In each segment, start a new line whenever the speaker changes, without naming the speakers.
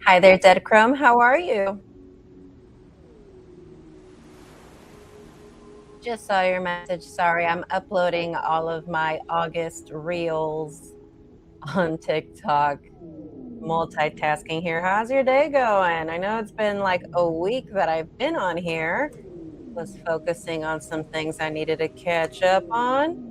Hi there, Dead Chrome. How are you? Just saw your message. Sorry, I'm uploading all of my August reels on TikTok. Multitasking here. How's your day going? I know it's been like a week that I've been on here. Was focusing on some things I needed to catch up on.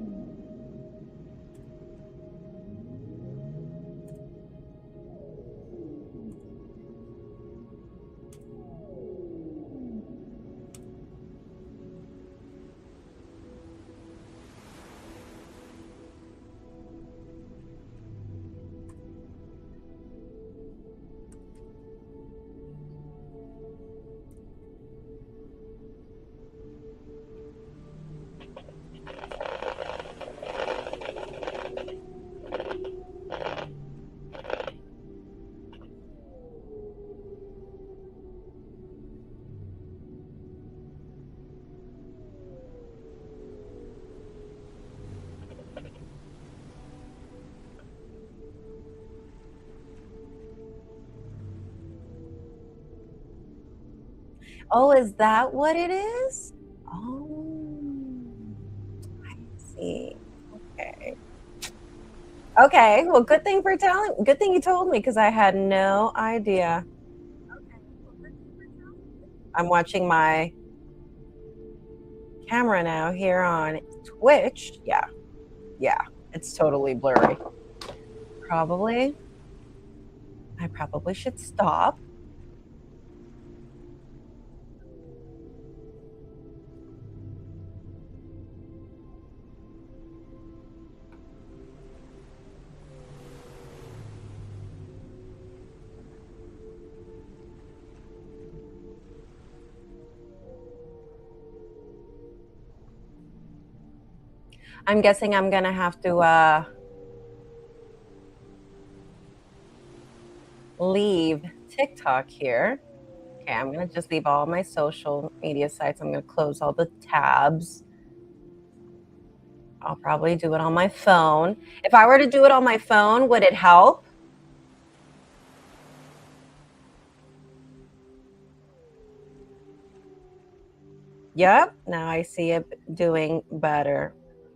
Oh, is that what it is? Oh, I see. Okay. Okay. Well, good thing you told me because I had no idea. I'm watching my camera now here on Twitch. Yeah, it's totally blurry. Probably, I probably should stop. I'm guessing I'm gonna have to leave TikTok here. Okay, I'm gonna just leave all my social media sites. I'm gonna close all the tabs. I'll probably do it on my phone. If I were to do it on my phone, would it help? Yep, now I see it doing better.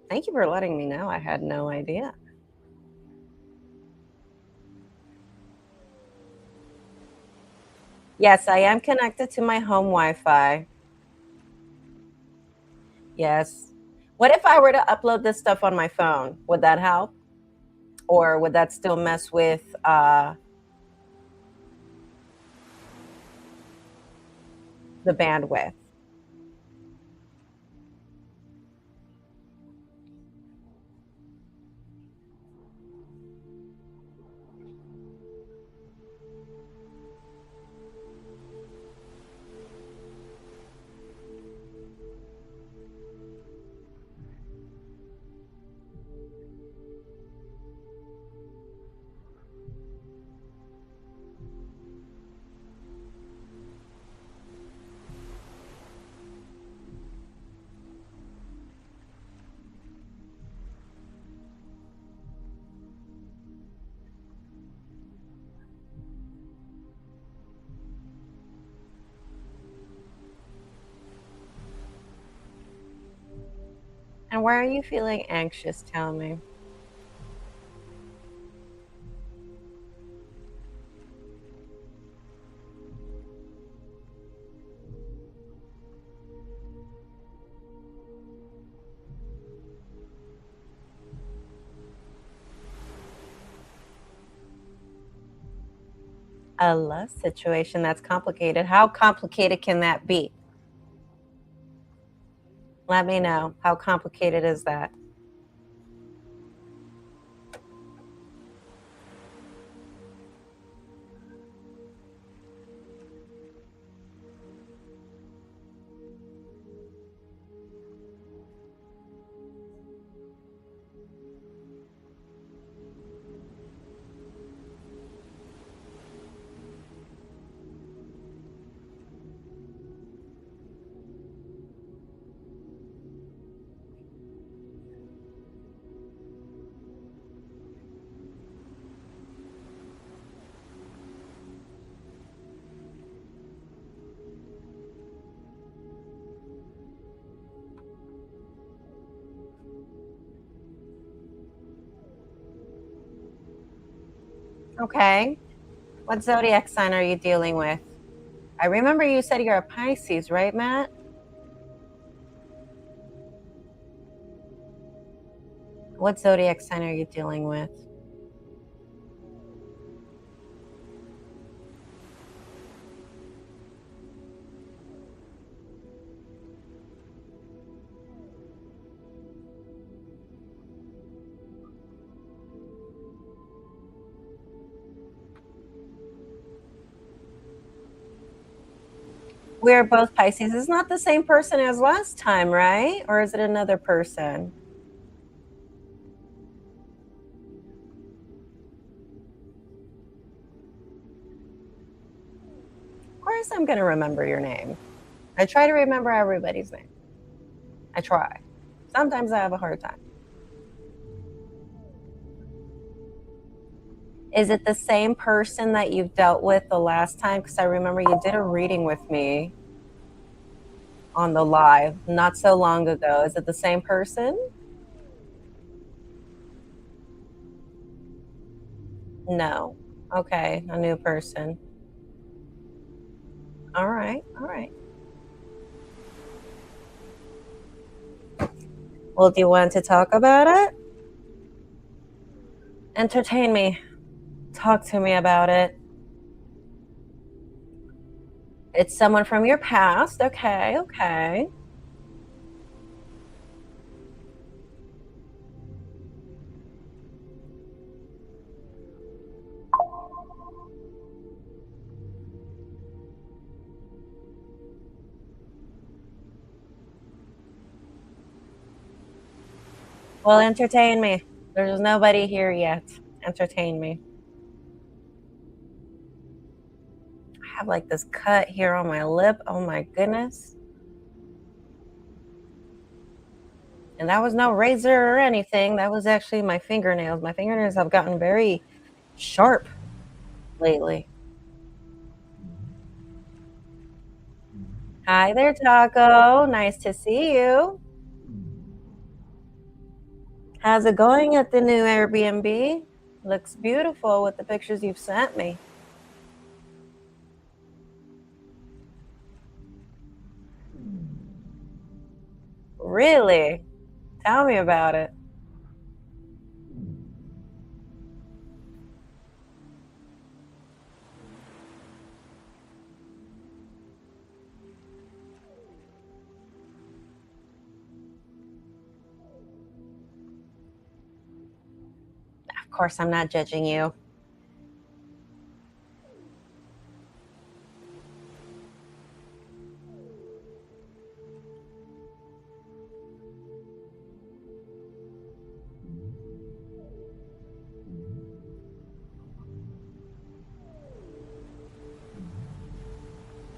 Thank you for letting me know. I had no idea. Yes, I am connected to my home Wi-Fi. Yes. What if I were to upload this stuff on my phone? Would that help? Or would that still mess with the bandwidth? And why are you feeling anxious? Tell me. A love situation that's complicated. How complicated can that be? Let me know. How complicated is that? Okay. What zodiac sign are you dealing with? I remember you said you're a Pisces, right, Matt? What zodiac sign are you dealing with? We're both Pisces. It's not the same person as last time, right? Or is it another person? Of course I'm going to remember your name. I try to remember everybody's name. I try. Sometimes I have a hard time. Is it the same person that you've dealt with the last time? Because I remember you did a reading with me on the live not so long ago. Is it the same person? No. Okay, a new person. All right, all right. Well, do you want to talk about it? Entertain me. Talk to me about it. It's someone from your past. Okay, okay. Well, entertain me. There's nobody here yet. Entertain me. I have like this cut here on my lip. Oh my goodness. And that was no razor or anything. That was actually my fingernails. My fingernails have gotten very sharp lately. Hi there, Taco. Nice to see you. How's it going at the new Airbnb? Looks beautiful with the pictures you've sent me. Really? Tell me about it. Of course, I'm not judging you.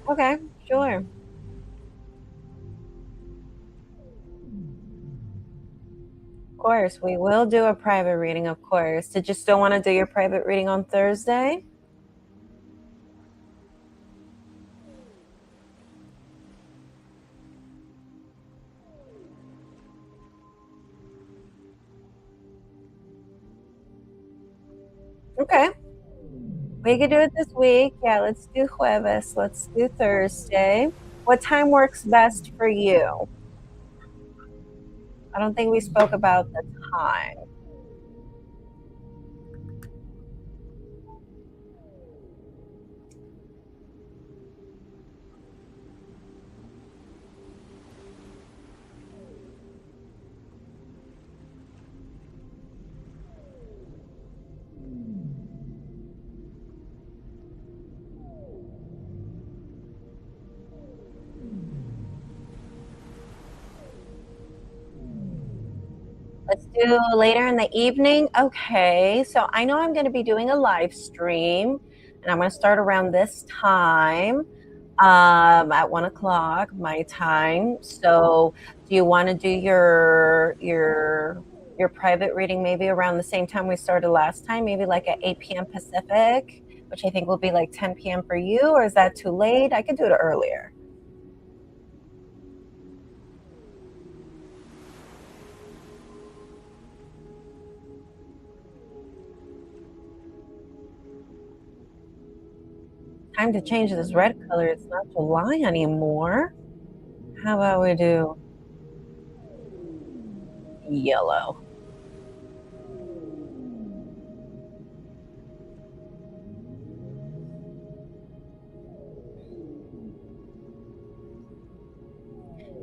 Okay, sure. Of course, we will do a private reading, of course. Did you still want to do your private reading on Thursday? Okay. We could do it this week. Yeah, let's do jueves. Let's do Thursday. What time works best for you? I don't think we spoke about the time. Let's do later in the evening. Okay, so I know I'm going to be doing a live stream, and I'm going to start around this time at 1 o'clock my time. So, do you want to do your private reading maybe around the same time we started last time? Maybe like at 8 p.m. Pacific, which I think will be like 10 p.m. for you, or is that too late? I could do it earlier. Time to change this red color. It's not July anymore. How about we do yellow?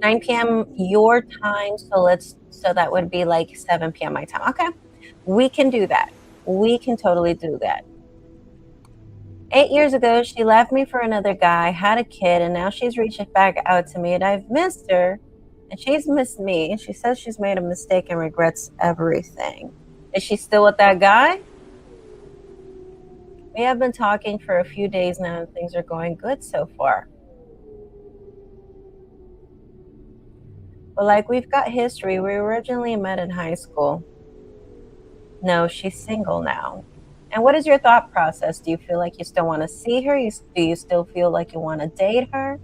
Nine p.m. your time, so that would be like 7 p.m. my time. Okay, we can do that. We can totally do that. 8 years ago, she left me for another guy, had a kid, and now she's reaching back out to me, and I've missed her, and she's missed me. She says she's made a mistake and regrets everything. Is she still with that guy? We have been talking for a few days now, and things are going good so far. But like, we've got history. We originally met in high school. No, she's single now. And what is your thought process? Do you feel like you still want to see her? Do you still feel like you want to date her?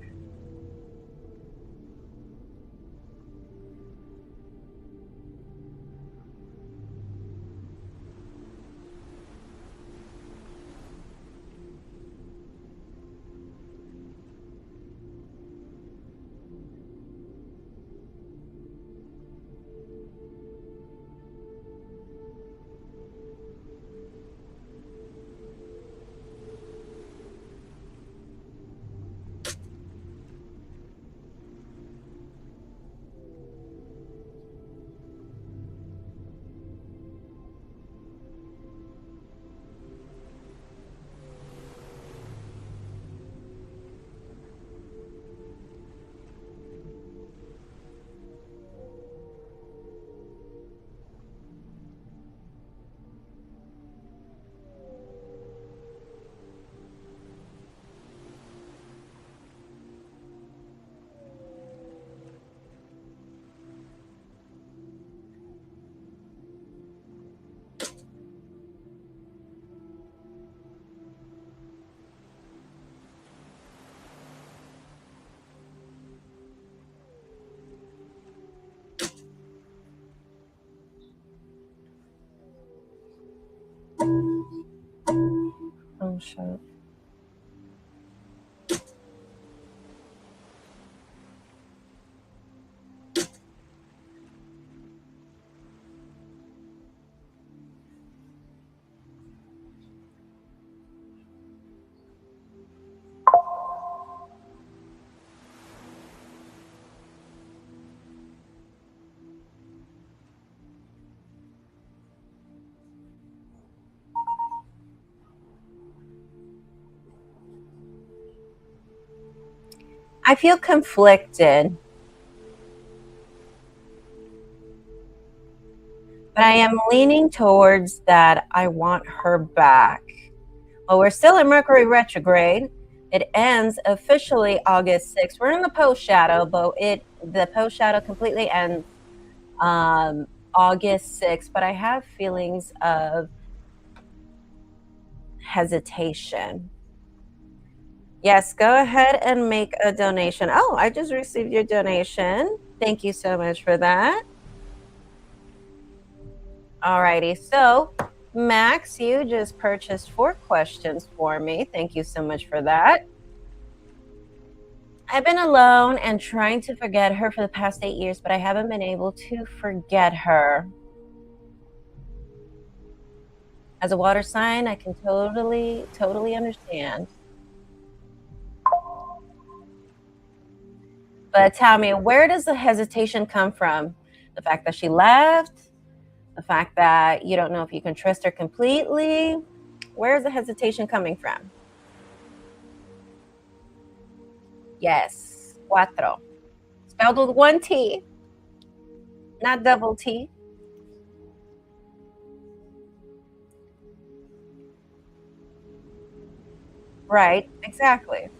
Oh, shit. I feel conflicted, but I am leaning towards that I want her back. Well, we're still in Mercury retrograde. It ends officially August 6th. We're in the post shadow, but the post shadow completely ends August 6th. But I have feelings of hesitation. Yes, go ahead and make a donation. Oh, I just received your donation. Thank you so much for that. Alrighty, so Max, you just purchased 4 questions for me. Thank you so much for that. I've been alone and trying to forget her for the past 8 years, but I haven't been able to forget her. As a water sign, I can totally understand. But tell me, where does the hesitation come from? The fact that she left? The fact that you don't know if you can trust her completely? Where's the hesitation coming from? Yes, cuatro. Spelled with one T, not double T. Right, exactly.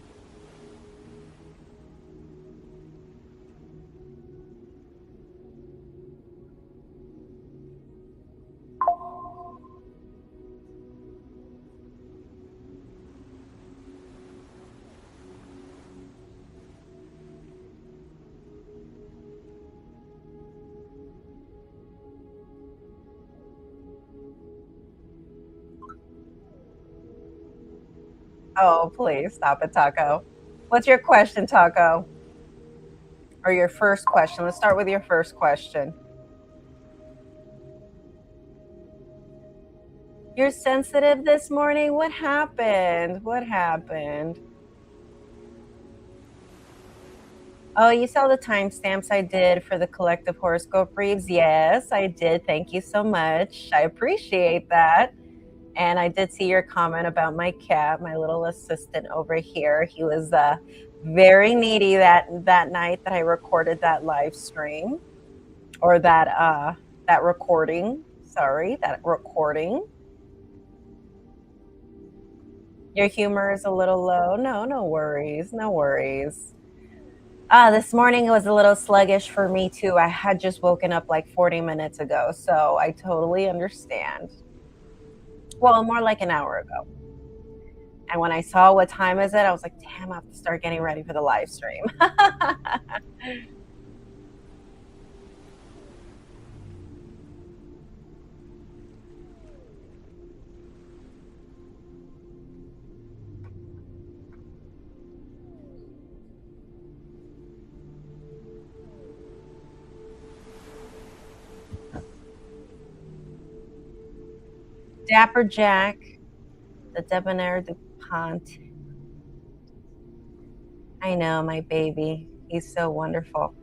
Oh, please stop it, Taco. What's your question, Taco? Or your first question? Let's start with your first question. You're sensitive this morning? What happened? What happened? Oh, you saw the timestamps I did for the collective horoscope reads? Yes, I did. Thank you so much. I appreciate that. And I did see your comment about my cat, my little assistant over here. He was very needy that night that I recorded that live stream, or that recording. Sorry, that recording. Your humor is a little low. No, no worries. No worries. This morning it was a little sluggish for me too. I had just woken up like 40 minutes ago, so I totally understand. Well, more like an hour ago. And when I saw what time is it, I was like, damn, I have to start getting ready for the live stream. Dapper Jack, the debonair DuPont. I know, my baby. He's so wonderful.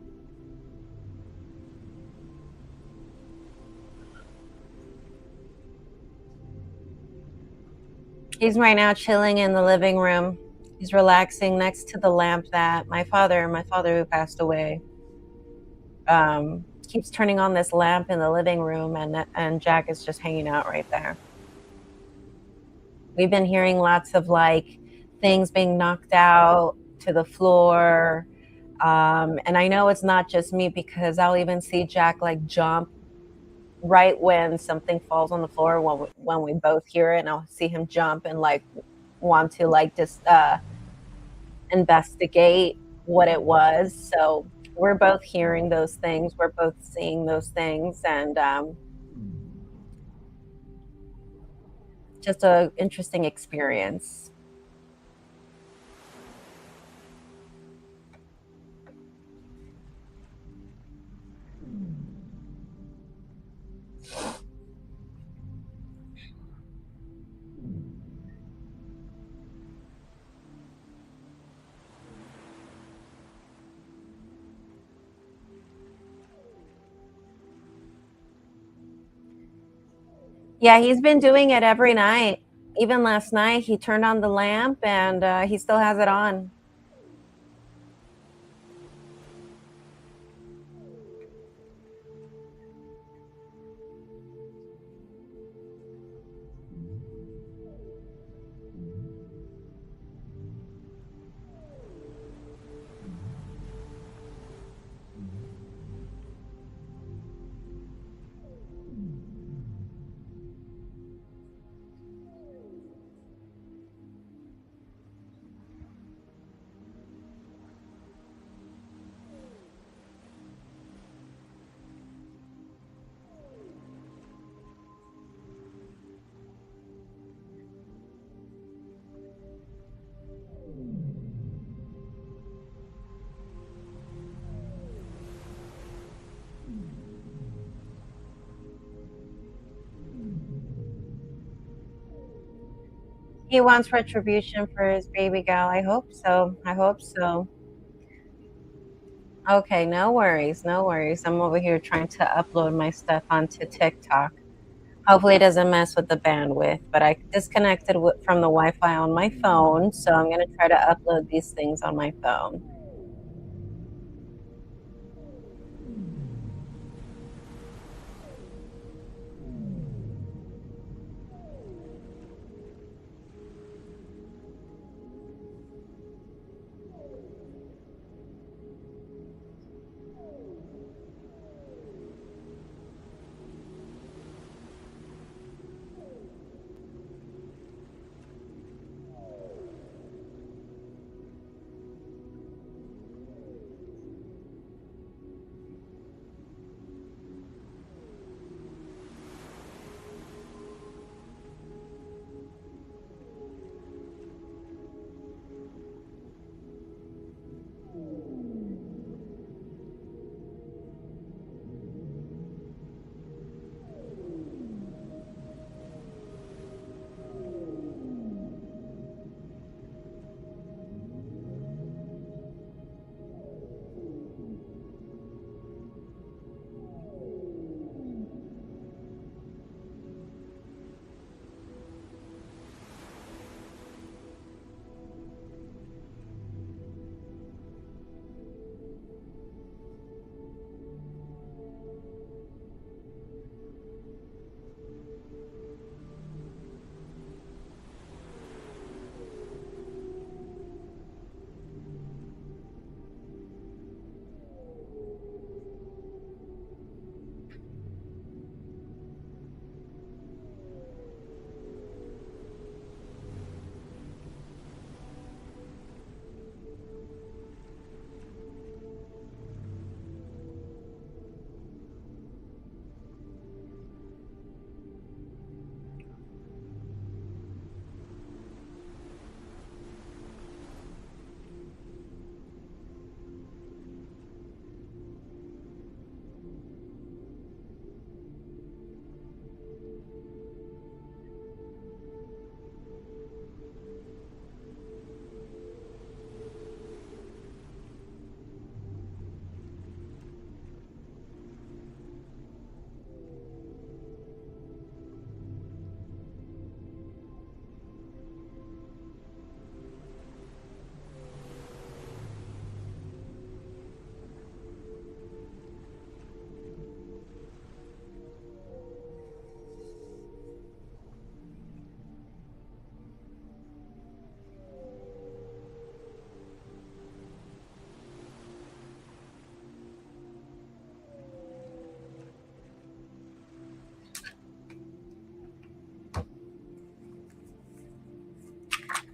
He's right now chilling in the living room. He's relaxing next to the lamp that my father who passed away, keeps turning on this lamp in the living room, and Jack is just hanging out right there. We've been hearing lots of like things being knocked out to the floor. And I know it's not just me, because I'll even see Jack like jump right when something falls on the floor, when we both hear it, and I'll see him jump and like want to like just investigate what it was. So we're both hearing those things, we're both seeing those things, and just a interesting experience. Yeah, he's been doing it every night. Even last night, he turned on the lamp, and he still has it on. He wants retribution for his baby gal. I hope so. I hope so. Okay, no worries, no worries. I'm over here trying to upload my stuff onto TikTok. Hopefully it doesn't mess with the bandwidth, but I disconnected from the Wi-Fi on my phone, so I'm gonna try to upload these things on my phone.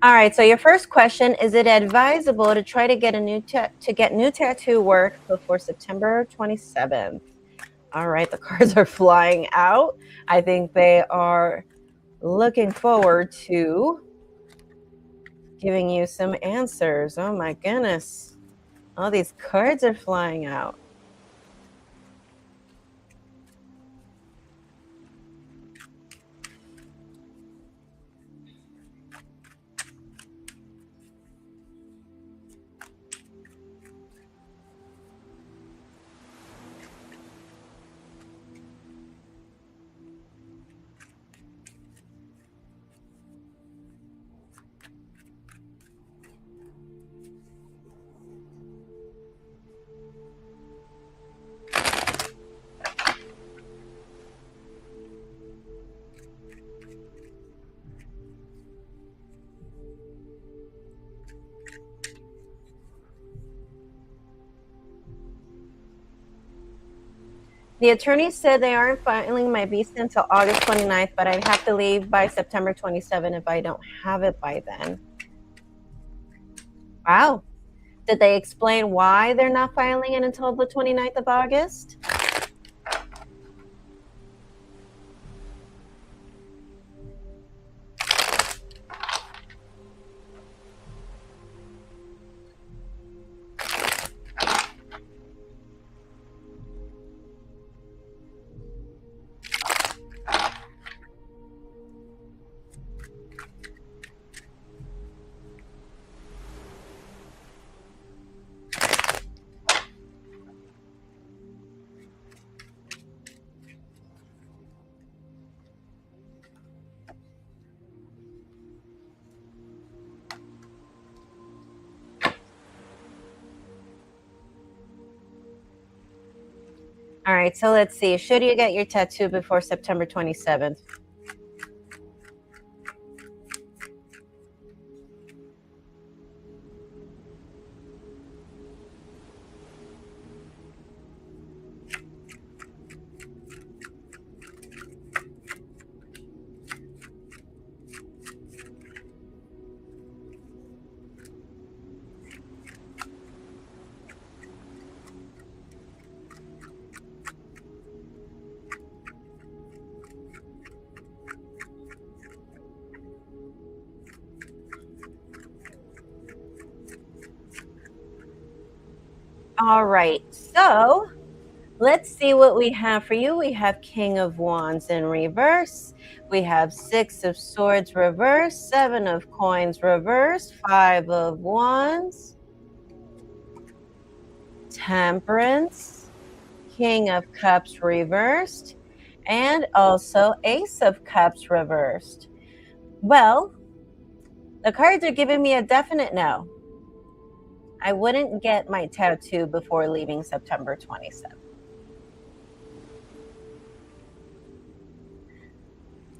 All right, so your first question, is it advisable to try to get new tattoo work before September 27th? All right, the cards are flying out. I think they are looking forward to giving you some answers. Oh my goodness. All these cards are flying out. The attorney said they aren't filing my visa until August 29th, but I'd have to leave by September 27th if I don't have it by then. Wow. Did they explain why they're not filing it until the 29th of August? All right, so let's see. Should you get your tattoo before September 27th? All right, so let's see what we have for you. We have King of Wands in reverse. We have Six of Swords reverse, Seven of Coins reverse, Five of Wands, Temperance, King of Cups reversed, and also Ace of Cups reversed. Well, the cards are giving me a definite no. I wouldn't get my tattoo before leaving September 27th.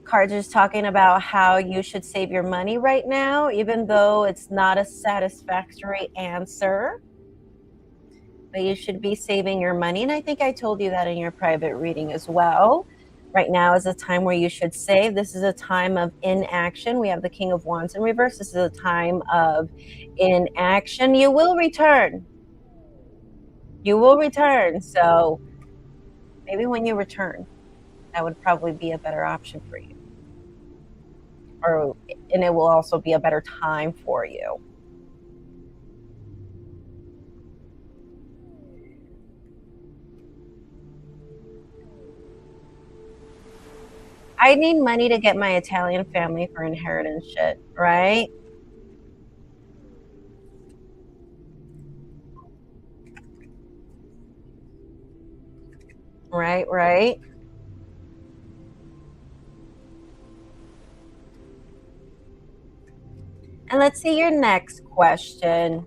Cards is talking about how you should save your money right now, even though it's not a satisfactory answer. But you should be saving your money. And I think I told you that in your private reading as well. Right now is a time where you should save. This is a time of inaction. We have the King of Wands in reverse. This is a time of inaction. You will return. You will return. So maybe when you return, that would probably be a better option for you. And it will also be a better time for you. I need money to get my Italian family for inheritance shit, right? Right. And let's see your next question.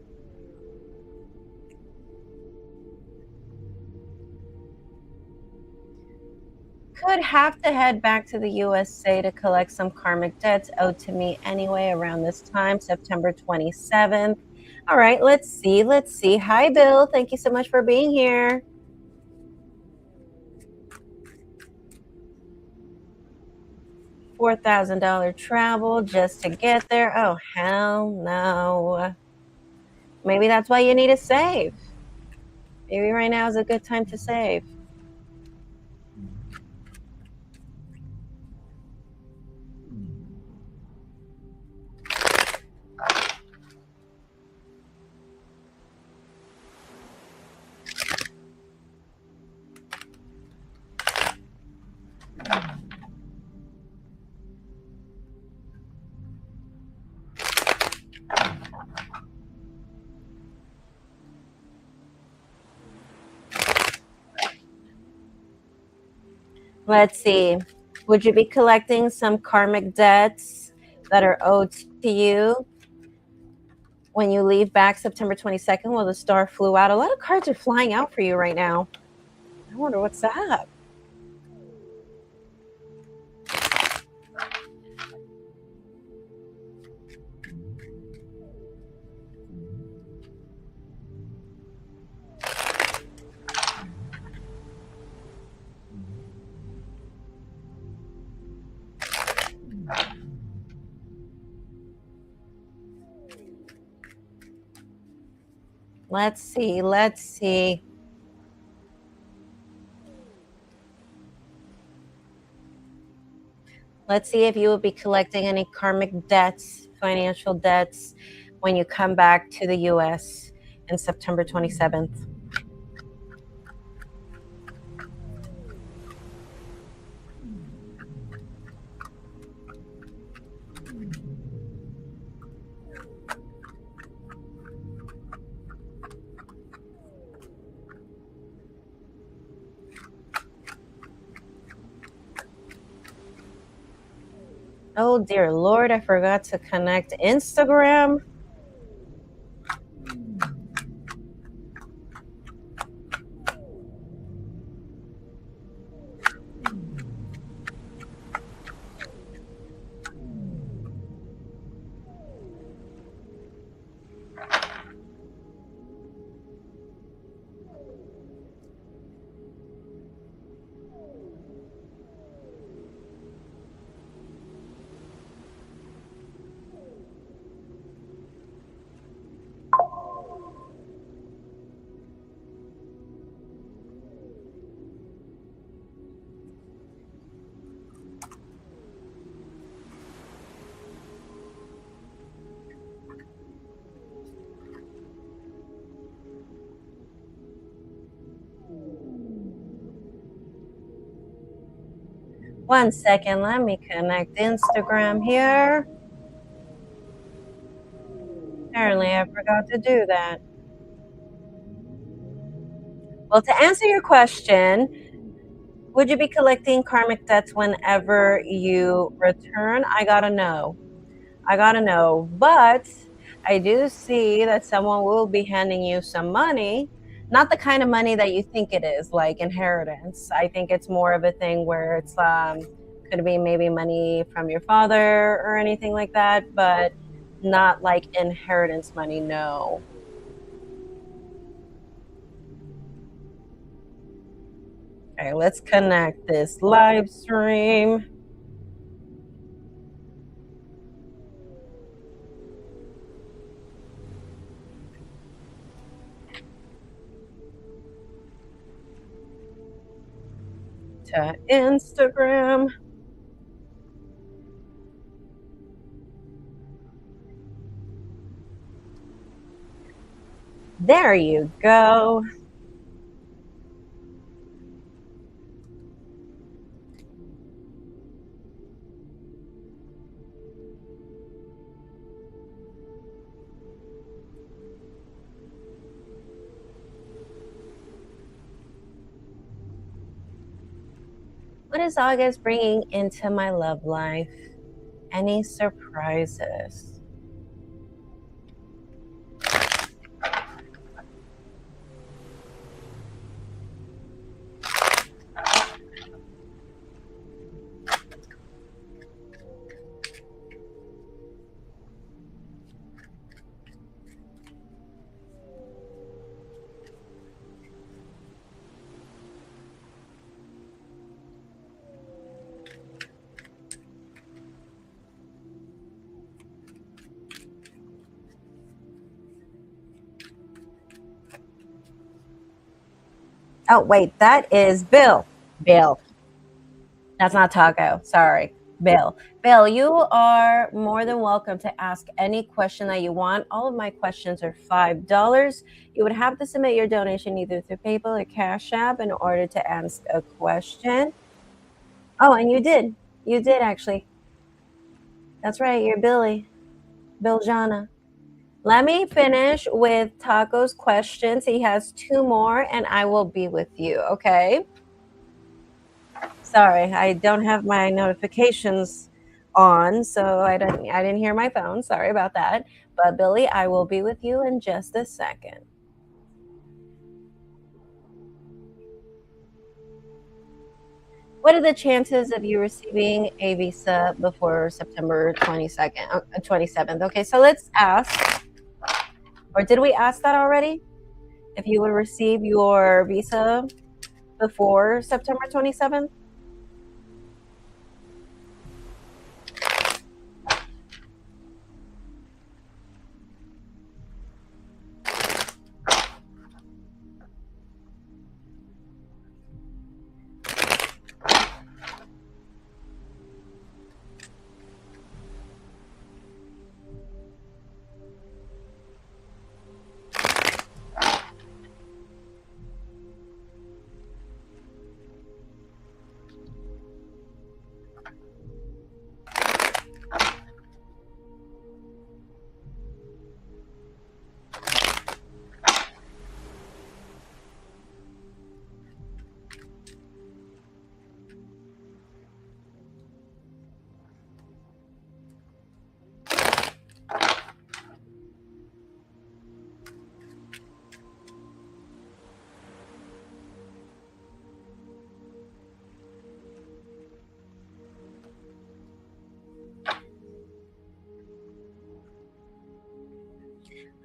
Could have to head back to the USA to collect some karmic debts owed to me anyway around this time, September 27th. All right, let's see. Hi, Bill. Thank you so much for being here. $4,000 travel just to get there? Oh, hell no. Maybe that's why you need to save. Maybe right now is a good time to save. Let's see. Would you be collecting some karmic debts that are owed to you when you leave back September 22nd? Well, the star flew out. A lot of cards are flying out for you right now. I wonder what's up. Let's see. Let's see. Let's see if you will be collecting any karmic debts, financial debts, when you come back to the U.S. in September 27th. Oh, dear Lord, I forgot to connect Instagram. One second, let me connect Instagram here. Apparently, I forgot to do that. Well, to answer your question, would you be collecting karmic debts whenever you return? I gotta know. I gotta know. But I do see that someone will be handing you some money, not the kind of money that you think it is, like inheritance. I think it's more of a thing where it's could be maybe money from your father or anything like that, but not like inheritance money, no. Okay, let's connect this live stream. To Instagram. There you go. What is August bringing into my love life? Any surprises? Oh, wait, that is Bill. Bill. That's not Taco. Sorry. Bill. Bill, you are more than welcome to ask any question that you want. All of my questions are $5. You would have to submit your donation either through PayPal or Cash App in order to ask a question. Oh, and you did. You did actually. That's right. You're Billy. Bill Jana. Let me finish with Taco's questions. He has 2 more, and I will be with you, okay? Sorry, I don't have my notifications on, so I didn't hear my phone. Sorry about that. But Billy, I will be with you in just a second. What are the chances of you receiving a visa before September 22nd, 27th? Okay, so let's ask, or did we ask that already? If you would receive your visa before September 27th?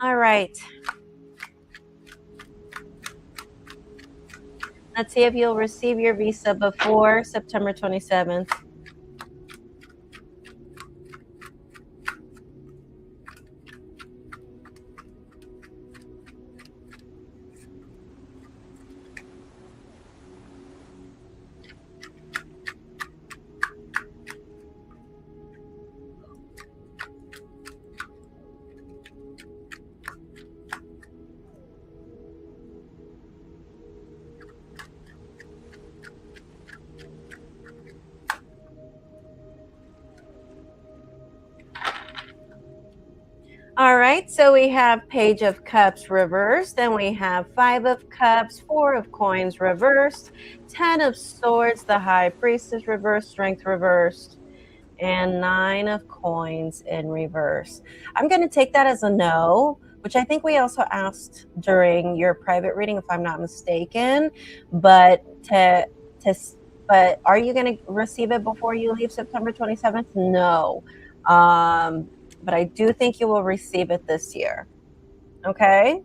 All right. Let's see if you'll receive your visa before September 27th. All right, so we have Page of Cups reversed, then we have 5 of Cups, 4 of Coins reversed, 10 of Swords, the High Priestess reversed, Strength reversed, and 9 of Coins in reverse. I'm going to take that as a no, which I think we also asked during your private reading, if I'm not mistaken. But but are you going to receive it before you leave September 27th? No. But I do think you will receive it this year. Okay?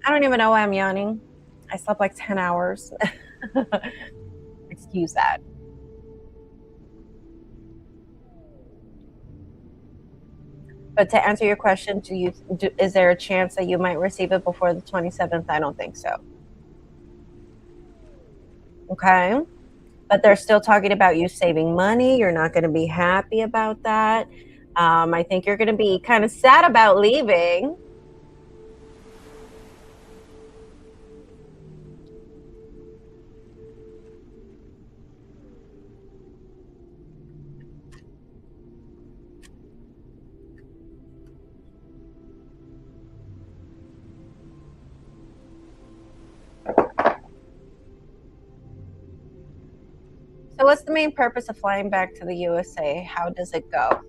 I don't even know why I'm yawning. I slept like 10 hours. Excuse that. But to answer your question, is there a chance that you might receive it before the 27th? I don't think so. Okay? But they're still talking about you saving money. You're not going to be happy about that. I think you're going to be kind of sad about leaving. So, what's the main purpose of flying back to the USA? How does it go?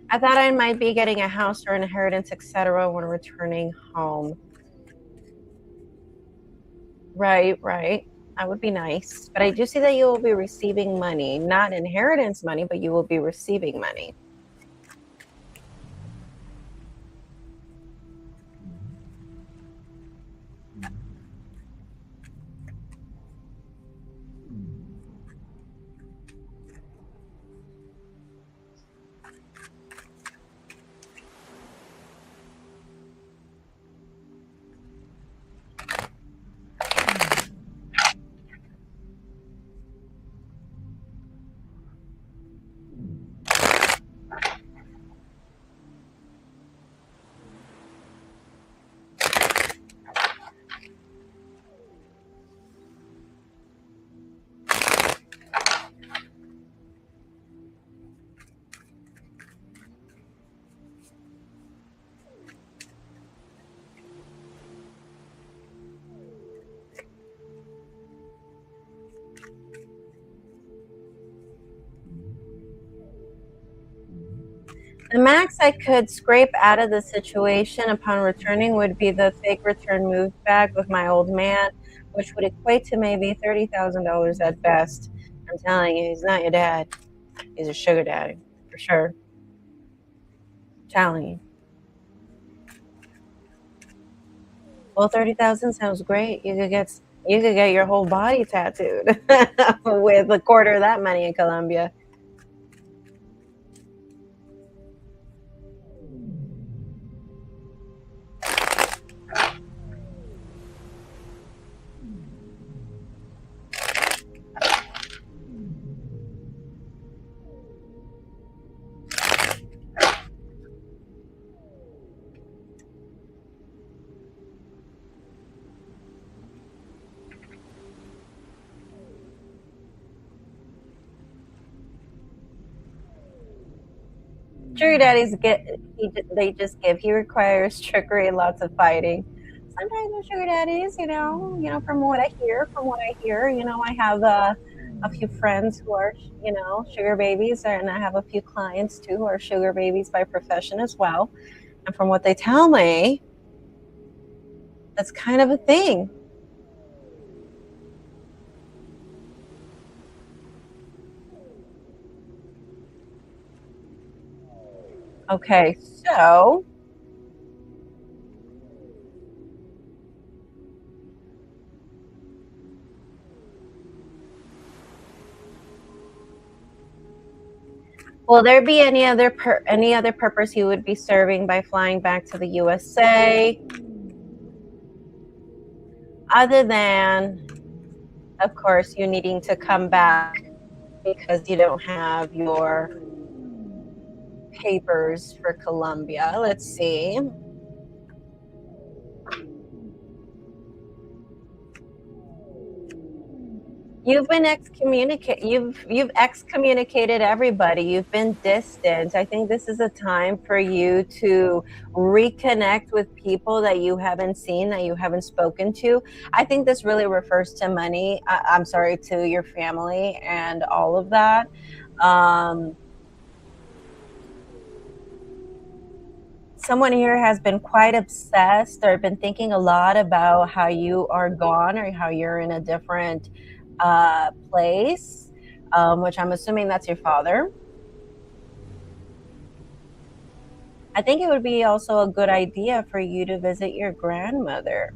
I thought I might be getting a house or inheritance, etc., when returning home. Right, right. That would be nice. But I do see that you will be receiving money, not inheritance money, but you will be receiving money. The max I could scrape out of the situation upon returning would be the fake return move back with my old man, which would equate to maybe $30,000 at best. I'm telling you, he's not your dad. He's a sugar daddy, for sure. Telling you. Well, 30,000 sounds great. You could get your whole body tattooed with a quarter of that money in Colombia. Sugar daddies they just give. He requires trickery and lots of fighting. Sometimes with sugar daddies, from what I hear, I have a few friends who are, sugar babies, and I have a few clients too who are sugar babies by profession as well. And from what they tell me, that's kind of a thing. Okay, so will there be any other purpose you would be serving by flying back to the USA other than, of course, you needing to come back because you don't have your papers for Colombia? Let's see. You've been excommunicate you've excommunicated everybody. You've been distant. I think this is a time for you to reconnect with people that you haven't seen, that you haven't spoken to. I think this really refers to money. I'm sorry, to your family and all of that. Um, Someone here has been quite obsessed or been thinking a lot about how you are gone or how you're in a different place, which I'm assuming that's your father. I think it would be also a good idea for you to visit your grandmother.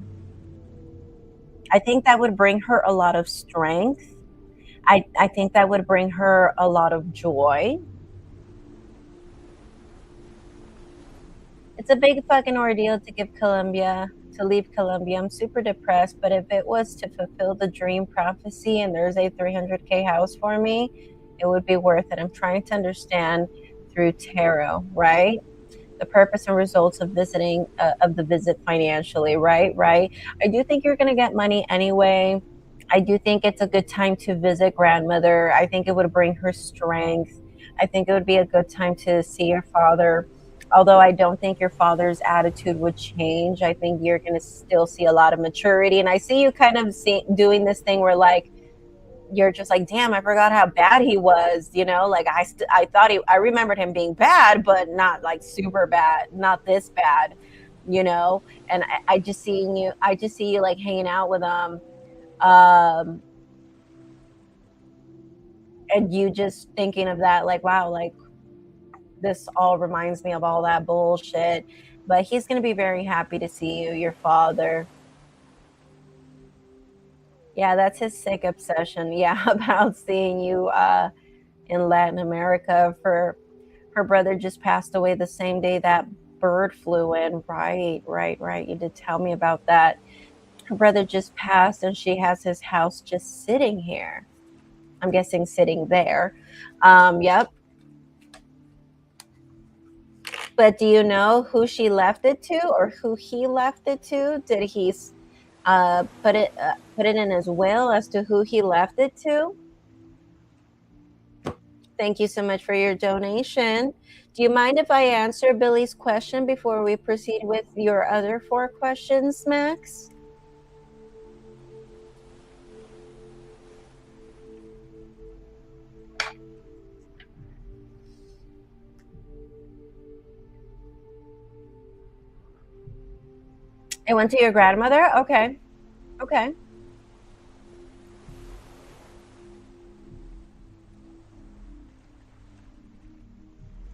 I think that would bring her a lot of strength. I think that would bring her a lot of joy. It's a big fucking ordeal to leave Colombia. I'm super depressed, but if it was to fulfill the dream prophecy and there's a 300K house for me, it would be worth it. I'm trying to understand through tarot, right? The purpose and results of the visit financially, right? Right. I do think you're going to get money anyway. I do think it's a good time to visit grandmother. I think it would bring her strength. I think it would be a good time to see your father. Although I don't think your father's attitude would change, I think you're going to still see a lot of maturity. And I see you kind of doing this thing where, like, you're just like, damn, I forgot how bad he was. Like I thought I remembered him being bad, but not like super bad, not this bad. And I just see you like hanging out with him, um, and you just thinking of that, like, wow, like this all reminds me of all that bullshit. But he's gonna be very happy to see you, your father. Yeah, that's his sick obsession. Yeah, about seeing you in Latin America Her brother just passed away the same day that bird flew in. Right. You did tell me about that. Her brother just passed, and she has his house just sitting here. I'm guessing sitting there. Yep. But do you know who she left it to, or who he left it to? Did he put it in his will as to who he left it to? Thank you so much for your donation. Do you mind if I answer Billy's question before we proceed with your other 4 questions, Max? It went to your grandmother? Okay. Okay.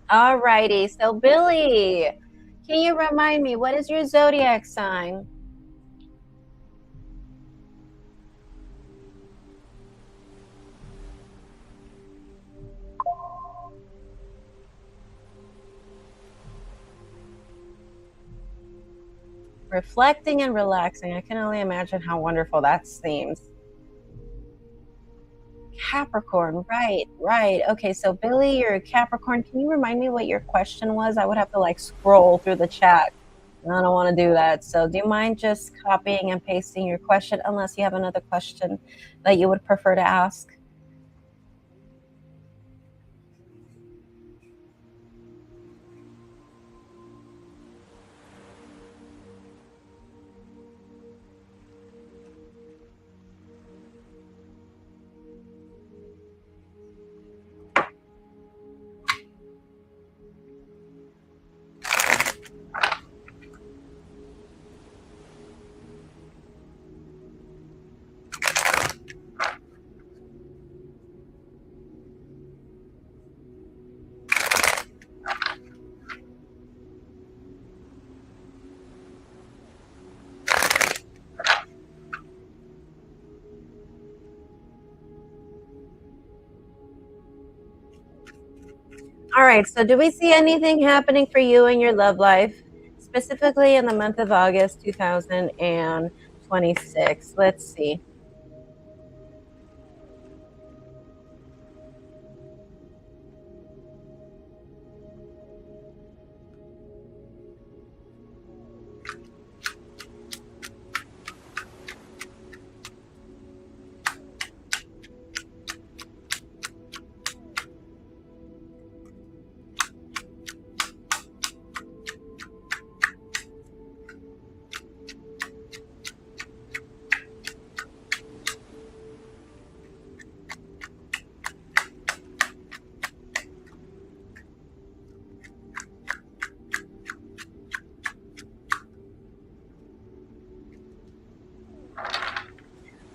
All righty. So, Billy, can you remind me, what is your zodiac sign? Reflecting and relaxing. I can only imagine how wonderful that seems. Capricorn, right. Okay, so Billy, you're a Capricorn. Can you remind me what your question was? I would have to like scroll through the chat. And I don't want to do that. So do you mind just copying and pasting your question, unless you have another question that you would prefer to ask? All right, so do we see anything happening for you in your love life, specifically in the month of August 2026? Let's see.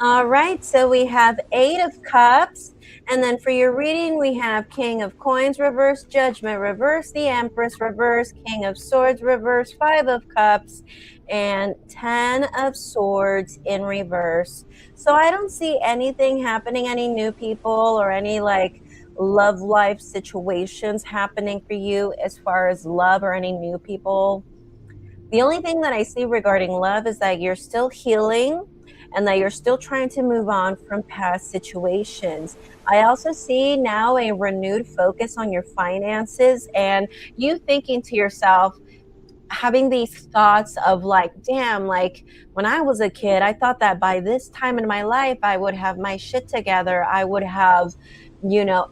All right, so we have 8 of Cups. And then for your reading, we have King of Coins reverse, Judgment reverse, the Empress reverse, King of Swords reverse, 5 of Cups, and 10 of Swords in reverse. So I don't see anything happening, any new people or any like love life situations happening for you as far as love or any new people. The only thing that I see regarding love is that you're still healing and that you're still trying to move on from past situations. I also see now a renewed focus on your finances and you thinking to yourself, having these thoughts of like, damn, like when I was a kid, I thought that by this time in my life, I would have my shit together. I would have,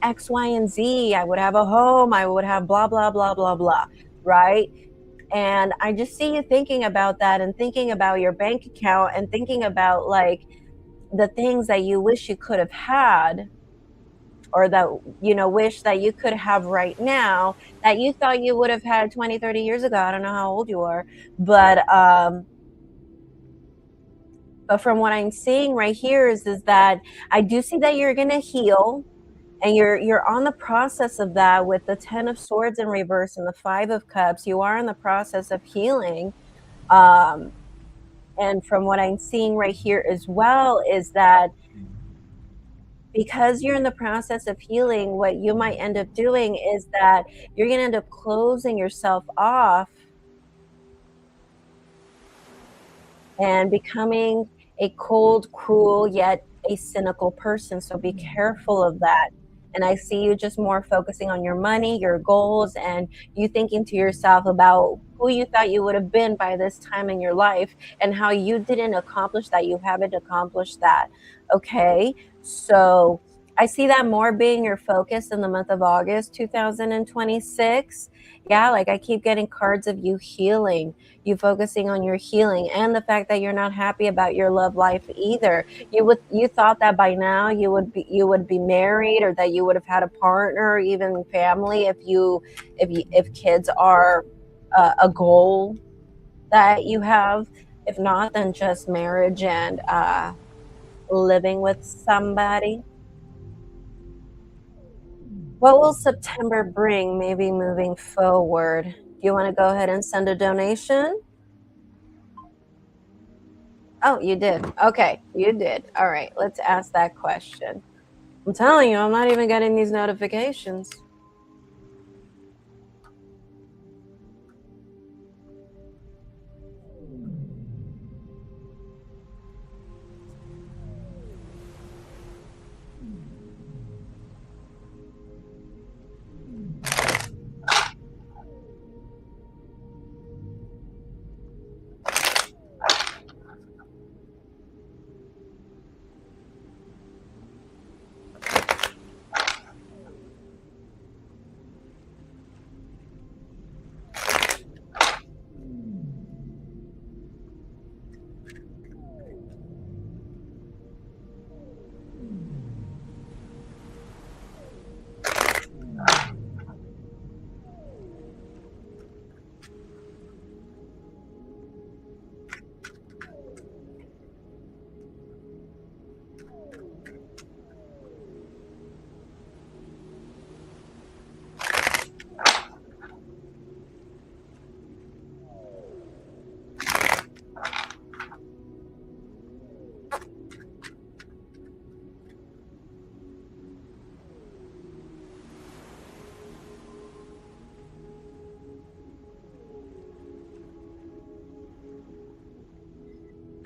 X, Y, and Z. I would have a home. I would have blah, blah, blah, blah, blah. Right. And I just see you thinking about that and thinking about your bank account and thinking about like the things that you wish you could have had or that wish that you could have right now that you thought you would have had 20, 30 years ago. I don't know how old you are, but from what I'm seeing right here is that I do see that you're going to heal, and you're on the process of that with the 10 of Swords in reverse and the 5 of Cups. You are in the process of healing. um and from what I'm seeing right here as well is that because you're in the process of healing, what you might end up doing is that you're going to end up closing yourself off and becoming a cold, cruel, yet a cynical person. So be careful of that. And I see you just more focusing on your money, your goals, and you thinking to yourself about who you thought you would have been by this time in your life and how you didn't accomplish that. You haven't accomplished that. Okay. So I see that more being your focus in the month of August 2026. Yeah, like I keep getting cards of you healing, you focusing on your healing, and the fact that you're not happy about your love life either. You thought that by now you would be married, or that you would have had a partner, or even family, if kids are a goal that you have. If not, then just marriage and living with somebody. What will September bring, maybe moving forward? Do you want to go ahead and send a donation? Oh, you did. Okay, you did. All right, let's ask that question. I'm telling you, I'm not even getting these notifications.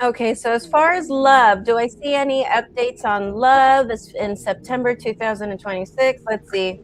Okay, so as far as love, do I see any updates on love in September 2026? Let's see.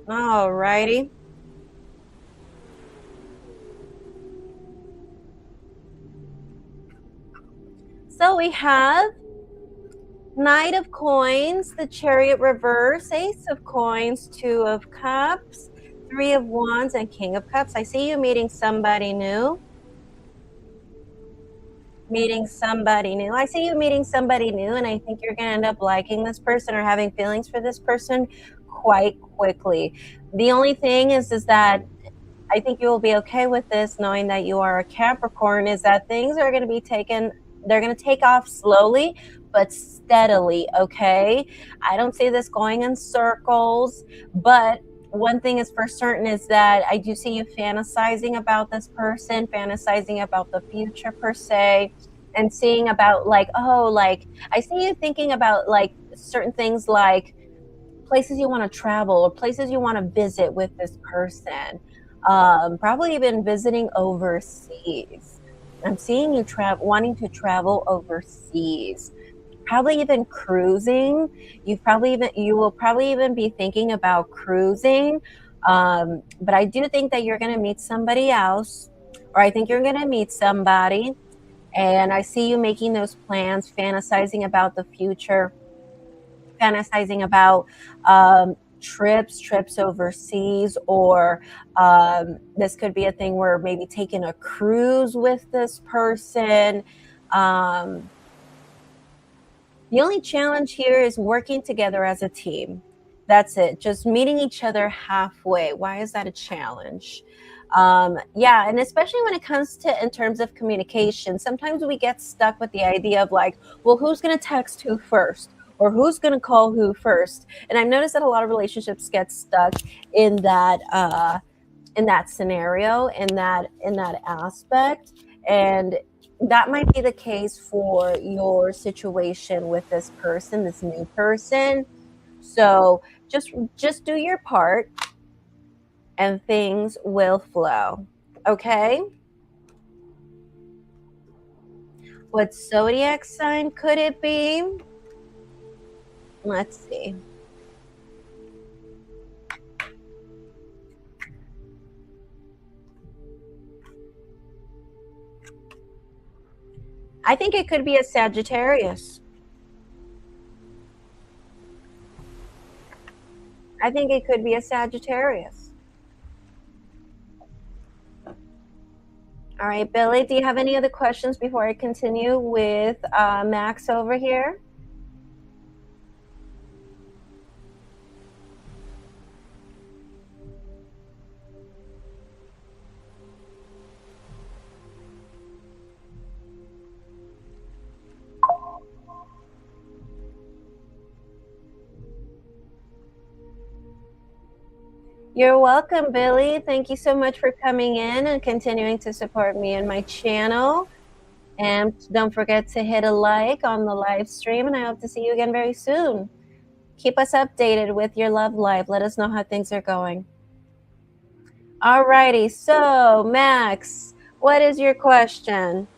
All righty. So we have Knight of Coins, the Chariot reverse, Ace of Coins, Two of Cups, Three of Wands, and King of Cups. I see you meeting somebody new. Meeting somebody new. I see you meeting somebody new, and I think you're going to end up liking this person or having feelings for this person quite quickly. The only thing is that I think you will be okay with this, knowing that you are a Capricorn, is that things are going to be taken, they're going to take off slowly, but steadily, okay? I don't see this going in circles, but one thing is for certain is that I do see you fantasizing about this person, fantasizing about the future per se, and seeing about like, oh, like I see you thinking about like certain things like places you want to travel or places you want to visit with this person. Probably even visiting overseas. I'm seeing you wanting to travel overseas. Probably even cruising. You will probably even be thinking about cruising. But I do think that you're going to meet somebody else, or I think you're going to meet somebody. And I see you making those plans, fantasizing about the future, fantasizing about trips overseas, or this could be a thing where maybe taking a cruise with this person. Um, The only challenge here is working together as a team. That's it. Just meeting each other halfway. Why is that a challenge? Yeah, and especially when it comes to in terms of communication, sometimes we get stuck with the idea of like, well, who's going to text who first? Or who's going to call who first? And I've noticed that a lot of relationships get stuck in that scenario, in that aspect, and that might be the case for your situation with this person, this new person. So just do your part and things will flow. Okay? What zodiac sign could it be? Let's see. I think it could be a Sagittarius. I think it could be a Sagittarius. All right, Billy, do you have any other questions before I continue with Max over here? You're welcome, Billy. Thank you so much for coming in and continuing to support me and my channel. And don't forget to hit a like on the live stream, and I hope to see you again very soon. Keep us updated with your love life. Let us know how things are going. Alrighty, so Max, what is your question?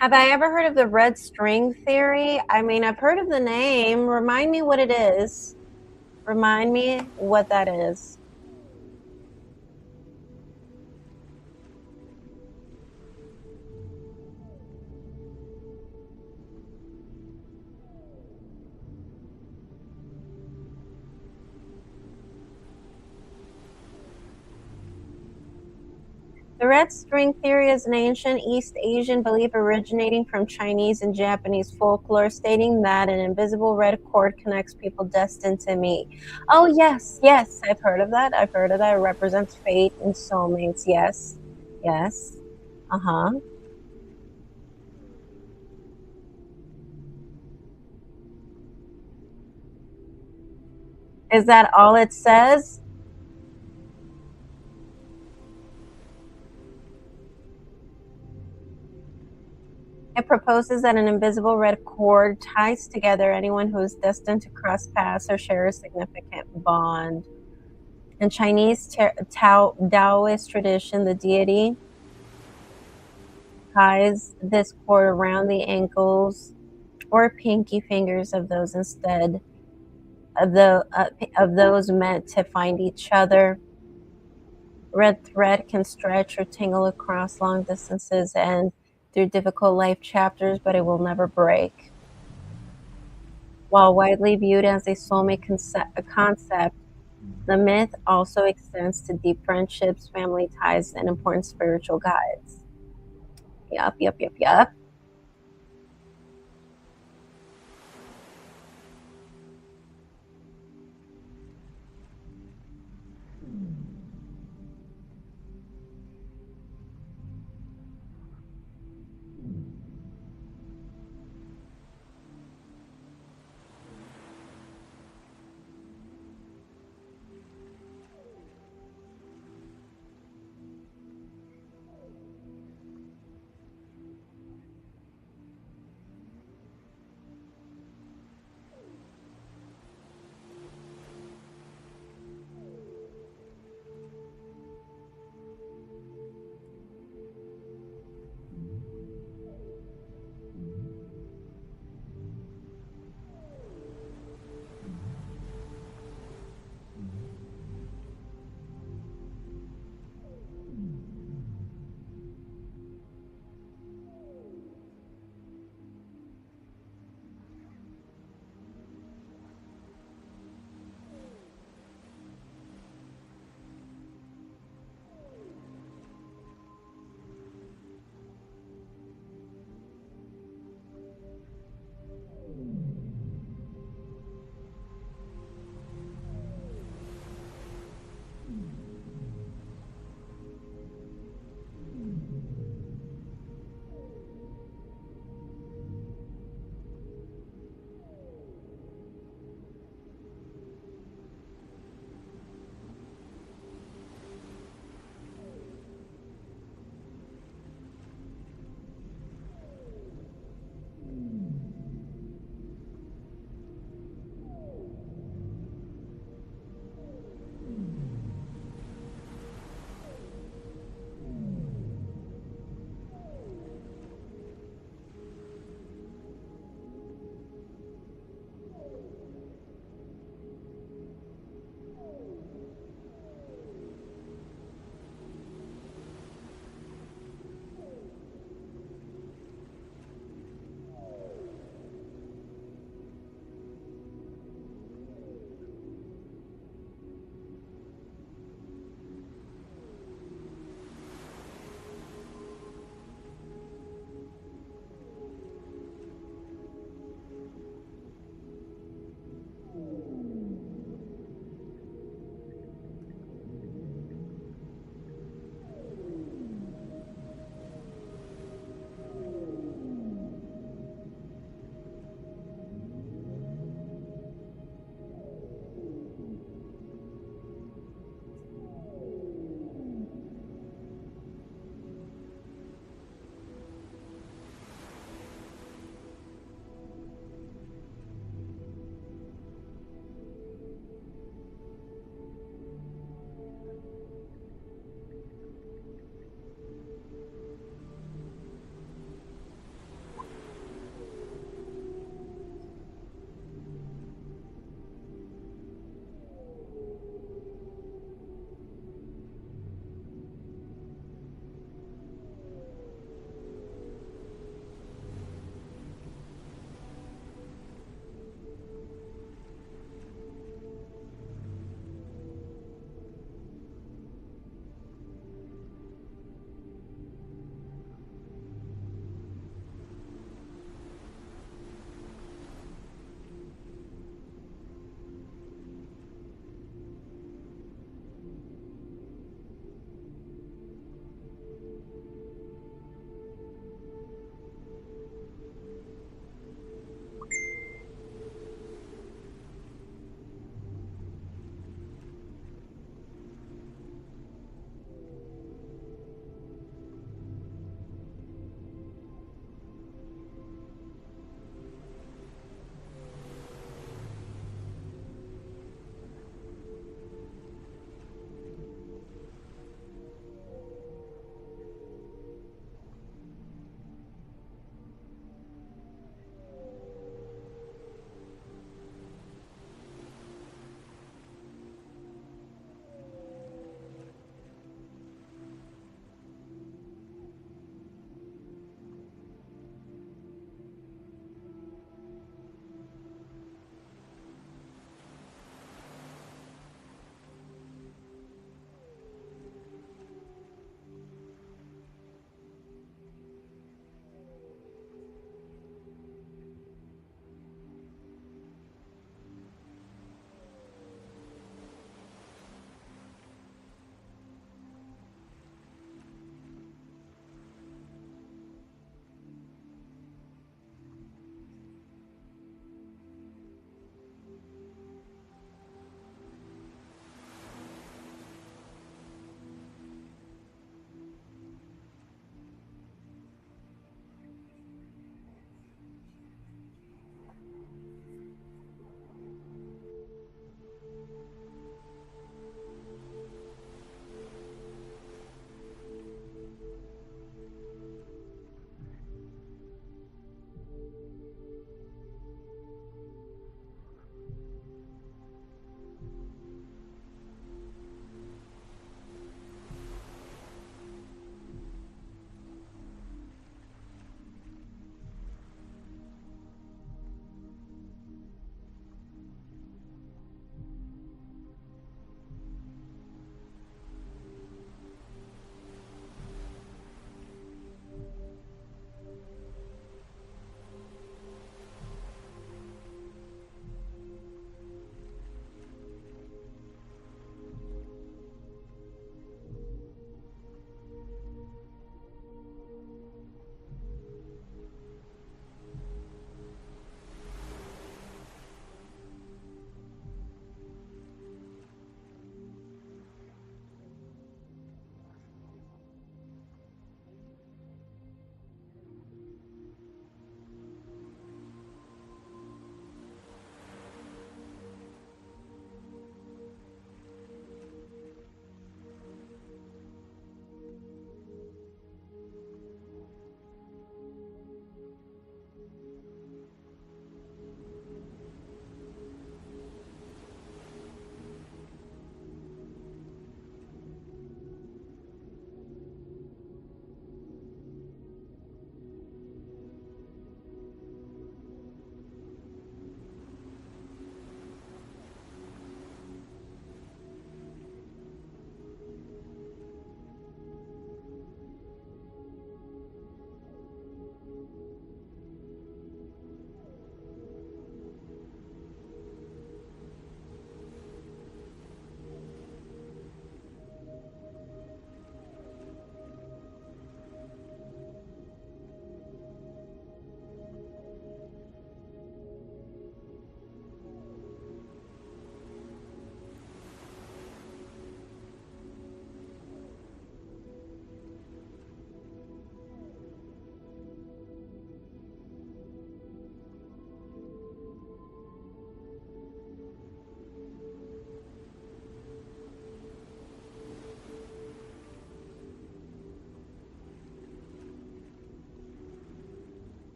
Have I ever heard of the red string theory? I mean, I've heard of the name. Remind me what it is. Remind me what that is. The red string theory is an ancient East Asian belief originating from Chinese and Japanese folklore, stating that an invisible red cord connects people destined to meet. Oh, yes, yes, I've heard of that. I've heard of that. It represents fate and soulmates. Yes, yes. Uh huh. Is that all it says? It proposes that an invisible red cord ties together anyone who is destined to cross paths or share a significant bond. In Chinese Taoist tradition, the deity ties this cord around the ankles or pinky fingers of those instead of those meant to find each other. Red thread can stretch or tingle across long distances and through difficult life chapters, but it will never break. While widely viewed as a concept, the myth also extends to deep friendships, family ties, and important spiritual guides. Yup, yup, yup, yup.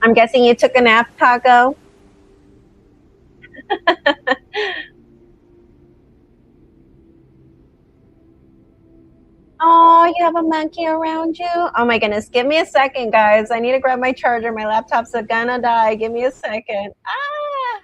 I'm guessing you took a nap, Taco? Oh, you have a monkey around you? Oh my goodness. Give me a second, guys. I need to grab my charger. My laptop's gonna die. Give me a second. Ah!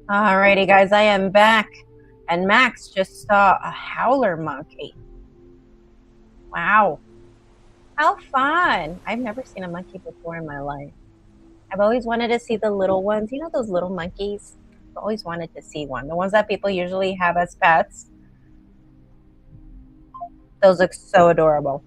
Alrighty, guys, I am back, and Max just saw a howler monkey. Wow, how fun! I've never seen a monkey before in my life. I've always wanted to see the little ones. You know those little monkeys? I've always wanted to see one. The ones that people usually have as pets. Those look so adorable.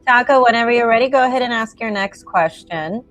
Taco, whenever you're ready, go ahead and ask your next question.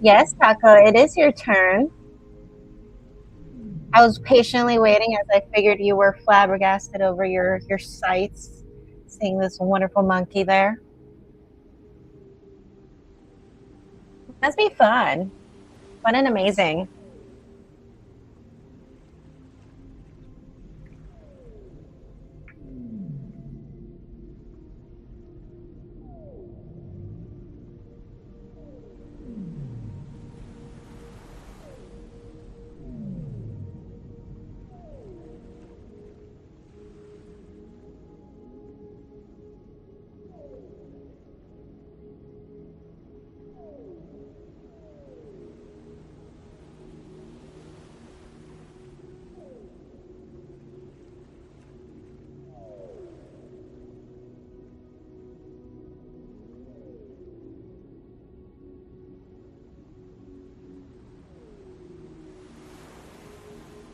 Yes, Taco, it is your turn. I was patiently waiting as I figured you were flabbergasted over your sights, seeing this wonderful monkey there. Must be fun. Fun and amazing.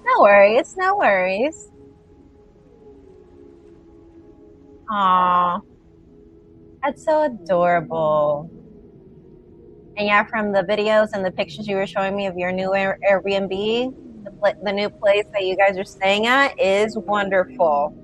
No worries, no worries. Aw, that's so adorable. And yeah, from the videos and the pictures you were showing me of your new Airbnb, the new place that you guys are staying at is wonderful.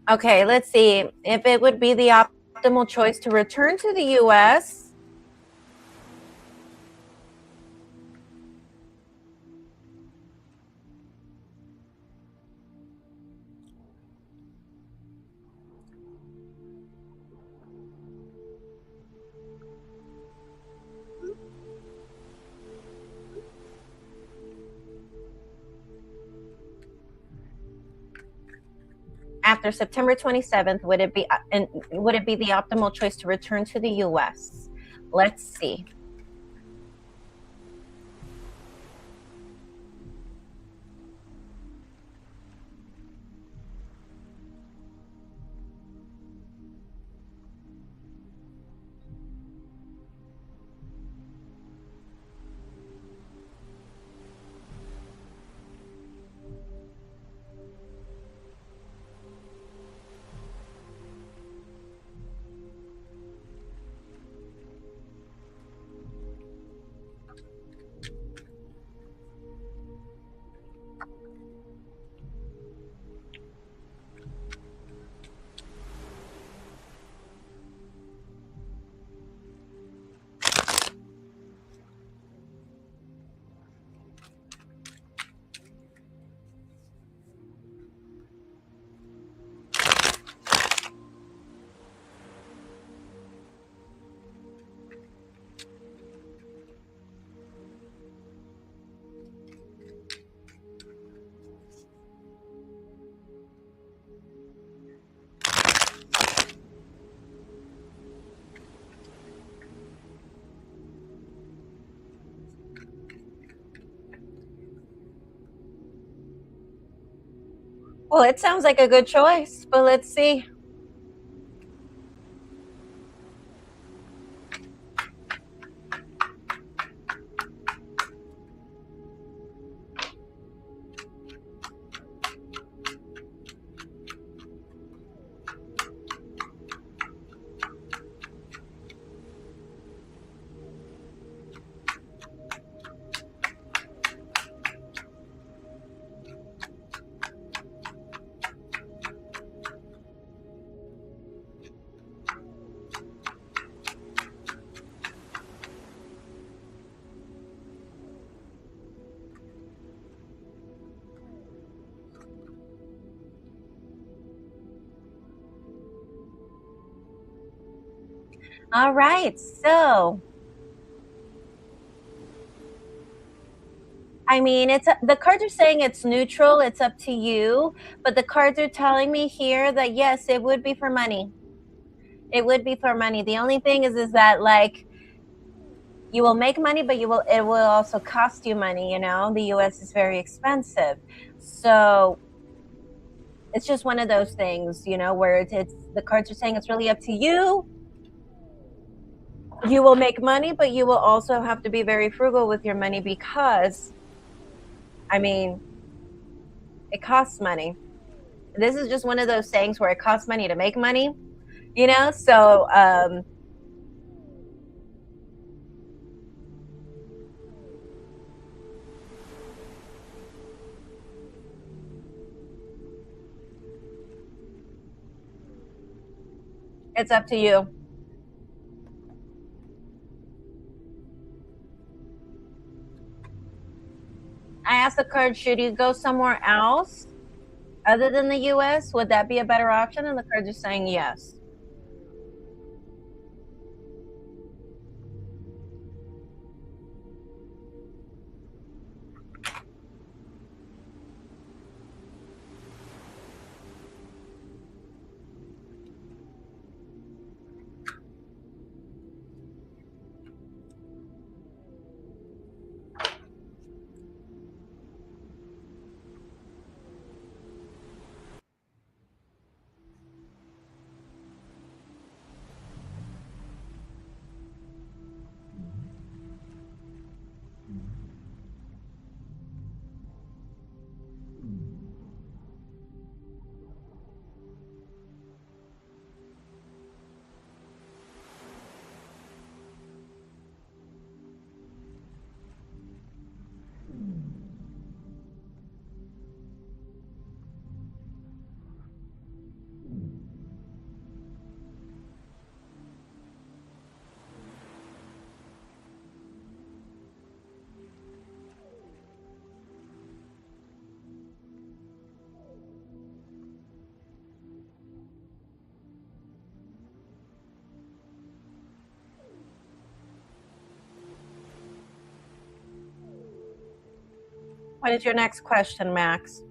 Okay, let's see if it would be the optimal choice to return to the US. After September 27th, would it be the optimal choice to return to the US? Let's see. Well, it sounds like a good choice, but let's see. All right, so I mean, the cards are saying it's neutral, it's up to you, but the cards are telling me here that yes, it would be for money. It would be for money. The only thing is that like you will make money, but it will also cost you money, you know? The US is very expensive. So it's just one of those things, you know, where it's the cards are saying it's really up to you. You will make money, but you will also have to be very frugal with your money because I mean, it costs money. This is just one of those things where it costs money to make money, you know? So, it's up to you. I asked the card, should you go somewhere else other than the US? Would that be a better option? And the cards are saying yes. What is your next question, Max?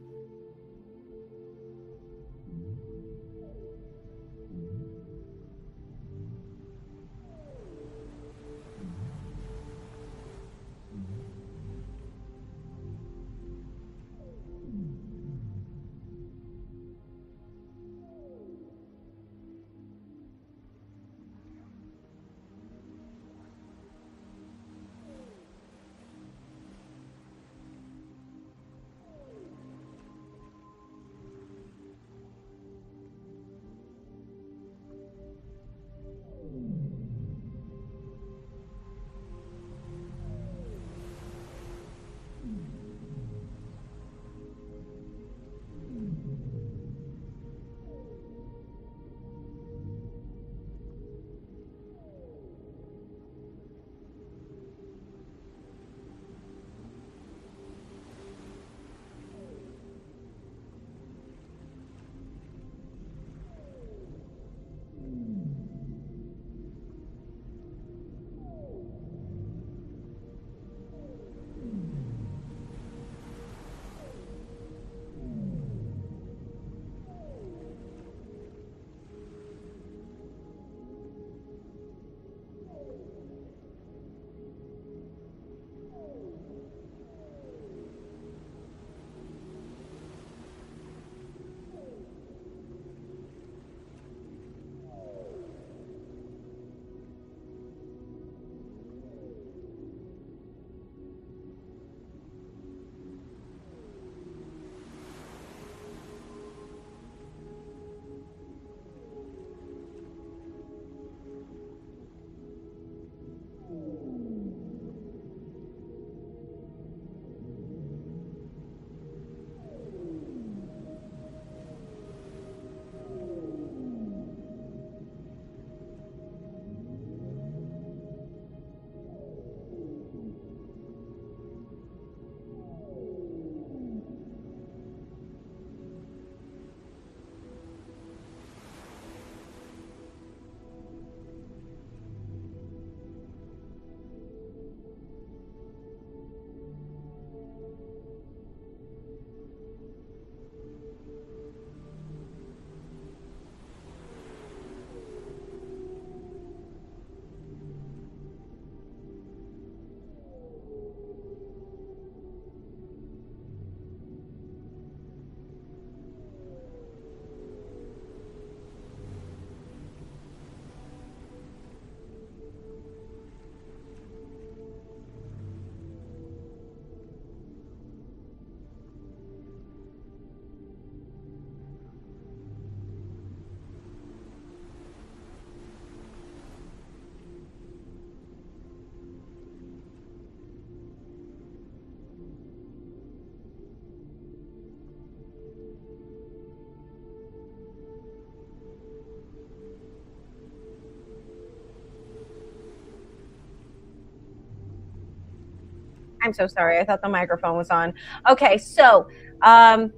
I'm so sorry. I thought the microphone was on. Okay, so um,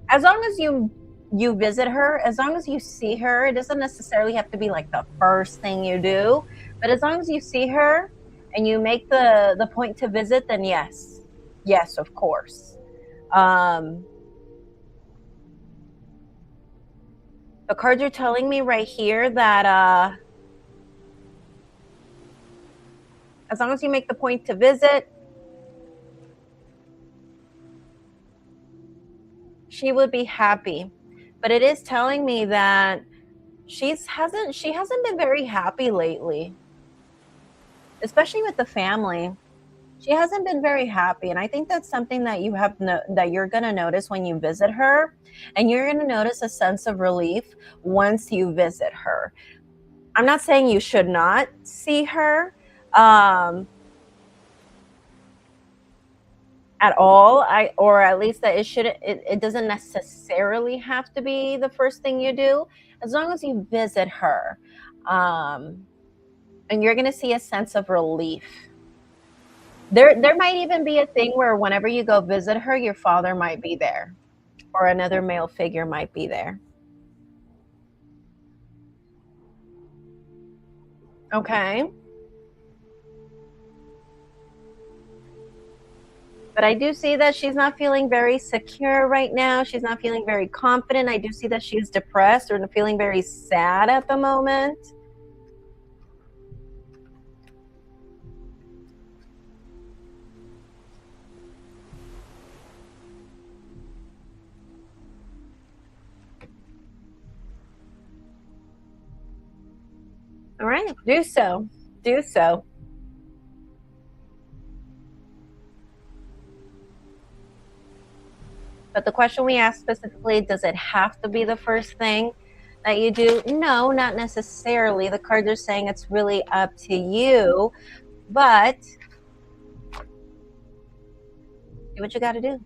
as long as you visit her, as long as you see her, it doesn't necessarily have to be like the first thing you do, but as long as you see her and you make the point to visit, then yes, yes, of course. Um, the cards are telling me right here that as long as you make the point to visit, she would be happy. But it is telling me that she hasn't been very happy lately, especially with the family. She hasn't been very happy, and I think that's something that that you're going to notice when you visit her, and you're going to notice a sense of relief once you visit her. I'm not saying you should not see her at all, or at least that it doesn't necessarily have to be the first thing you do, as long as you visit her. And you're going to see a sense of relief. There might even be a thing where whenever you go visit her, your father might be there, or another male figure might be there. Okay. But I do see that she's not feeling very secure right now. She's not feeling very confident. I do see that she's depressed or feeling very sad at the moment. All right, do so. Do so. But the question we asked specifically, does it have to be the first thing that you do? No, not necessarily. The cards are saying it's really up to you, but do what you got to do.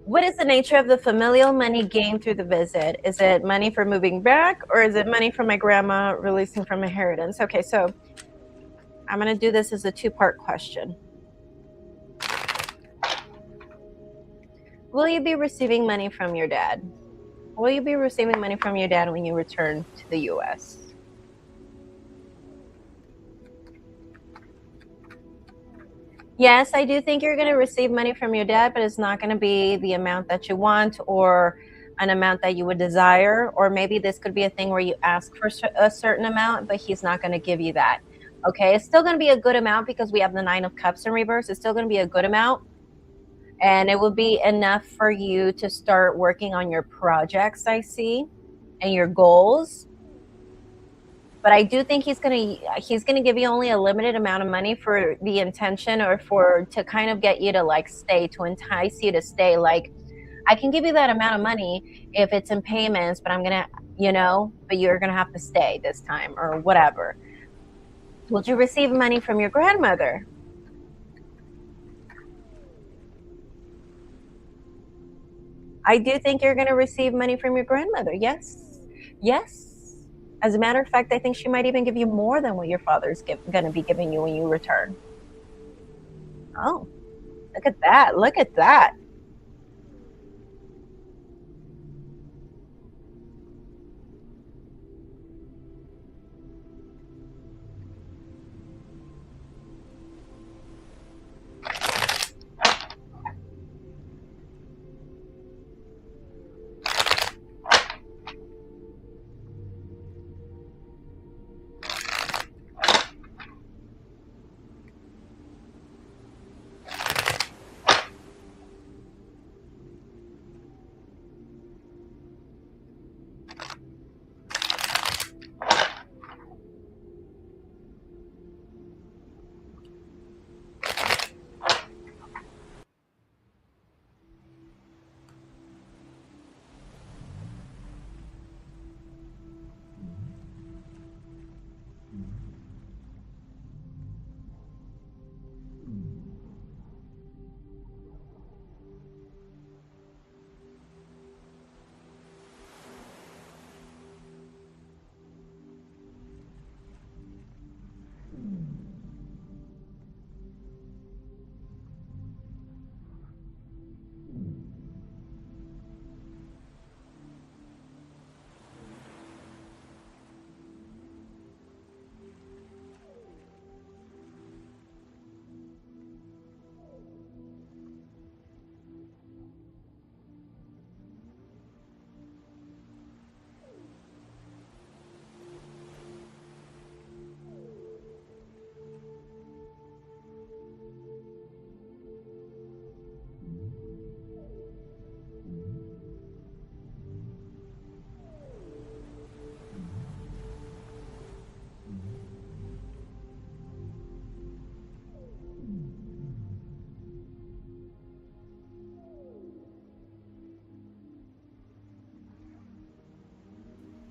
What is the nature of the familial money gained through the visit? Is it money for moving back, or is it money from my grandma releasing from inheritance? Okay, so I'm going to do this as a two-part question. Will you be receiving money from your dad? Will you be receiving money from your dad when you return to the U.S.? Yes, I do think you're going to receive money from your dad, but it's not going to be the amount that you want or an amount that you would desire. Or maybe this could be a thing where you ask for a certain amount, but he's not going to give you that. Okay, it's still going to be a good amount because we have the Nine of Cups in reverse. It's still going to be a good amount. And it will be enough for you to start working on your projects, I see, and your goals. But I do think he's gonna give you only a limited amount of money for the intention, or for to kind of get you to like stay, to entice you to stay. Like, I can give you that amount of money if it's in payments, but I'm gonna, but you're gonna have to stay this time or whatever. Would you receive money from your grandmother? I do think you're gonna receive money from your grandmother. Yes, yes. As a matter of fact, I think she might even give you more than what your father's going to be giving you when you return. Oh, look at that. Look at that.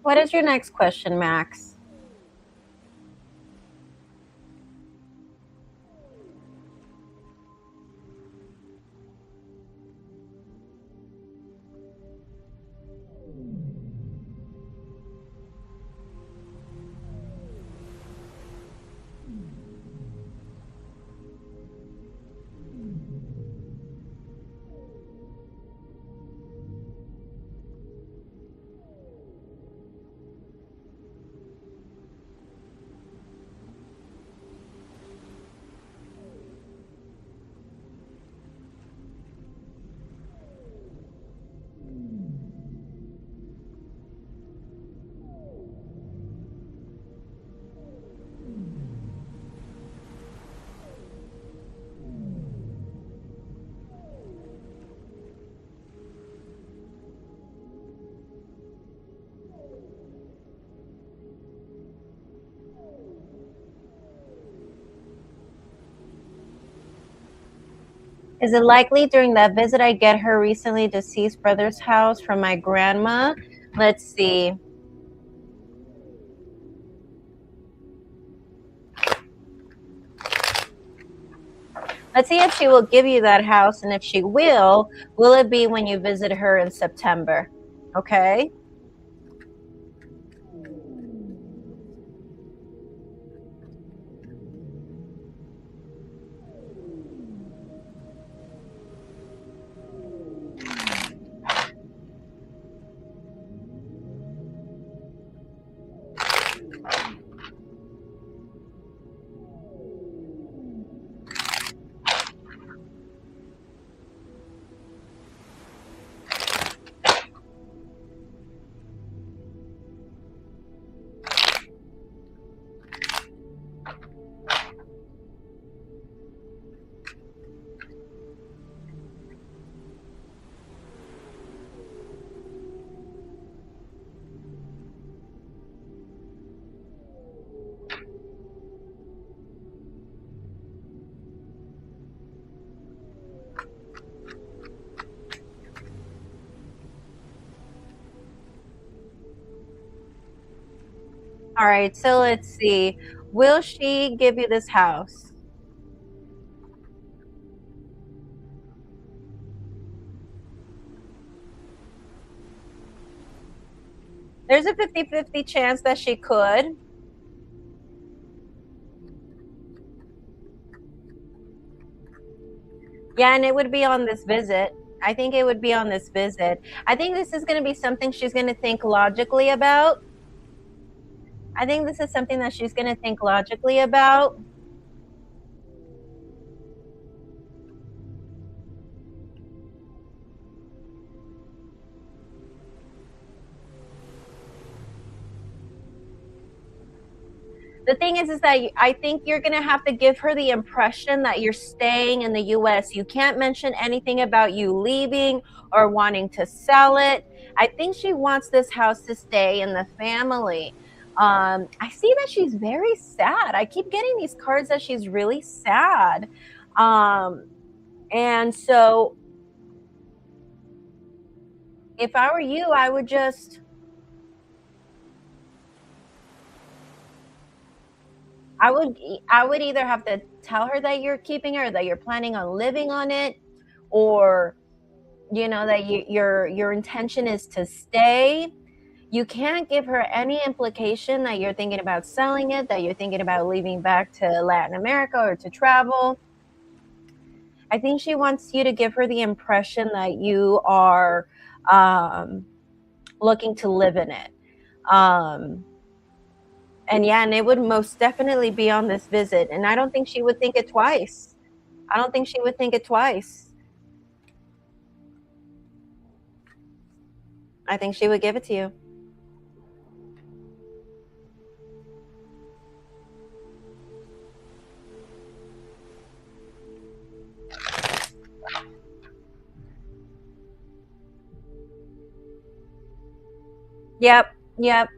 What is your next question, Max? Is it likely during that visit I get her recently deceased brother's house from my grandma? Let's see. Let's see if she will give you that house, and if she will it be when you visit her in September? Okay. All right, so let's see. Will she give you this house? There's a 50-50 chance that she could. Yeah, and it would be on this visit. I think it would be on this visit. I think this is going to be something she's going to think logically about. I think this is something that she's going to think logically about. The thing is that I think you're going to have to give her the impression that you're staying in the US. You can't mention anything about you leaving or wanting to sell it. I think she wants this house to stay in the family. I see that she's very sad. I keep getting these cards that she's really sad. Um, and so if I were you, I would either have to tell her that you're keeping her, that you're planning on living on it, or that your intention is to stay. You can't give her any implication that you're thinking about selling it, that you're thinking about leaving back to Latin America or to travel. I think she wants you to give her the impression that you are um, looking to live in it. Um, and yeah, and it would most definitely be on this visit. And I don't think she would think it twice. I don't think she would think it twice. I think she would give it to you. Yep, yep.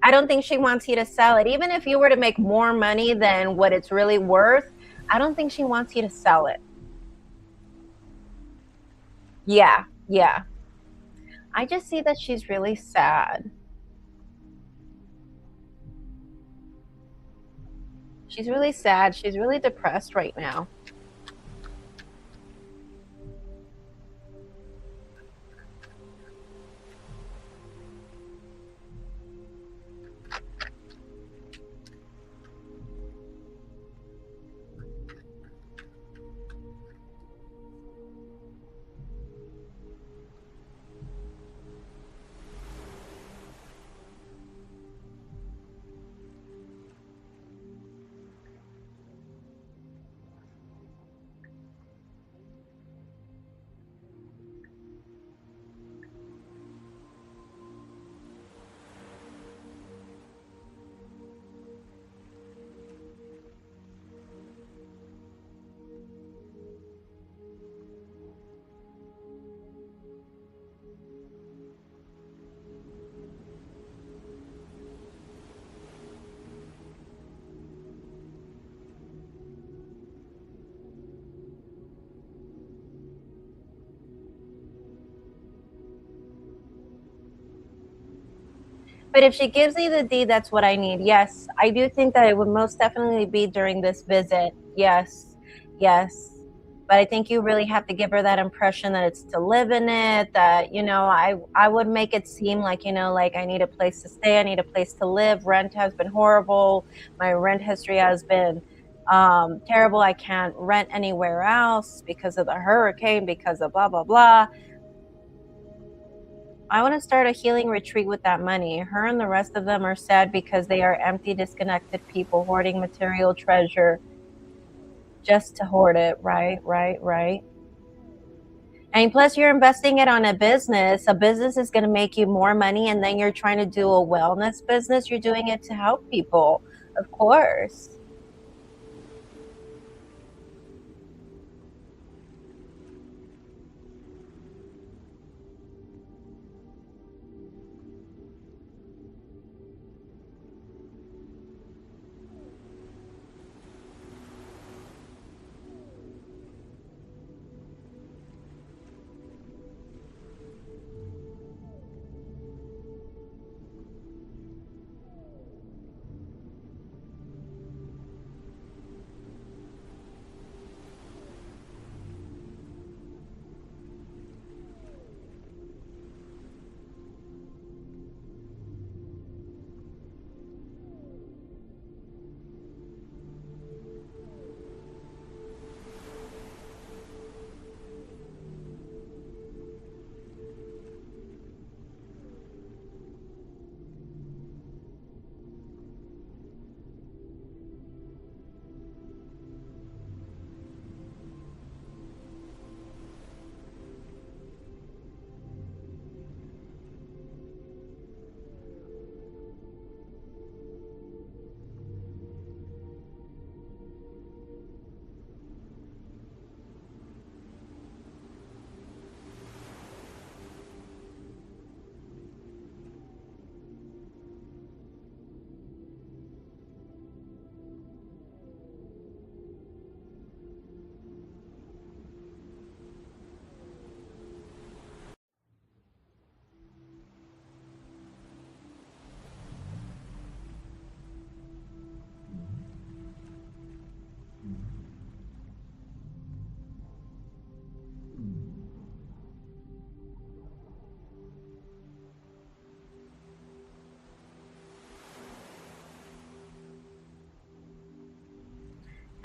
I don't think she wants you to sell it. Even if you were to make more money than what it's really worth, I don't think she wants you to sell it. Yeah, yeah. I just see that she's really sad. She's really sad. She's really depressed right now. But if she gives me the deed, that's what I need. Yes, I do think that it would most definitely be during this visit. Yes, yes. But I think you really have to give her that impression that it's to live in it, that, I would make it seem like, like I need a place to stay, I need a place to live. Rent has been horrible. My rent history has been terrible. I can't rent anywhere else because of the hurricane, because of blah, blah, blah. I want to start a healing retreat with that money. Her and the rest of them are sad because they are empty, disconnected people hoarding material treasure just to hoard it. Right, right, right. And plus, you're investing it on a business. A business is going to make you more money, and then you're trying to do a wellness business. You're doing it to help people, of course.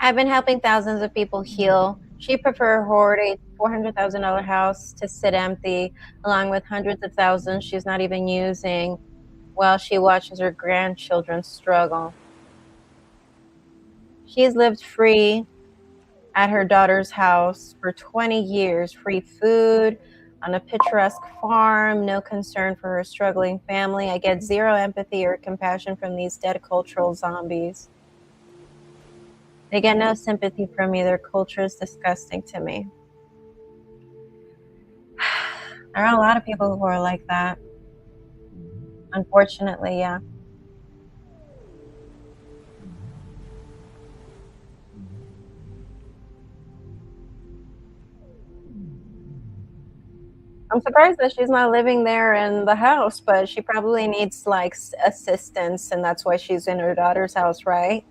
I've been helping thousands of people heal. She prefer hoard a $400,000 house to sit empty, along with hundreds of thousands she's not even using, while she watches her grandchildren struggle. She's lived free at her daughter's house for 20 years, free food, on a picturesque farm, no concern for her struggling family. I get zero empathy or compassion from these dead cultural zombies. They get no sympathy from me. Their culture is disgusting to me. There are a lot of people who are like that. Unfortunately, yeah. I'm surprised that she's not living there in the house, but she probably needs like assistance, and that's why she's in her daughter's house, right?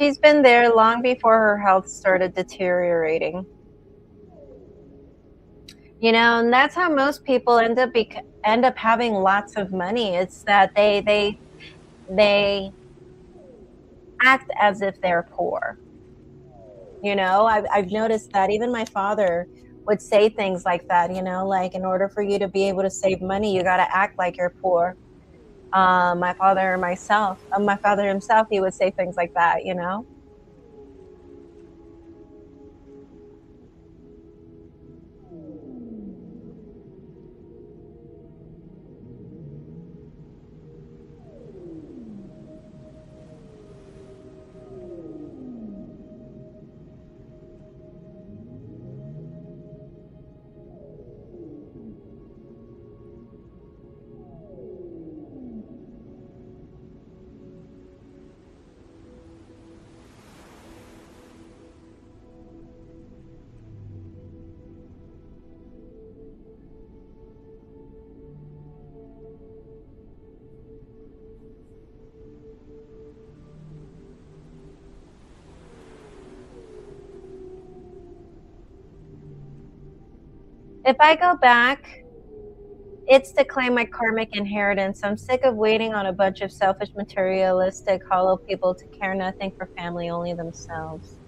She's been there long before her health started deteriorating. You know, and that's how most people end up having lots of money. It's that they act as if they're poor. You know, I've noticed that even my father would say things like that, you know, like in order for you to be able to save money, you got to act like you're poor. My father himself, he would say things like that, you know. If I go back, it's to claim my karmic inheritance. I'm sick of waiting on a bunch of selfish, materialistic, hollow people to care nothing for family, only themselves.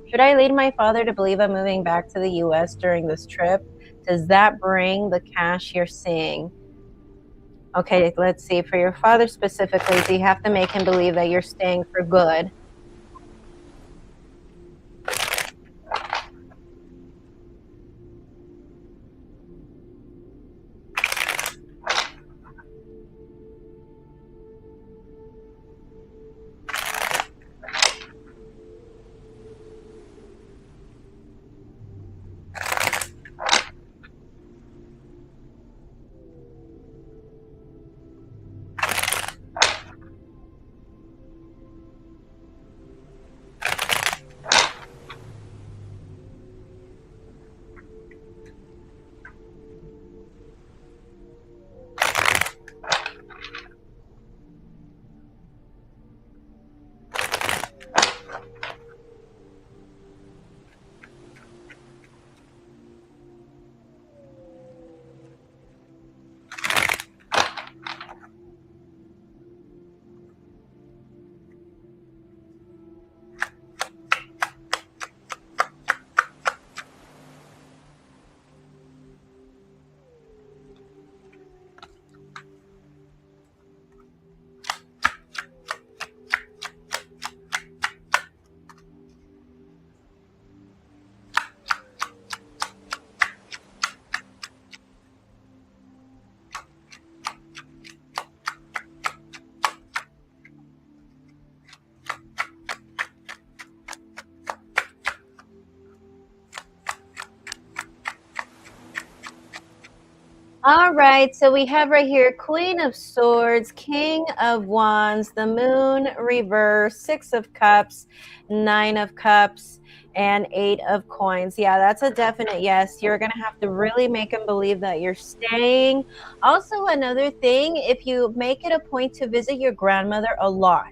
Should I lead my father to believe I'm moving back to the US during this trip? Does that bring the cash you're seeing? Okay, let's see. For your father specifically, do you have to make him believe that you're staying for good? All right, so we have right here Queen of Swords, King of Wands, the Moon reverse, Six of Cups, Nine of Cups, and Eight of Coins. Yeah, that's a definite yes. You're going to have to really make them believe that you're staying. Also, another thing, if you make it a point to visit your grandmother a lot,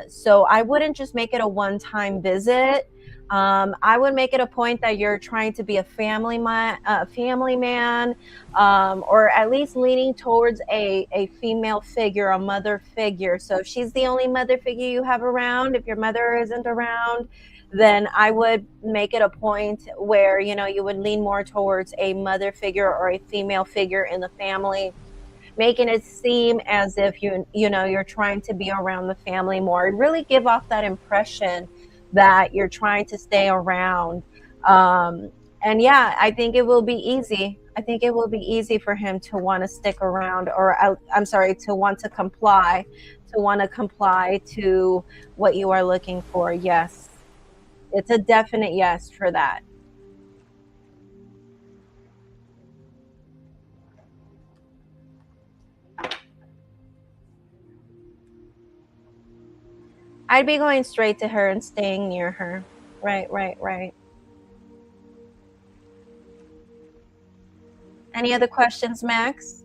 so I wouldn't just make it a one-time visit. I would make it a point that you're trying to be a family man, or at least leaning towards a female figure, a mother figure. So if she's the only mother figure you have around, if your mother isn't around, then I would make it a point where, you know, you would lean more towards a mother figure or a female figure in the family, making it seem as if you're trying to be around the family more, really give off that impression that you're trying to stay around. um, and yeah, I think it will be easy. I think it will be easy for him to want to stick around, or I'm sorry, to want to comply to what you are looking for. Yes, it's a definite yes for that. I'd be going straight to her and staying near her. Right, right, right. Any other questions, Max?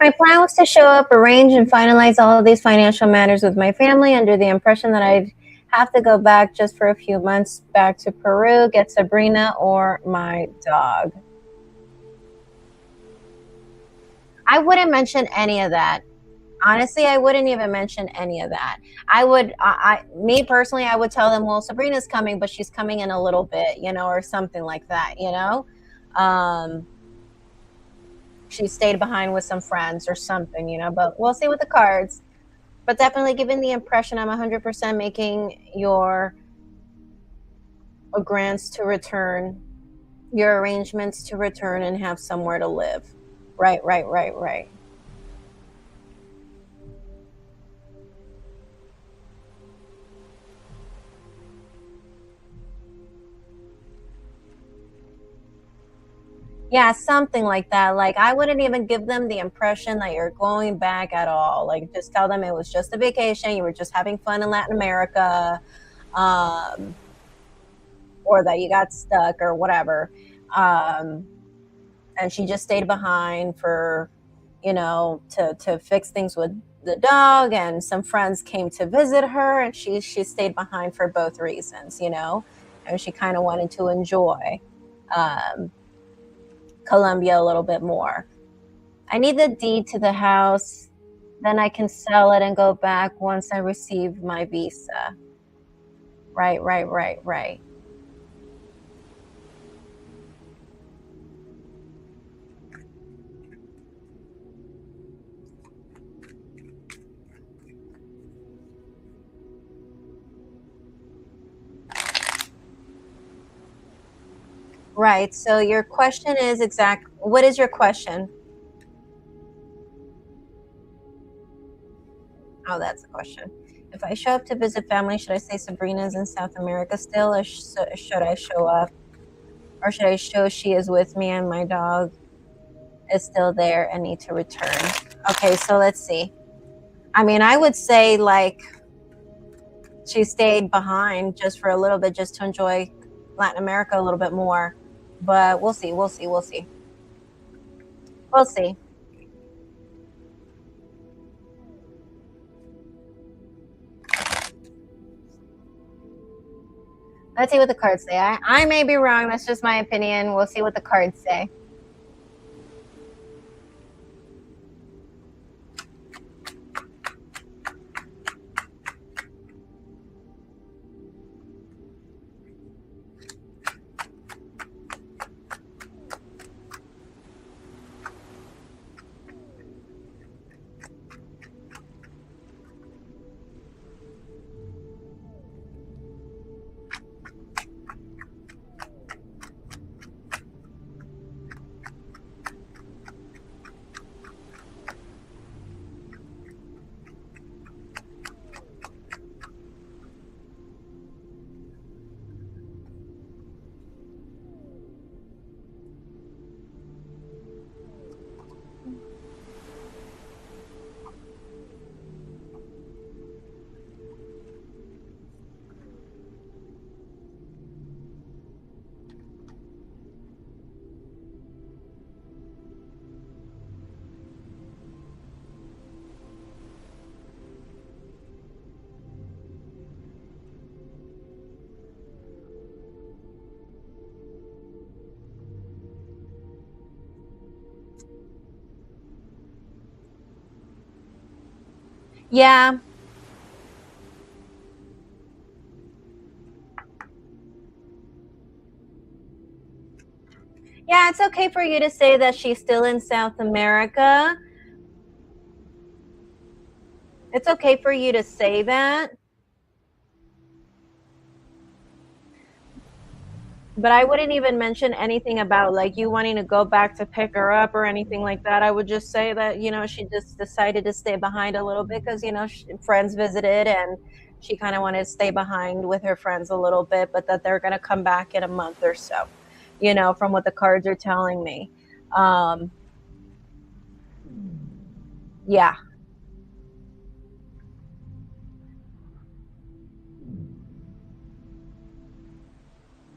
My plan was to show up, arrange, and finalize all of these financial matters with my family under the impression that I'd have to go back just for a few months back to Peru, get Sabrina or my dog. I wouldn't mention any of that. Honestly, I wouldn't even mention any of that. Me personally, I would tell them, well, Sabrina's coming, but she's coming in a little bit, or something like that, Um, she stayed behind with some friends or something, but we'll see with the cards. But definitely giving the impression I'm 100% making your grants to return, your arrangements to return and have somewhere to live. Right, right, right, right. Yeah, something like that. Like, I wouldn't even give them the impression that you're going back at all. Like, just tell them it was just a vacation. You were just having fun in Latin America, um, or that you got stuck or whatever. Um, and she just stayed behind for, to fix things with the dog. And some friends came to visit her, and she stayed behind for both reasons, and she kind of wanted to enjoy. Um, Colombia a little bit more. I need the deed to the house. Then I can sell it and go back once I receive my visa. Right, right, right, right. Right. So your question is what is your question? Oh, that's the question. If I show up to visit family, should I say Sabrina's in South America still, or should I show up, or should I show she is with me and my dog is still there and need to return? Okay, so let's see. I mean, I would say like she stayed behind just for a little bit, just to enjoy Latin America a little bit more. But we'll see, we'll see, we'll see. We'll see. Let's see what the cards say. I may be wrong. That's just my opinion. We'll see what the cards say. Yeah. Yeah, it's okay for you to say that she's still in South America. It's okay for you to say that. But I wouldn't even mention anything about like you wanting to go back to pick her up or anything like that. I would just say that, she just decided to stay behind a little bit because, friends visited and she kind of wanted to stay behind with her friends a little bit, but that they're going to come back in a month or so, from what the cards are telling me. Um, yeah.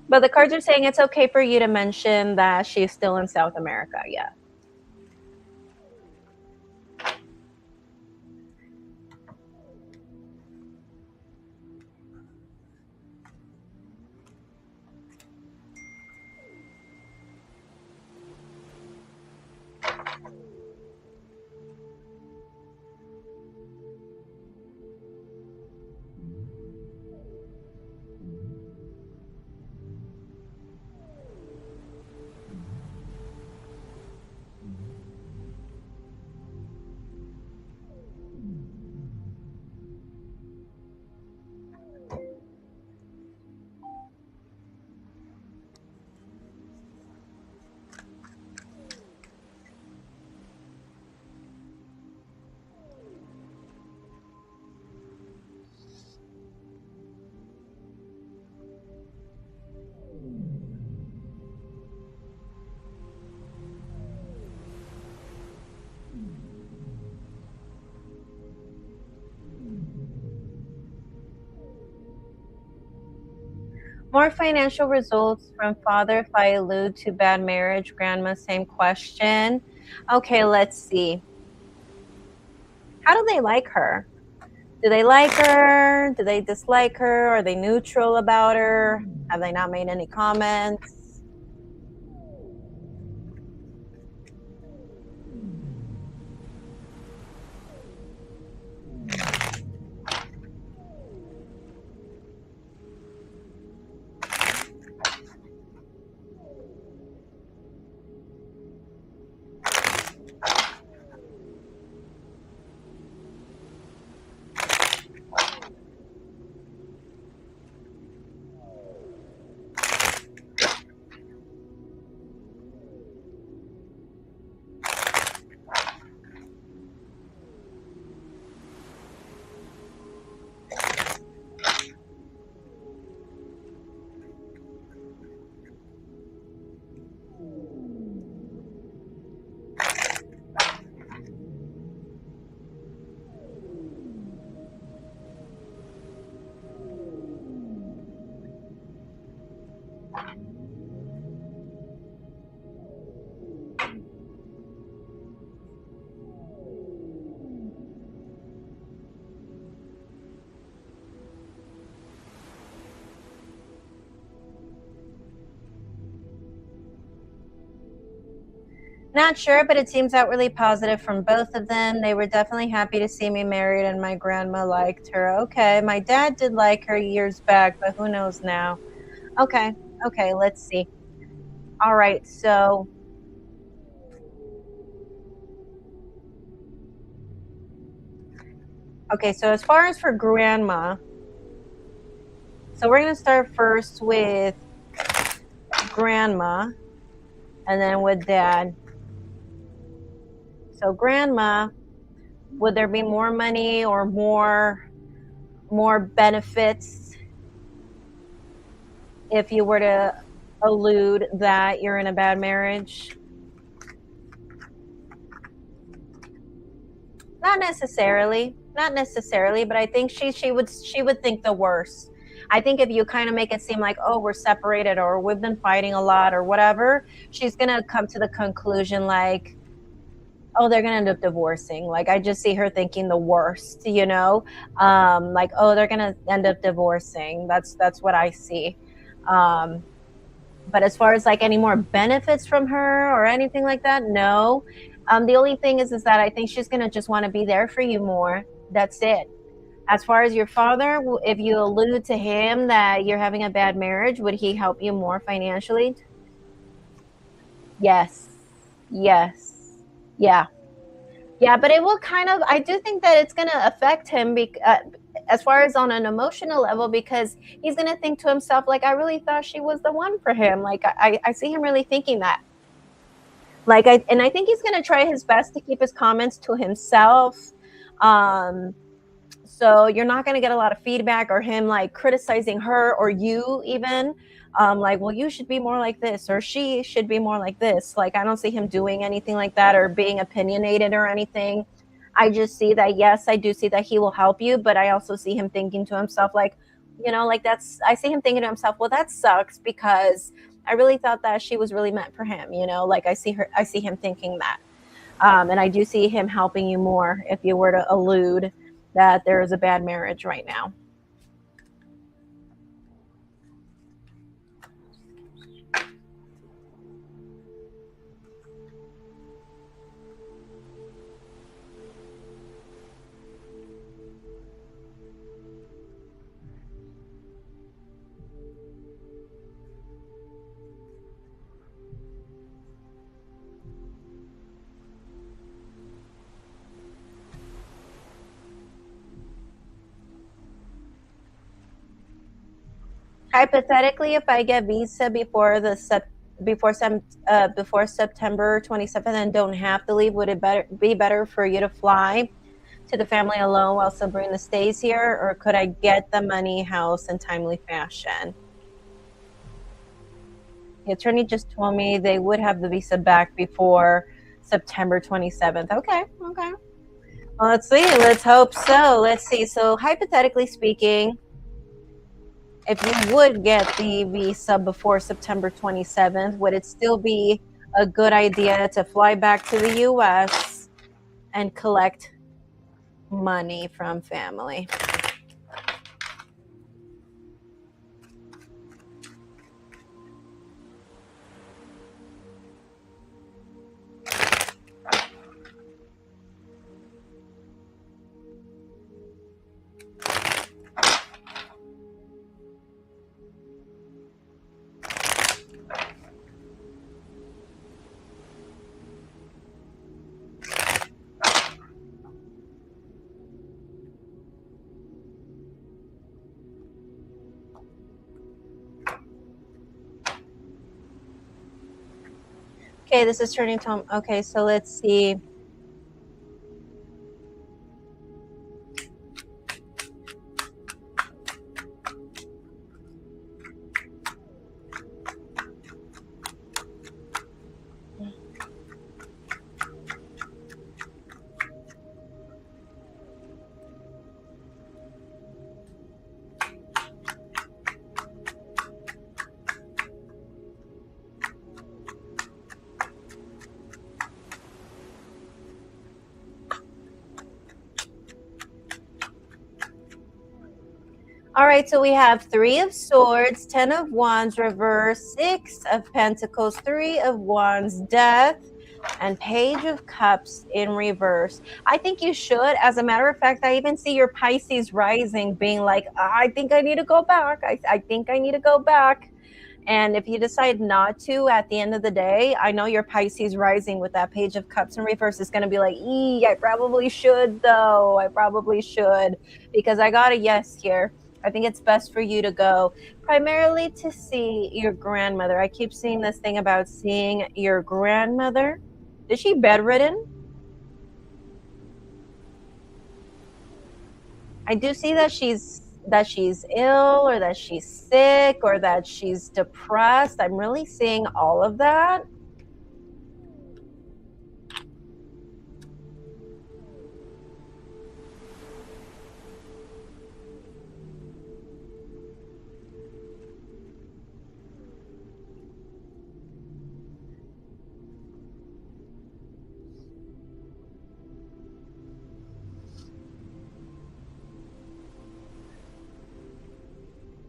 But the cards are saying it's okay for you to mention that she's still in South America. Yeah. More financial results from father if I allude to bad marriage. Grandma, same question. Okay, let's see. How do they like her? Do they like her? Do they dislike her? Are they neutral about her? Have they not made any comments? Not sure, but it seems outwardly positive from both of them. They were definitely happy to see me married, and my grandma liked her. Okay, my dad did like her years back, but who knows now? Okay, okay, let's see. All right, so okay, so as far as for grandma, so we're gonna start first with grandma, and then with dad. So grandma, would there be more money or more benefits if you were to allude that you're in a bad marriage? Not necessarily, not necessarily, but I think she would think the worst. I think if you kind of make it seem like, oh, we're separated or we've been fighting a lot or whatever, she's gonna come to the conclusion like, oh, they're gonna end up divorcing. Like I just see her thinking the worst, like, oh, they're gonna end up divorcing. That's what I see. Um, but as far as like any more benefits from her or anything like that, no. The only thing is that I think she's gonna just want to be there for you more. That's it. As far as your father, if you allude to him that you're having a bad marriage, would he help you more financially? Yes. Yes. Yeah. Yeah, but it will kind of, I do think that it's going to affect him as far as on an emotional level, because he's going to think to himself, like, I really thought she was the one for him. Like, I see him really thinking that. And I think he's going to try his best to keep his comments to himself. Um, so you're not going to get a lot of feedback or him like criticizing her or you even. Like, well, you should be more like this or she should be more like this. Like, I don't see him doing anything like that or being opinionated or anything. I just see that, yes, I do see that he will help you, but I also see him thinking to himself, like, I see him thinking to himself, well, that sucks because I really thought that she was really meant for him, like I see him thinking that. And I do see him helping you more if you were to allude that there is a bad marriage right now. Hypothetically, if I get visa before September 27th and don't have to leave, would it be better for you to fly to the family alone while Sabrina stays here, or could I get the money, house, in timely fashion? The attorney just told me they would have the visa back before September 27th. Okay, okay. Well, let's see. Let's hope so. Let's see. So hypothetically speaking, if you would get the visa before September 27th, would it still be a good idea to fly back to the US and collect money from family? Okay, this is turning to, okay, so let's see. All right, so we have 3 of Swords, 10 of Wands, reverse, 6 of Pentacles, 3 of Wands, Death, and Page of Cups in reverse. I think you should. As a matter of fact, I even see your Pisces rising being like, I think I need to go back. I think I need to go back. And if you decide not to at the end of the day, I know your Pisces rising with that Page of Cups in reverse is going to be like, I probably should, though. I probably should, because I got a yes here. I think it's best for you to go primarily to see your grandmother. I keep seeing this thing about seeing your grandmother. Is she bedridden? I do see that she's ill, or that she's sick, or that she's depressed. I'm really seeing all of that.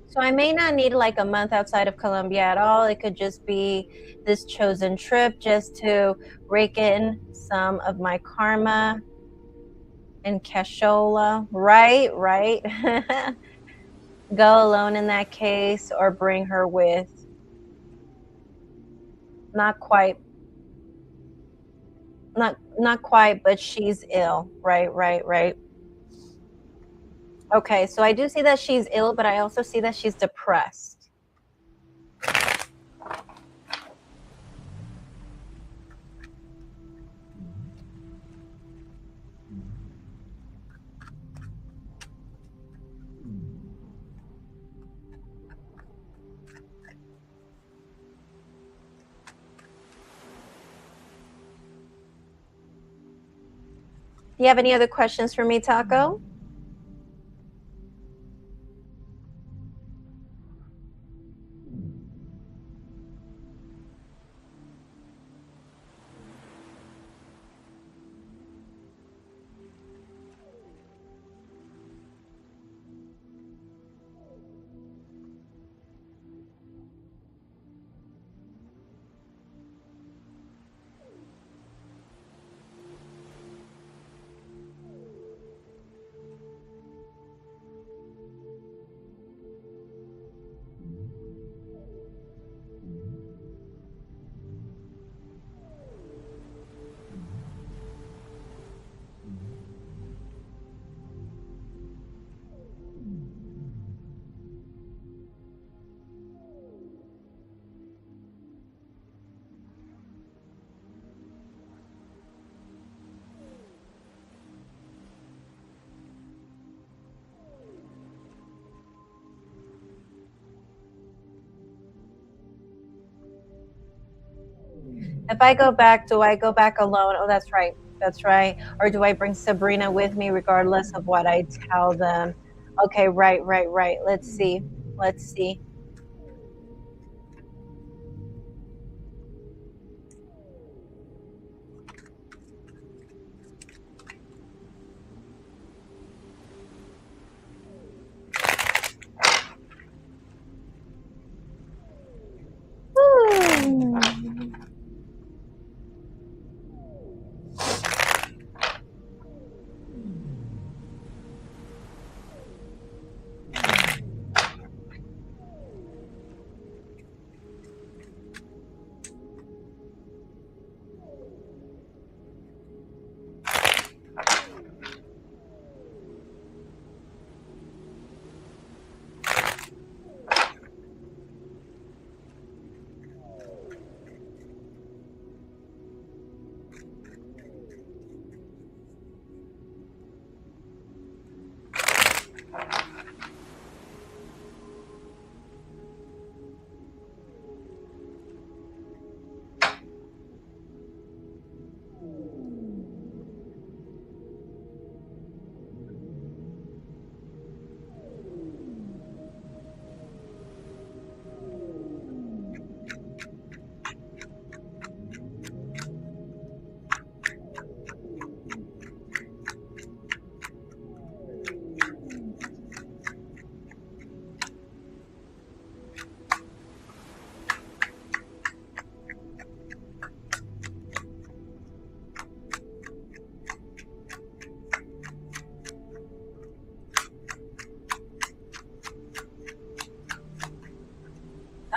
So I may not need like a month outside of Colombia at all. It could just be this chosen trip just to rake in some of my karma in cashola. Right, right. Go alone in that case, or bring her with. Not quite. Not quite, but she's ill. Right, right, right. Okay, so I do see that she's ill, but I also see that she's depressed. Do you have any other questions for me, Taco? If I go back, do I go back alone? Oh, that's right. That's right. Or do I bring Sabrina with me regardless of what I tell them? Okay, right, right, right. Let's see. Let's see. Woo.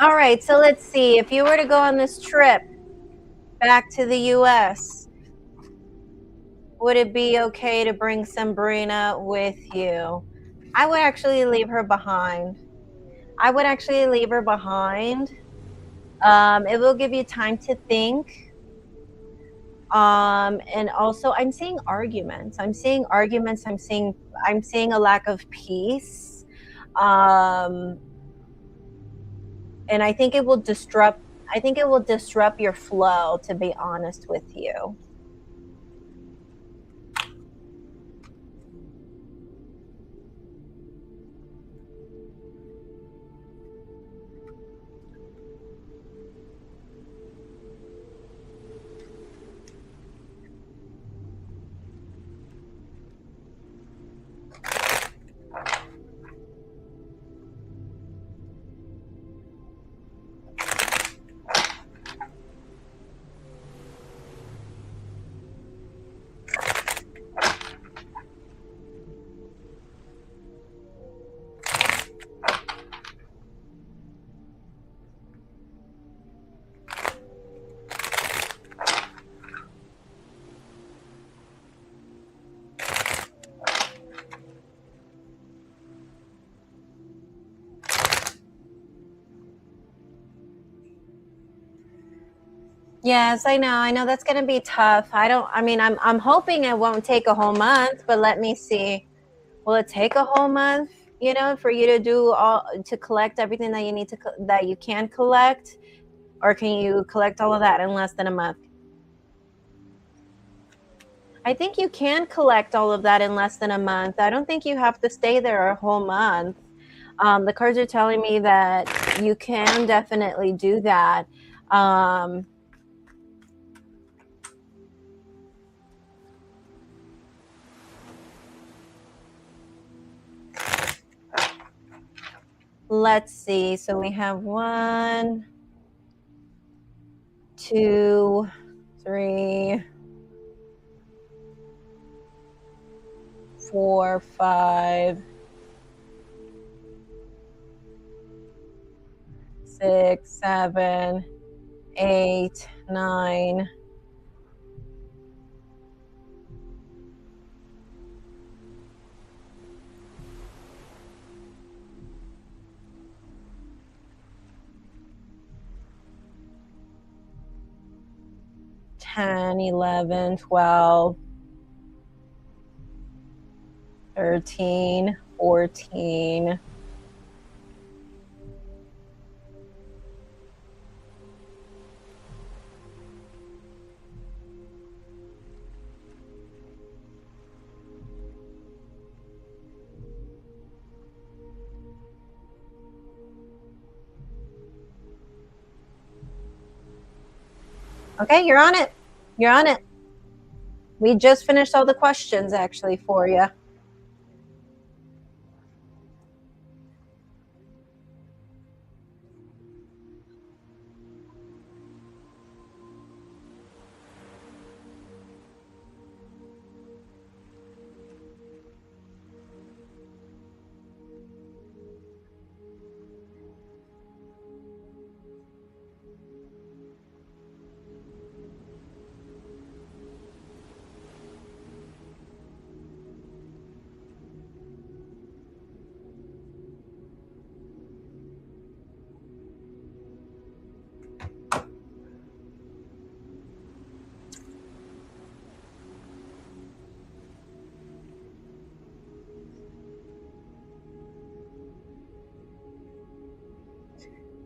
All right, so let's see. If you were to go on this trip back to the US, would it be okay to bring Sabrina with you? I would actually leave her behind. I would actually leave her behind. It will give you time to think. And also I'm seeing arguments. I'm seeing arguments. I'm seeing a lack of peace. Um, and I think it will disrupt your flow, to be honest with you. Yes, I know. I know that's going to be tough. I'm hoping it won't take a whole month, but let me see. Will it take a whole month, for you to collect everything that you need that you can collect? Or can you collect all of that in less than a month? I think you can collect all of that in less than a month. I don't think you have to stay there a whole month. The cards are telling me that you can definitely do that. Let's see. So we have 1, 2, 3, 4, 5, 6, 7, 8, 9. Ten, 11, 12, 13, 14. Okay, you're on it. You're on it. We just finished all the questions actually for you.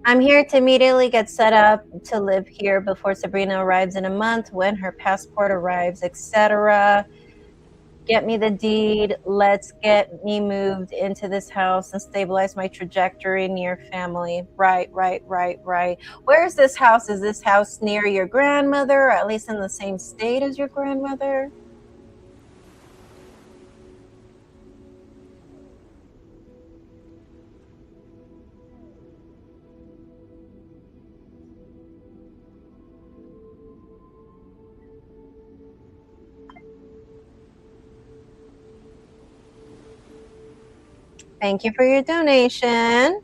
I'm here to immediately get set up to live here before Sabrina arrives in a month, when her passport arrives, etc. Get me the deed. Let's get me moved into this house and stabilize my trajectory near family. Right. Where is this house? Is this house near your grandmother, or at least in the same state as your grandmother? Thank you for your donation.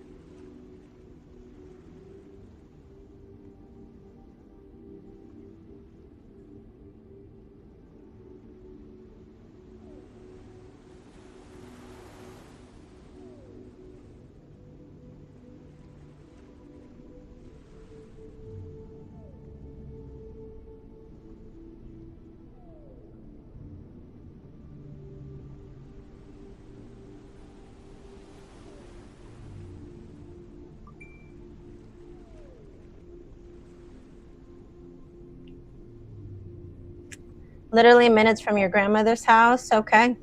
Literally minutes from your grandmother's house. Okay.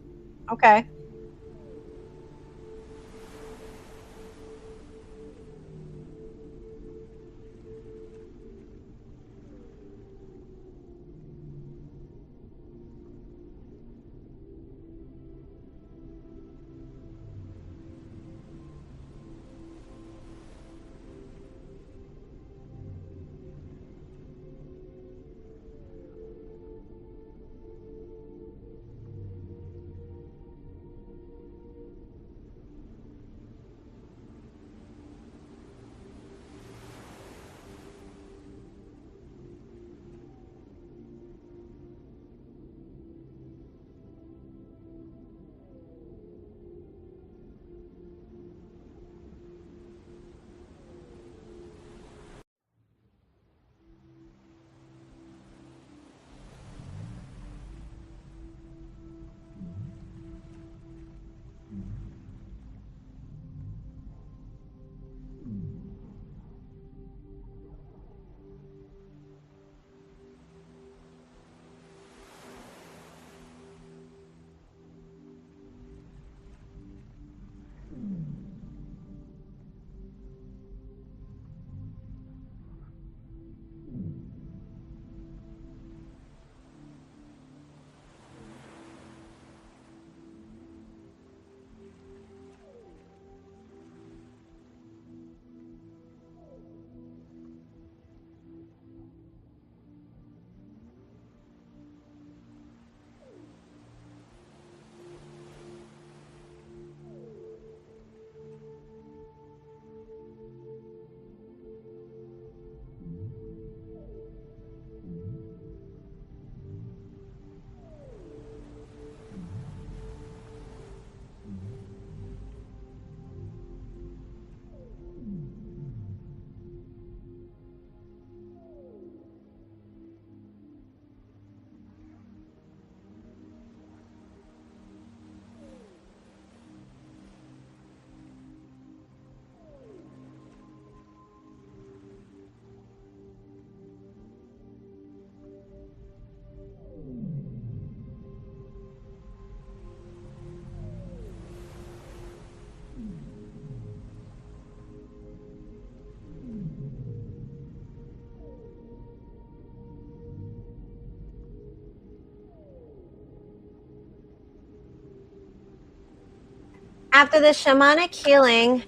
After the shamanic healing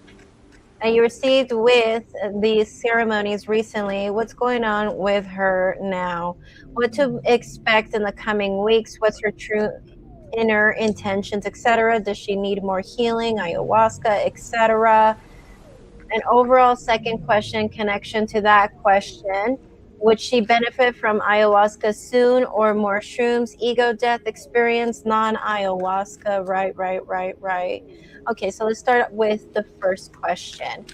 that you received with these ceremonies recently, what's going on with her now? What to expect in the coming weeks? What's her true inner intentions, etc.? Does she need more healing, ayahuasca, etc.? An overall second question, connection to that question. Would she benefit from ayahuasca soon or more shrooms, ego death experience, non ayahuasca? Right, right, right, right. Okay, so let's start with the first question.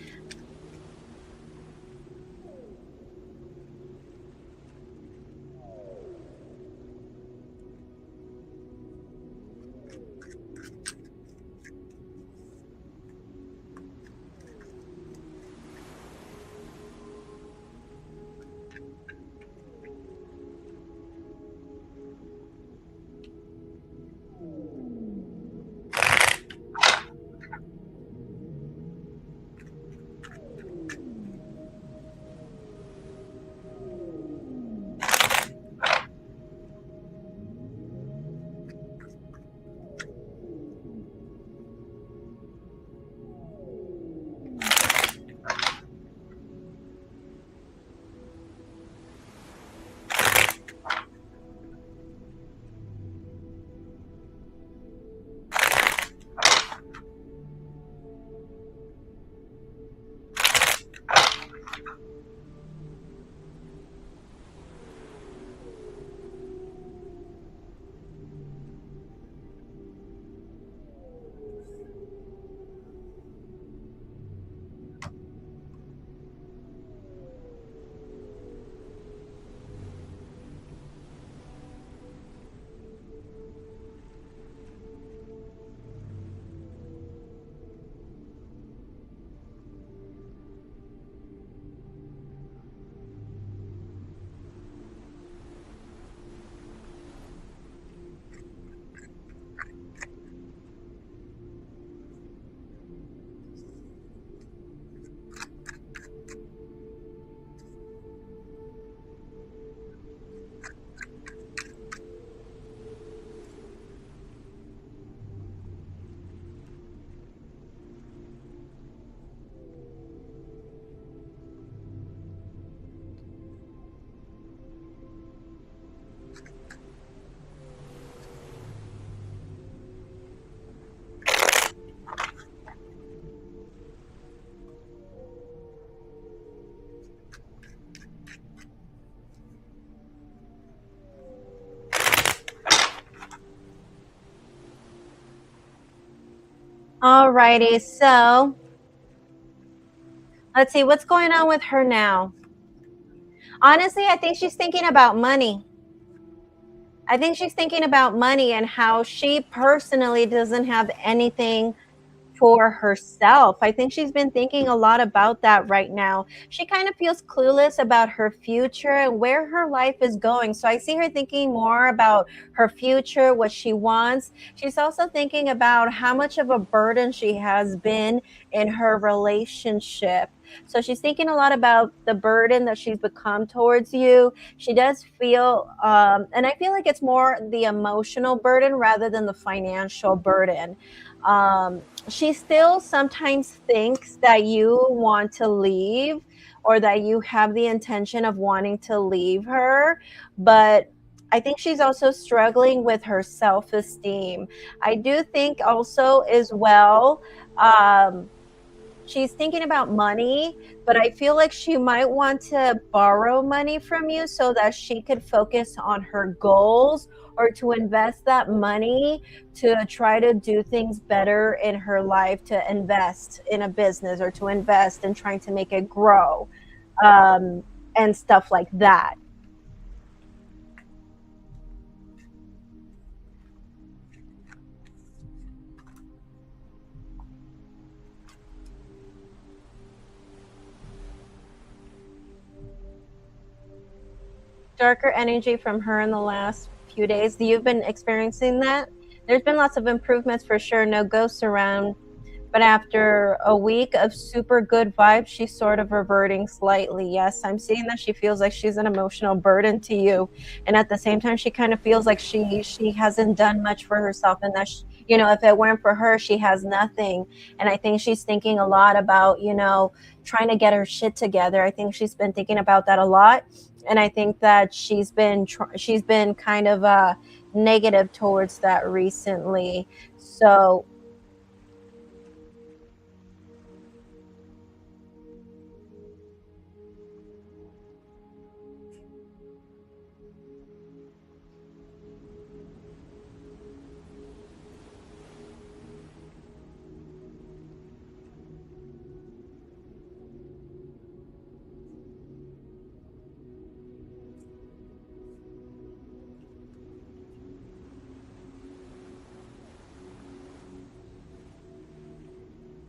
Alrighty, so let's see what's going on with her now. Honestly, I think she's thinking about money. I think she's thinking about money and how she personally doesn't have anything for herself. I think she's been thinking a lot about that right now. She kind of feels clueless about her future and where her life is going. So I see her thinking more about her future, what she wants. She's also thinking about how much of a burden she has been in her relationship. So she's thinking a lot about the burden that she's become towards you. She does feel, and I feel like it's more the emotional burden rather than the financial burden. She still sometimes thinks that you want to leave or that you have the intention of wanting to leave her, but I think she's also struggling with her self-esteem. I do think also as well, she's thinking about money, but I feel like she might want to borrow money from you so that she could focus on her goals or to invest that money to try to do things better in her life, to invest in a business or to invest in trying to make it grow, um, and stuff like that. Darker energy from her in the last few days. You've been experiencing that? There's been lots of improvements for sure, no ghosts around. But after a week of super good vibes, she's sort of reverting slightly. Yes, I'm seeing that she feels like she's an emotional burden to you. And at the same time, she kind of feels like she hasn't done much for herself and that You know, if it weren't for her, she has nothing. And I think she's thinking a lot about, you know, trying to get her shit together. I think she's been thinking about that a lot. And I think that she's been kind of negative towards that recently. So,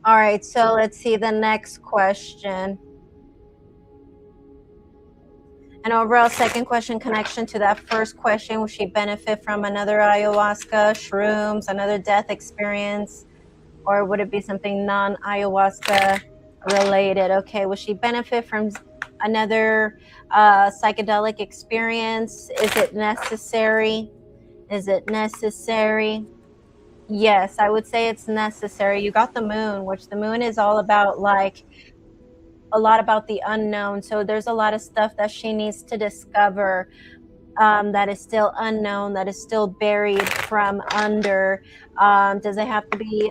all right, so let's see the next question. An overall second question connection to that first question, will she benefit from another ayahuasca, shrooms, another death experience, or would it be something non-ayahuasca related? Okay, will she benefit from another psychedelic experience? Is it necessary? Is it necessary? Yes, I would say it's necessary. You got the moon, which the moon is all about, like, a lot about the unknown. So there's a lot of stuff that she needs to discover, that is still unknown, that is still buried from under. Does it have to be?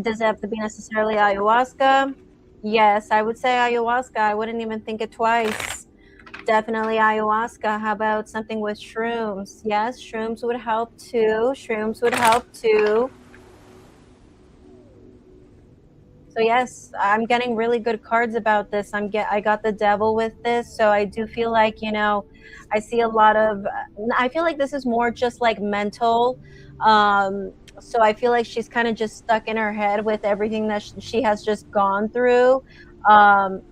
Does it have to be necessarily ayahuasca? Yes, I would say ayahuasca. I wouldn't even think it twice. Definitely ayahuasca. How about something with shrooms? Yes, shrooms would help too. Shrooms would help too. So yes, I'm getting really good cards about this. I got the devil with this, so I do feel like, you know, I see a lot of I feel like this is more just like mental. So I feel like she's kind of just stuck in her head with everything that she has just gone through. Um,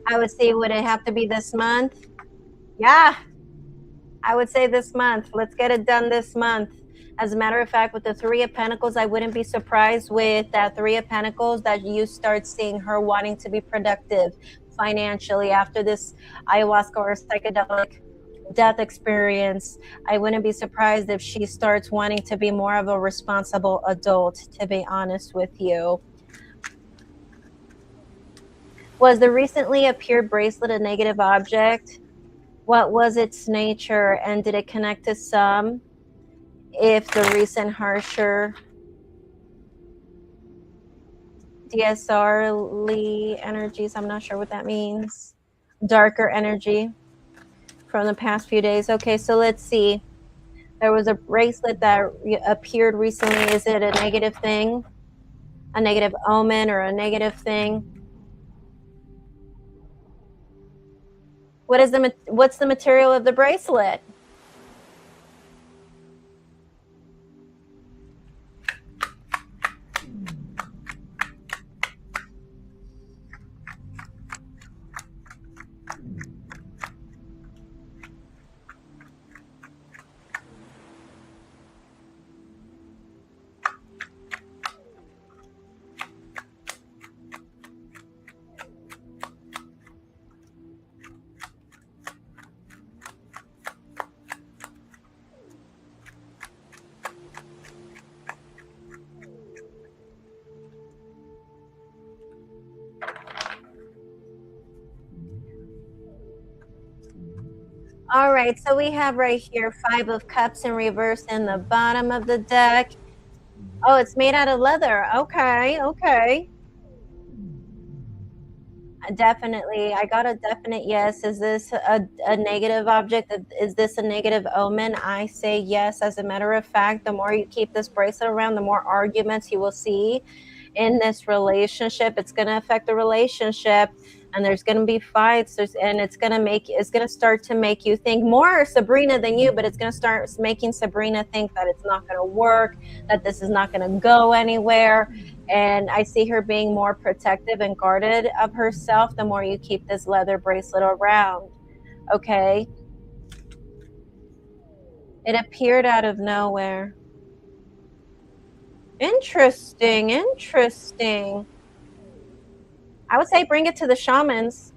I would say, would it have to be this month? Yeah, I would say this month. Let's get it done this month. As a matter of fact, with the Three of Pentacles, I wouldn't be surprised with that Three of Pentacles that you start seeing her wanting to be productive financially after this ayahuasca or psychedelic death experience. I wouldn't be surprised if she starts wanting to be more of a responsible adult, to be honest with you. Was the recently appeared bracelet a negative object? What was its nature, and did it connect to some? If the recent harsher DSR energies, I'm not sure what that means. Darker energy from the past few days. Okay, so let's see. There was a bracelet that appeared recently. Is it a negative thing? A negative omen or a negative thing? What's the material of the bracelet? All right, so we have right here Five of Cups in reverse in the bottom of the deck. Oh, it's made out of leather. Okay, okay. Definitely. I got a definite yes. Is this a negative object? Is this a negative omen? I say yes. As a matter of fact, the more you keep this bracelet around, the more arguments you will see in this relationship. It's going to affect the relationship, and there's going to be fights. And it's going to start to make you think more Sabrina than you, but it's going to start making Sabrina think that it's not going to work, that this is not going to go anywhere. And I see her being more protective and guarded of herself the more you keep this leather bracelet around. Okay. It appeared out of nowhere. Interesting, interesting. I would say bring it to the shamans.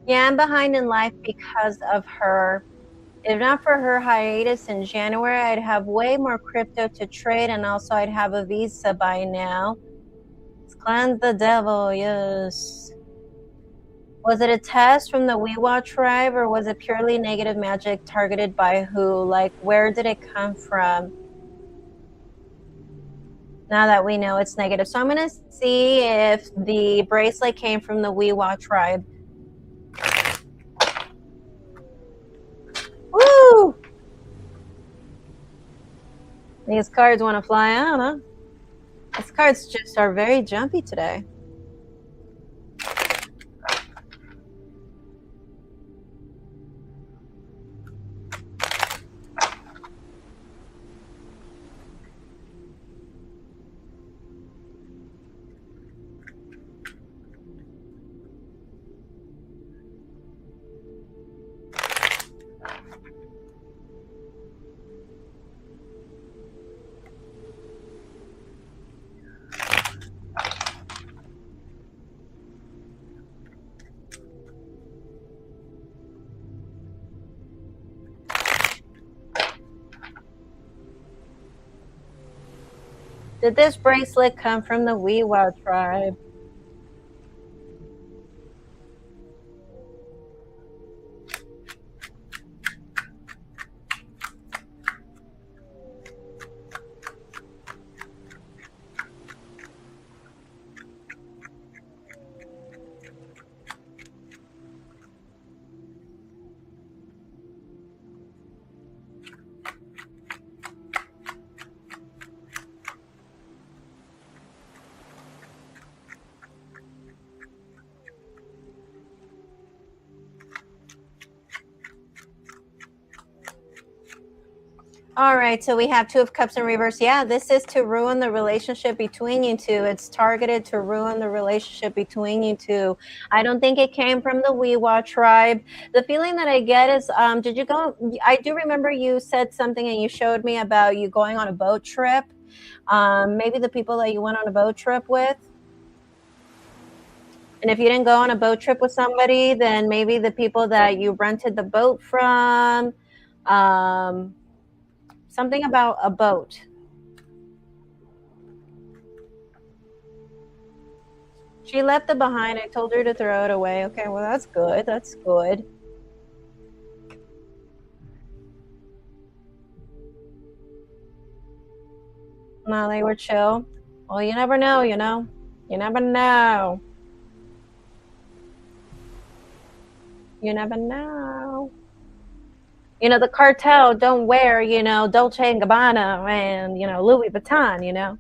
Yeah, I'm behind in life because of her. If not for her hiatus in January, I'd have way more crypto to trade, and also I'd have a visa by now. Let's cleanse the devil, yes. Was it a test from the Weewa tribe, or was it purely negative magic targeted by who? Like, where did it come from? Now that we know it's negative. So I'm going to see if the bracelet came from the Weewa tribe. Woo! These cards want to fly out, huh? These cards just are very jumpy today. Did this bracelet come from the Weewa tribe? All right, so we have Two of Cups in reverse. Yeah, this is to ruin the relationship between you two. It's targeted to ruin the relationship between you two. I don't think it came from the Weewa tribe. The feeling that I get is, did you go? I do remember you said something and you showed me about you going on a boat trip. Maybe the people that you went on a boat trip with. And if you didn't go on a boat trip with somebody, then maybe the people that you rented the boat from. Something about a boat. She left it behind. I told her to throw it away. Okay, well, that's good. That's good. No, they were chill. Well, you never know, you know? You never know. You never know. You know, the cartel don't wear, you know, Dolce & Gabbana and, you know, Louis Vuitton, you know?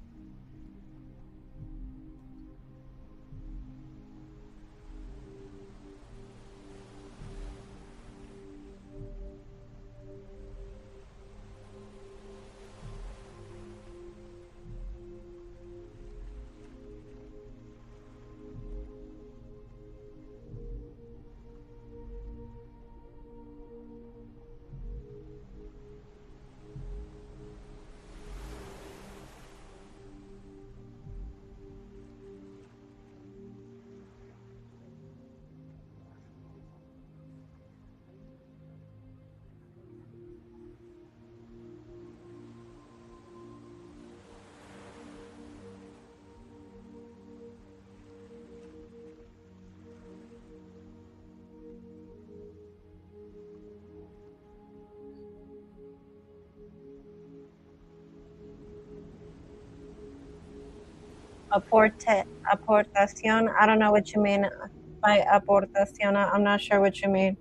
Aportación. I don't know what you mean by aportación. I'm not sure what you mean.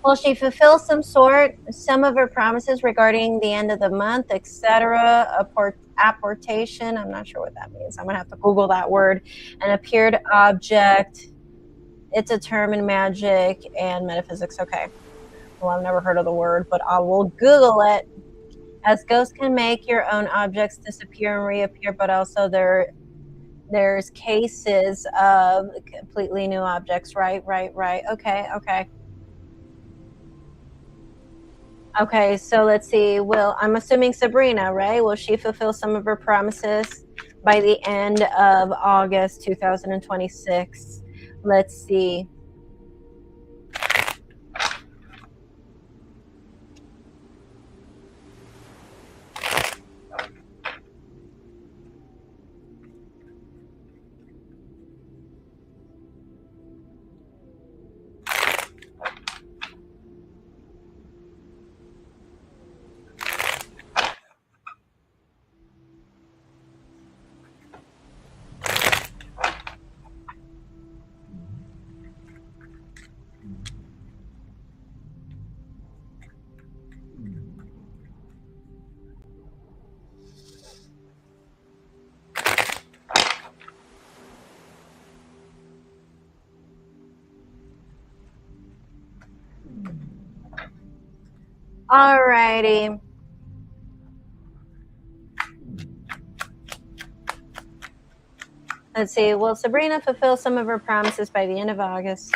Will she fulfill some of her promises regarding the end of the month, etc.? Apportation. I'm not sure what that means. I'm gonna have to Google that word. An appeared object. It's a term in magic and metaphysics. Okay. Well, I've never heard of the word, but I will Google it. As ghosts can make your own objects disappear and reappear, but also there's cases of completely new objects. Right. Okay. Okay, so let's see. I'm assuming Sabrina, right? Will she fulfill some of her promises by the end of August 2026? Let's see. Alrighty. Let's see. Will Sabrina fulfill some of her promises by the end of August?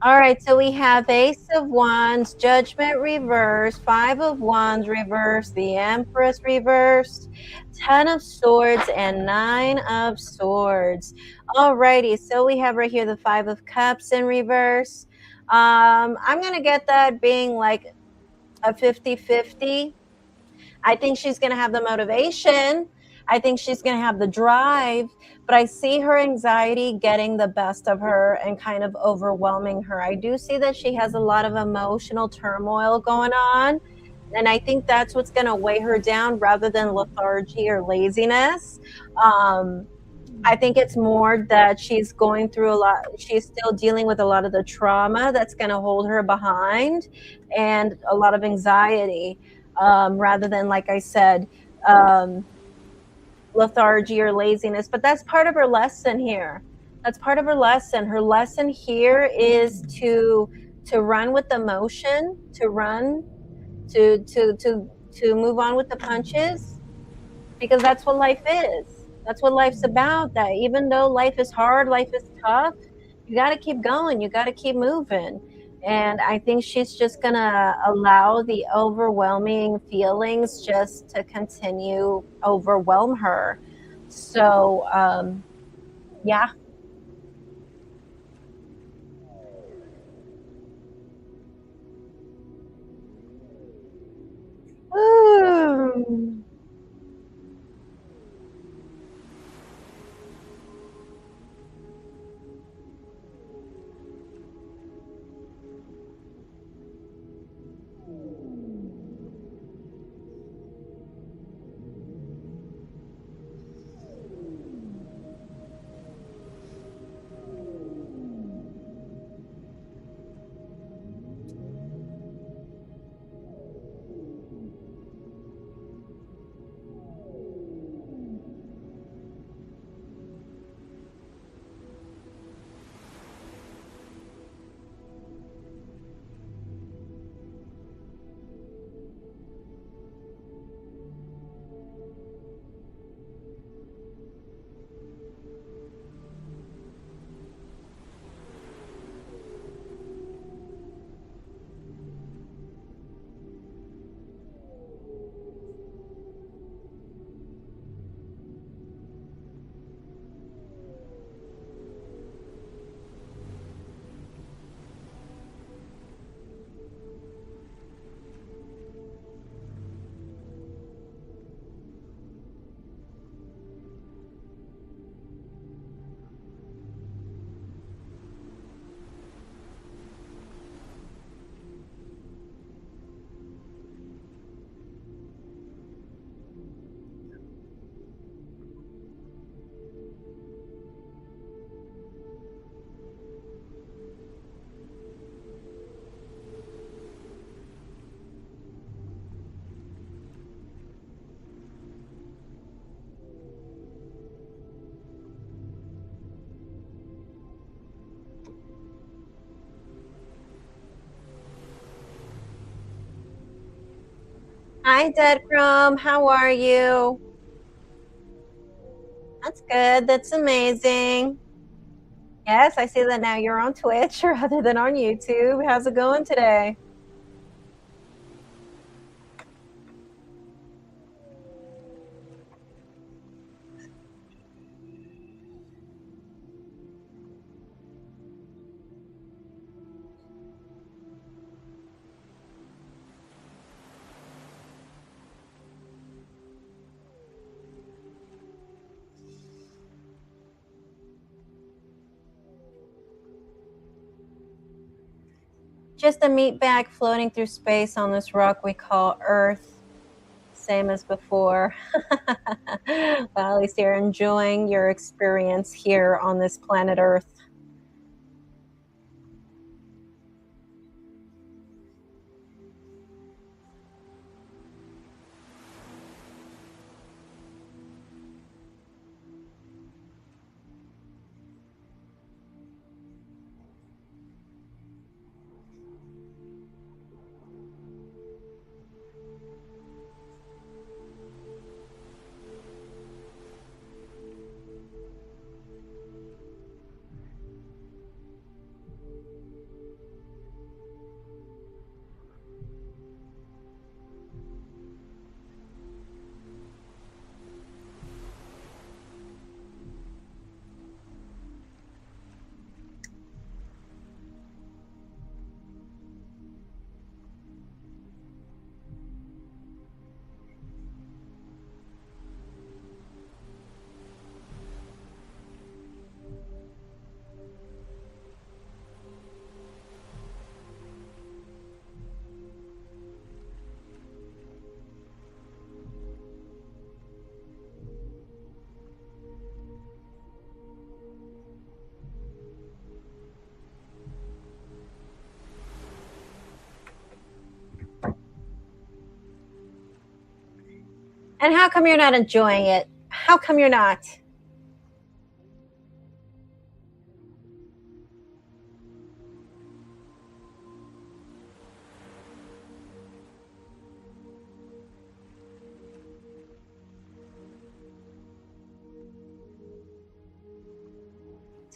All right, so we have Ace of Wands, Judgment reversed, Five of Wands reversed, the Empress reversed, Ten of Swords, and Nine of Swords. All righty, so we have right here the Five of Cups in reverse. I'm going to get that being like a 50-50. I think she's going to have the motivation. I think she's going to have the drive, but I see her anxiety getting the best of her and kind of overwhelming her. I do see that she has a lot of emotional turmoil going on, and I think that's what's going to weigh her down rather than lethargy or laziness. I think it's more that she's going through a lot. She's still dealing with a lot of the trauma that's going to hold her behind and a lot of anxiety. Rather than, like I said, lethargy or laziness. But that's part of her lesson here. That's part of her lesson. Her lesson here is to run with the motion, to move on with the punches, because that's what life is. That's what life's about. That even though life is hard, life is tough, you got to keep going. You got to keep moving. And I think she's just gonna allow the overwhelming feelings just to continue overwhelm her. So, yeah. Ooh. Hi, Dead Chrome. How are you? That's good. That's amazing. Yes, I see that now you're on Twitch rather than on YouTube. How's it going today? Just a meat bag floating through space on this rock we call Earth. Same as before. Well, at least you're enjoying your experience here on this planet Earth. And how come you're not enjoying it? How come you're not?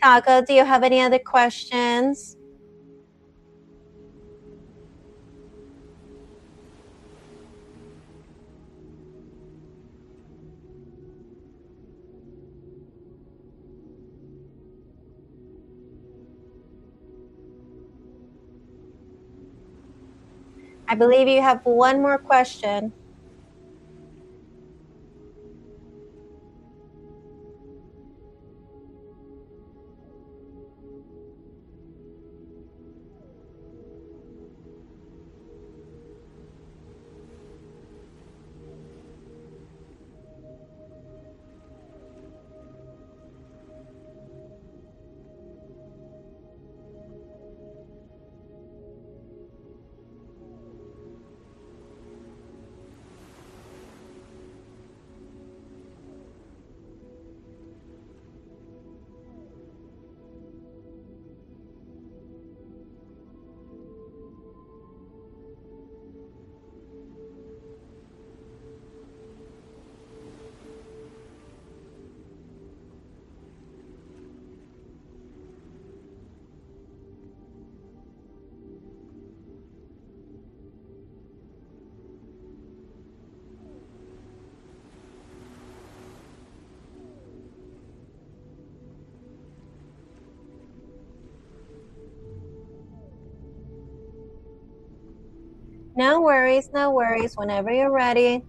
Taco, do you have any other questions? I believe you have one more question. No worries, no worries. Whenever you're ready.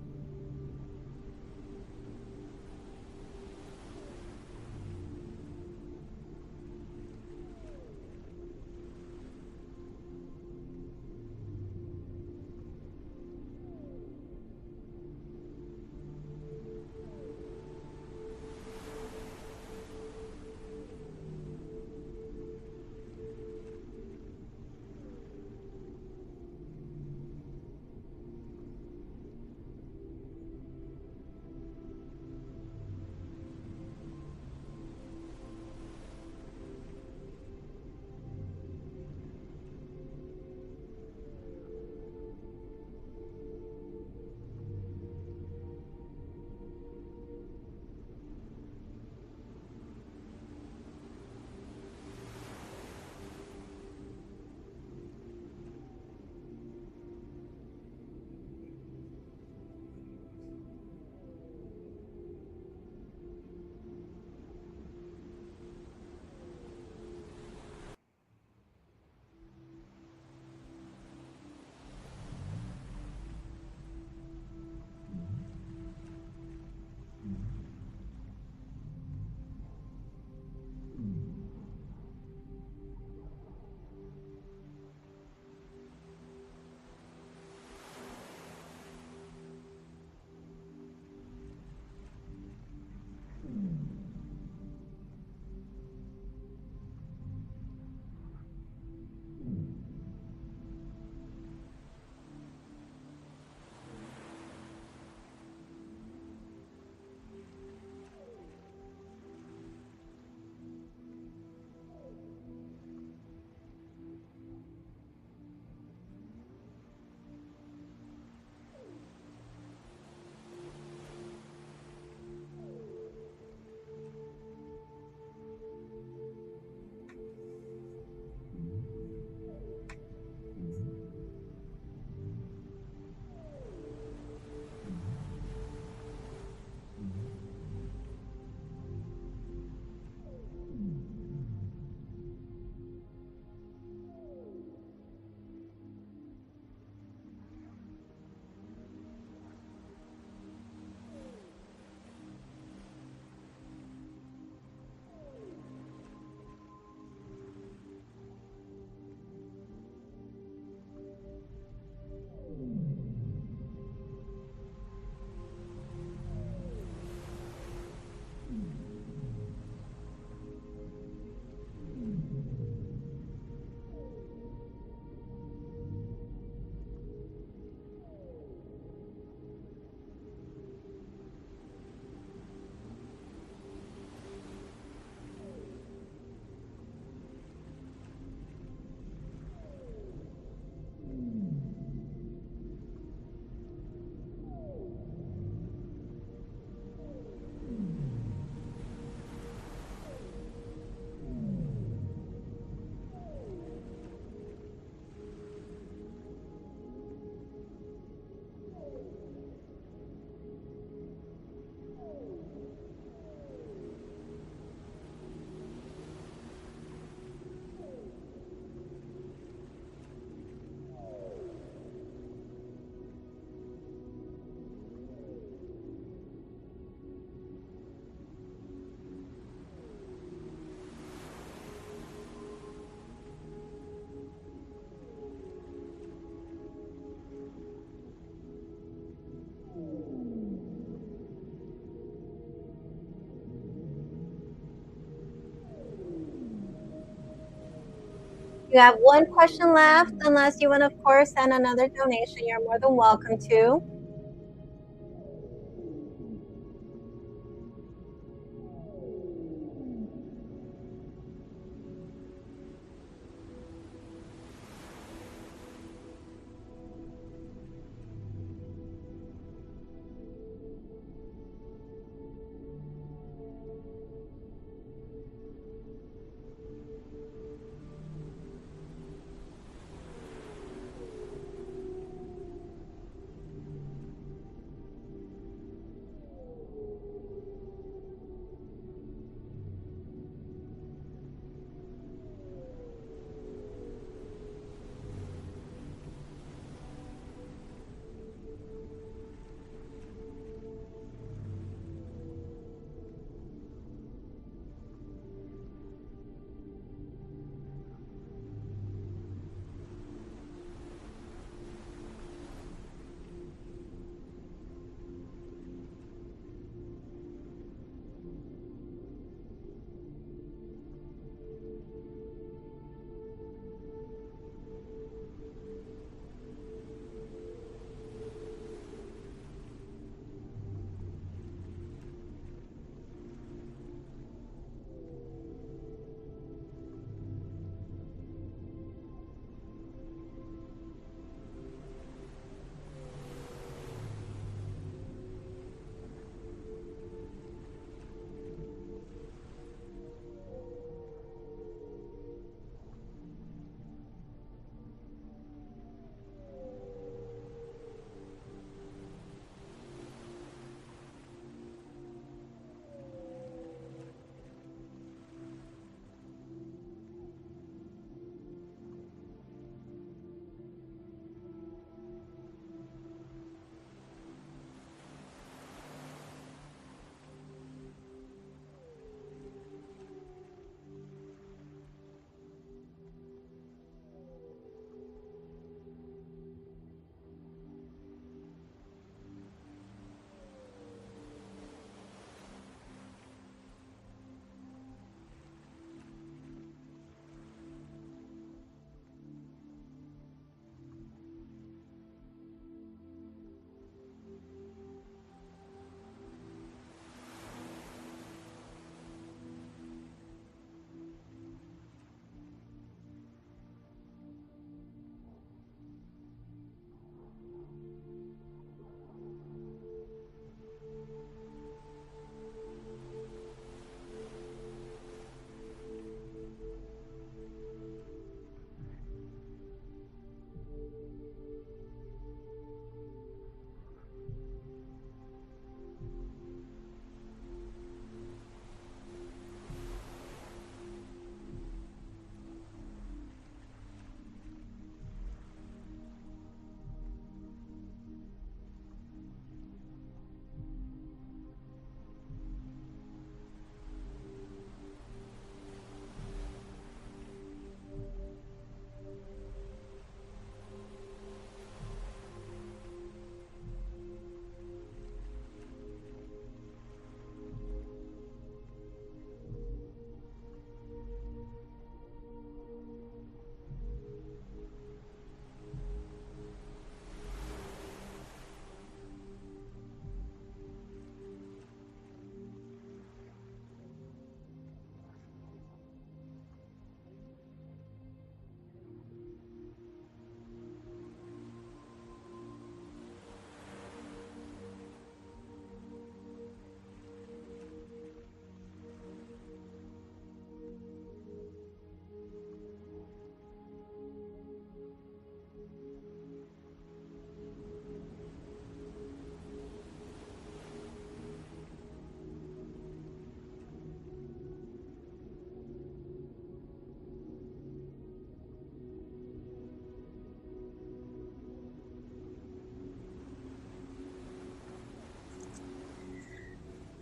You have one question left, unless you want to, of course, send another donation. You're more than welcome to.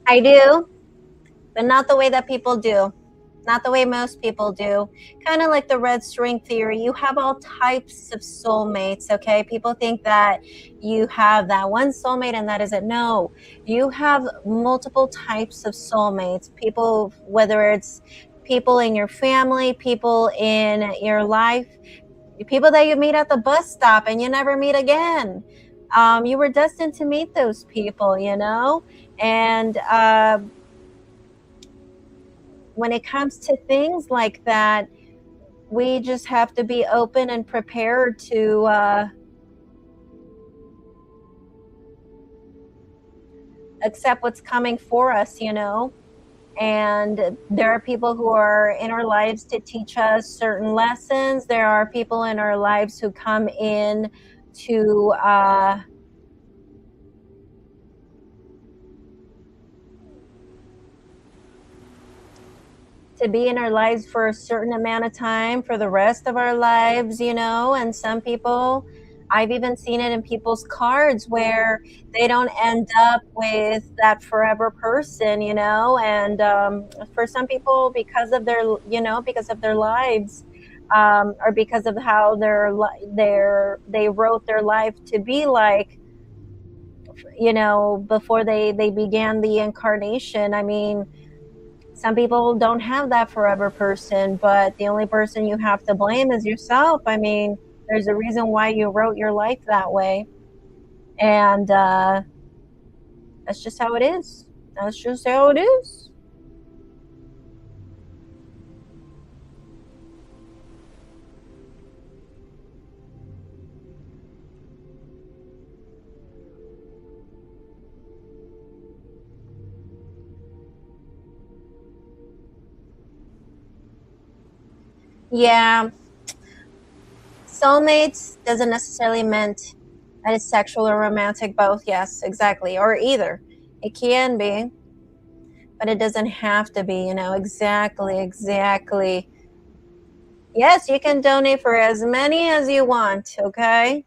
I do, but not the way that people do. Not the way most people do. Kind of like the red string theory. You have all types of soulmates, okay? People think that you have that one soulmate and that is it. No, you have multiple types of soulmates. People, whether it's people in your family, people in your life, people that you meet at the bus stop and you never meet again. You were destined to meet those people, you know? And when it comes to things like that, we just have to be open and prepared to accept what's coming for us, you know? And there are people who are in our lives to teach us certain lessons. There are people in our lives who come in to be in our lives for a certain amount of time for the rest of our lives, you know. And some people, I've even seen it in people's cards where they don't end up with that forever person, you know. And for some people, because of their, you know, because of their lives, or because of how they wrote their life to be like, you know, before they began the incarnation. I mean, some people don't have that forever person, but the only person you have to blame is yourself. I mean, there's a reason why you wrote your life that way. And that's just how it is. That's just how it is. Yeah, soulmates doesn't necessarily meant that it's sexual or romantic, both. Yes, exactly. Or either. It can be, but it doesn't have to be, you know. Exactly, exactly. Yes, you can donate for as many as you want, okay?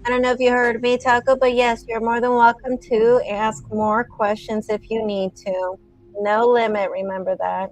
I don't know if you heard me, Taco, but yes, you're more than welcome to ask more questions if you need to. No limit, remember that.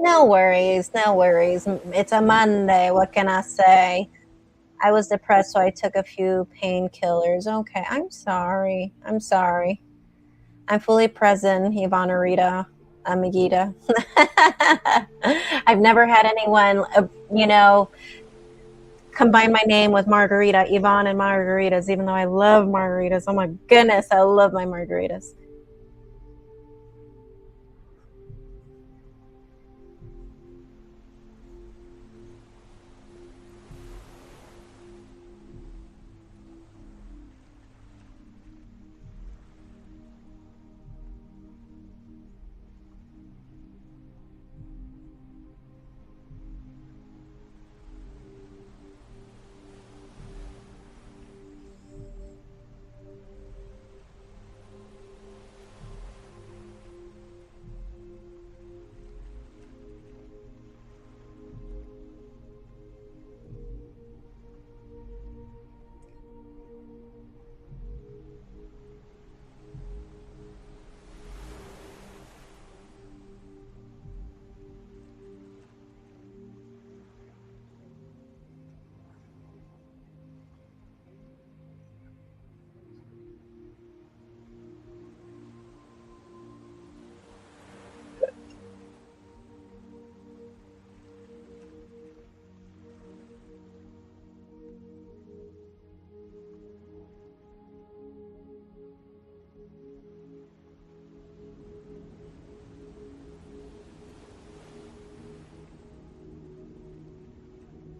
No worries, no worries. It's a Monday. What can I say? I was depressed, so I took a few painkillers. Okay, I'm sorry. I'm sorry. I'm fully present, Ivana Rita, Amiguita. I've never had anyone, combine my name with Margarita, Yvonne and Margaritas, even though I love margaritas. Oh my goodness, I love my margaritas.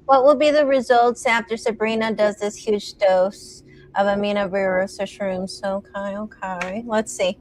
What will be the results after Sabrina does this huge dose of amino virus or shrooms? Okay. Let's see.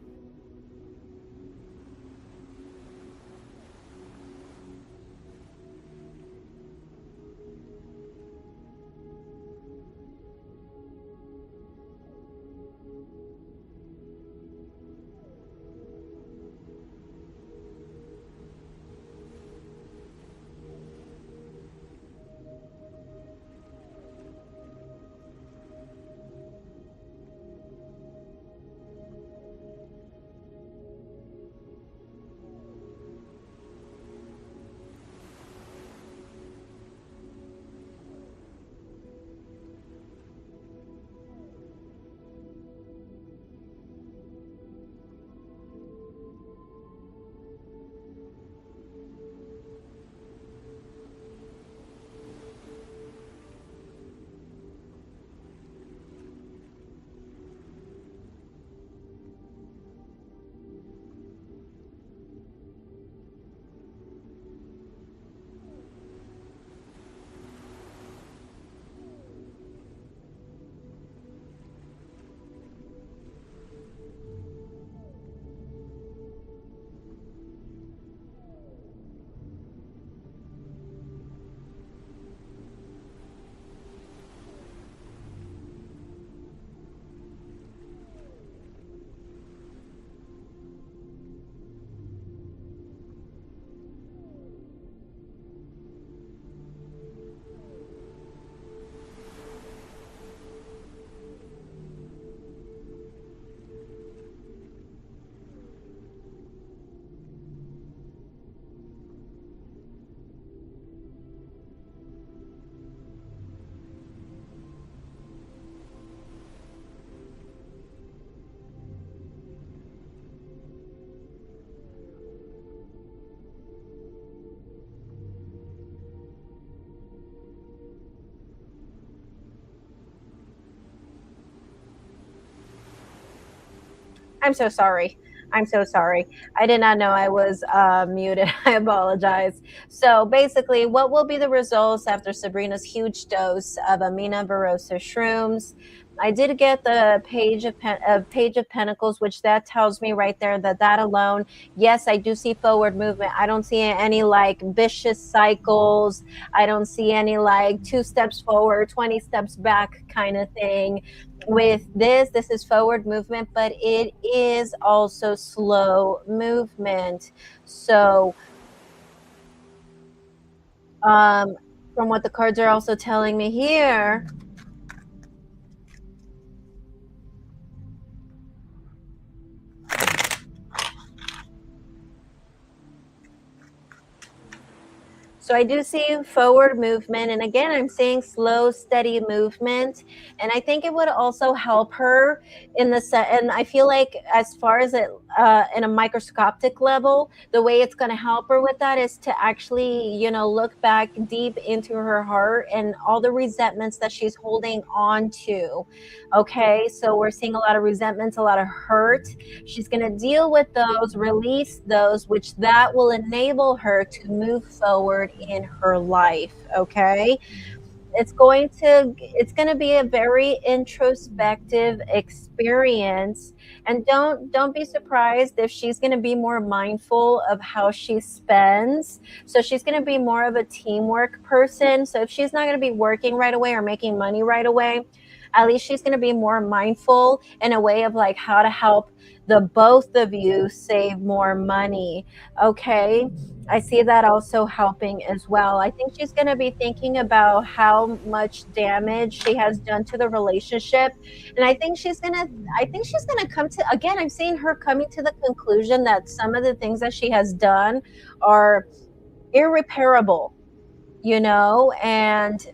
I'm so sorry. I'm so sorry. I did not know I was muted. I apologize. So basically, what will be the results after Sabrina's huge dose of Amina Barossa shrooms? I did get the page of pentacles, which that tells me right there that alone, yes, I do see forward movement. I don't see any like vicious cycles. I don't see any like 2 steps forward, 20 steps back kind of thing. With this is forward movement, but it is also slow movement. So from what the cards are also telling me here, So I do see forward movement. And again, I'm seeing slow, steady movement. And I think it would also help her in the set. And I feel like, as far as it in a microscopic level, the way it's going to help her with that is to actually, look back deep into her heart and all the resentments that she's holding on to. Okay. So we're seeing a lot of resentments, a lot of hurt. She's going to deal with those, release those, which that will enable her to move forward in her life. Okay. It's going to be a very introspective experience, and don't be surprised if she's going to be more mindful of how she spends. So she's going to be more of a teamwork person. So if she's not going to be working right away or making money right away, at least she's going to be more mindful in a way of like how to help the both of you save more money. Okay. I see that also helping as well. I think she's going to be thinking about how much damage she has done to the relationship. And I think she's going to come to, again, I'm seeing her coming to the conclusion that some of the things that she has done are irreparable, and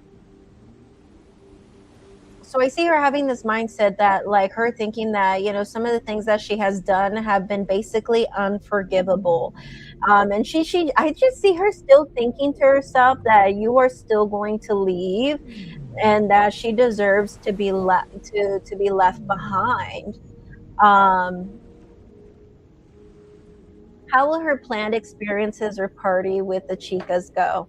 so I see her having this mindset that, like, her thinking that, some of the things that she has done have been basically unforgivable. And I just see her still thinking to herself that you are still going to leave, and that she deserves to be left behind. Um, how will her planned experiences or party with the chicas go?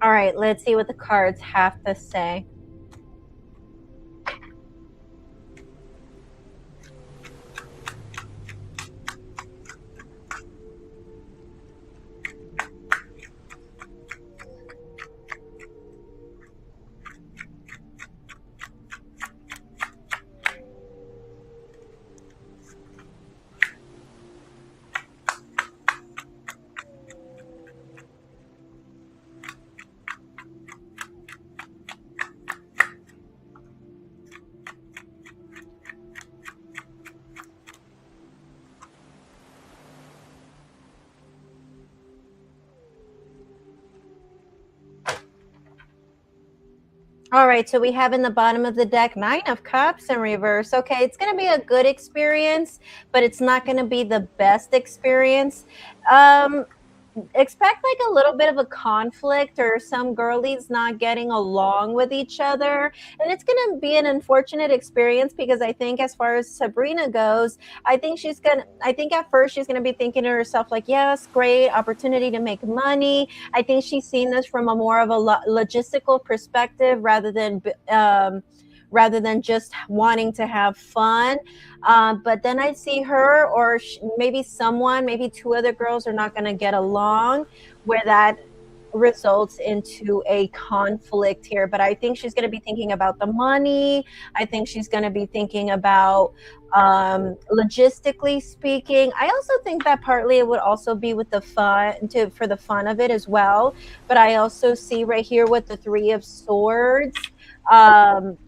All right, let's see what the cards have to say. All right, so we have in the bottom of the deck Nine of Cups in reverse. Okay, it's going to be a good experience, but it's not going to be the best experience. Um, expect like a little bit of a conflict or some girlies not getting along with each other, and it's going to be an unfortunate experience because I think as far as Sabrina goes, I think at first she's going to be thinking to herself like, yes, great opportunity to make money. I think she's seen this from a more of a logistical perspective rather than just wanting to have fun. But then I see her, or maybe someone, maybe two other girls are not going to get along, where that results into a conflict here. But I think she's going to be thinking about the money. I think she's going to be thinking about logistically speaking. I also think that partly it would also be with the fun for the fun of it as well. But I also see right here with the Three of Swords. Um,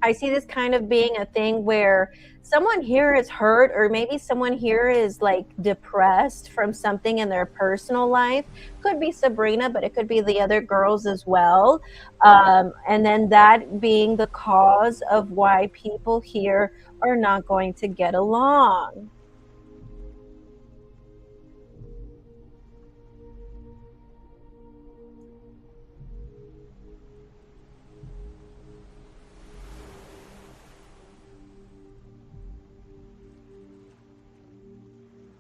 I see this kind of being a thing where someone here is hurt, or maybe someone here is like depressed from something in their personal life. Could be Sabrina, but it could be the other girls as well. And then that being the cause of why people here are not going to get along.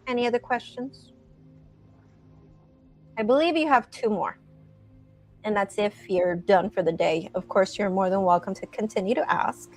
Any other questions? I believe you have two more. And that's if you're done for the day. Of course, you're more than welcome to continue to ask.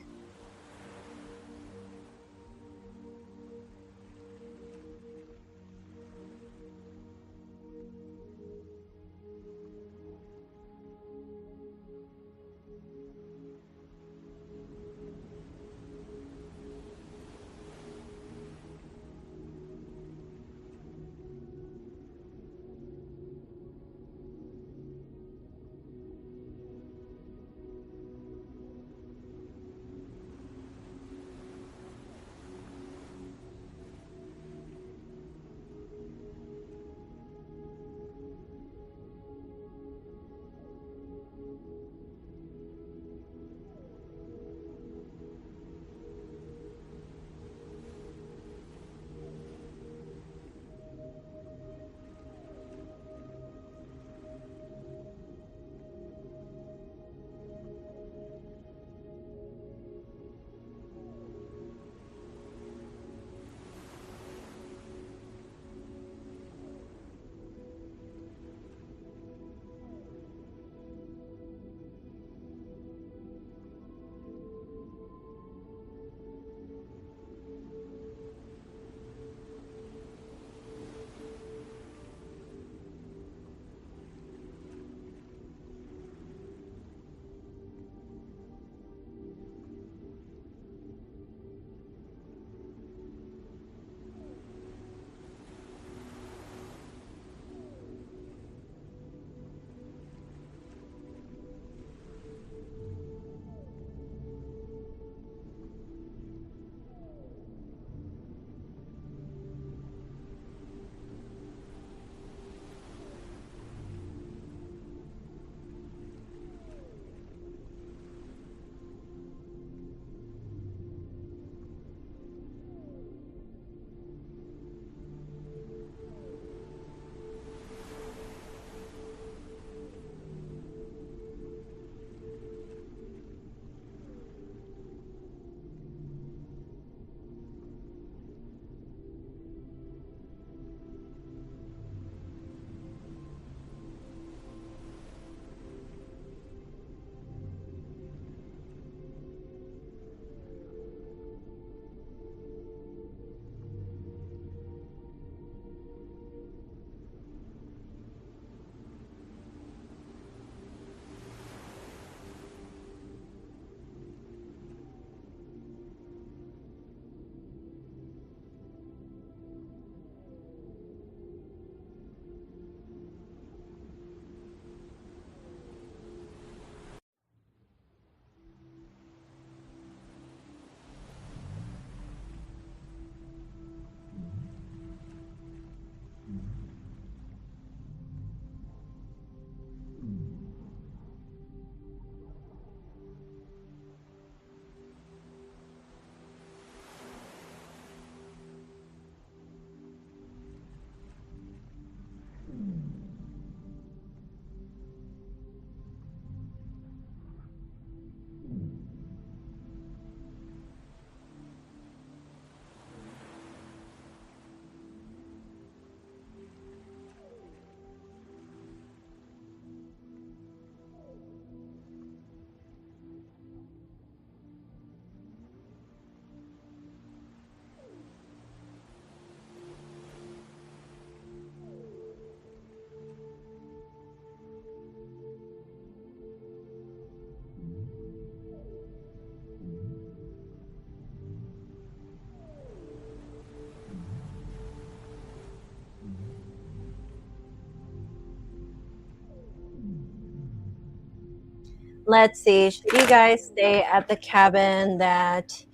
Let's see. Should you guys stay at the cabin that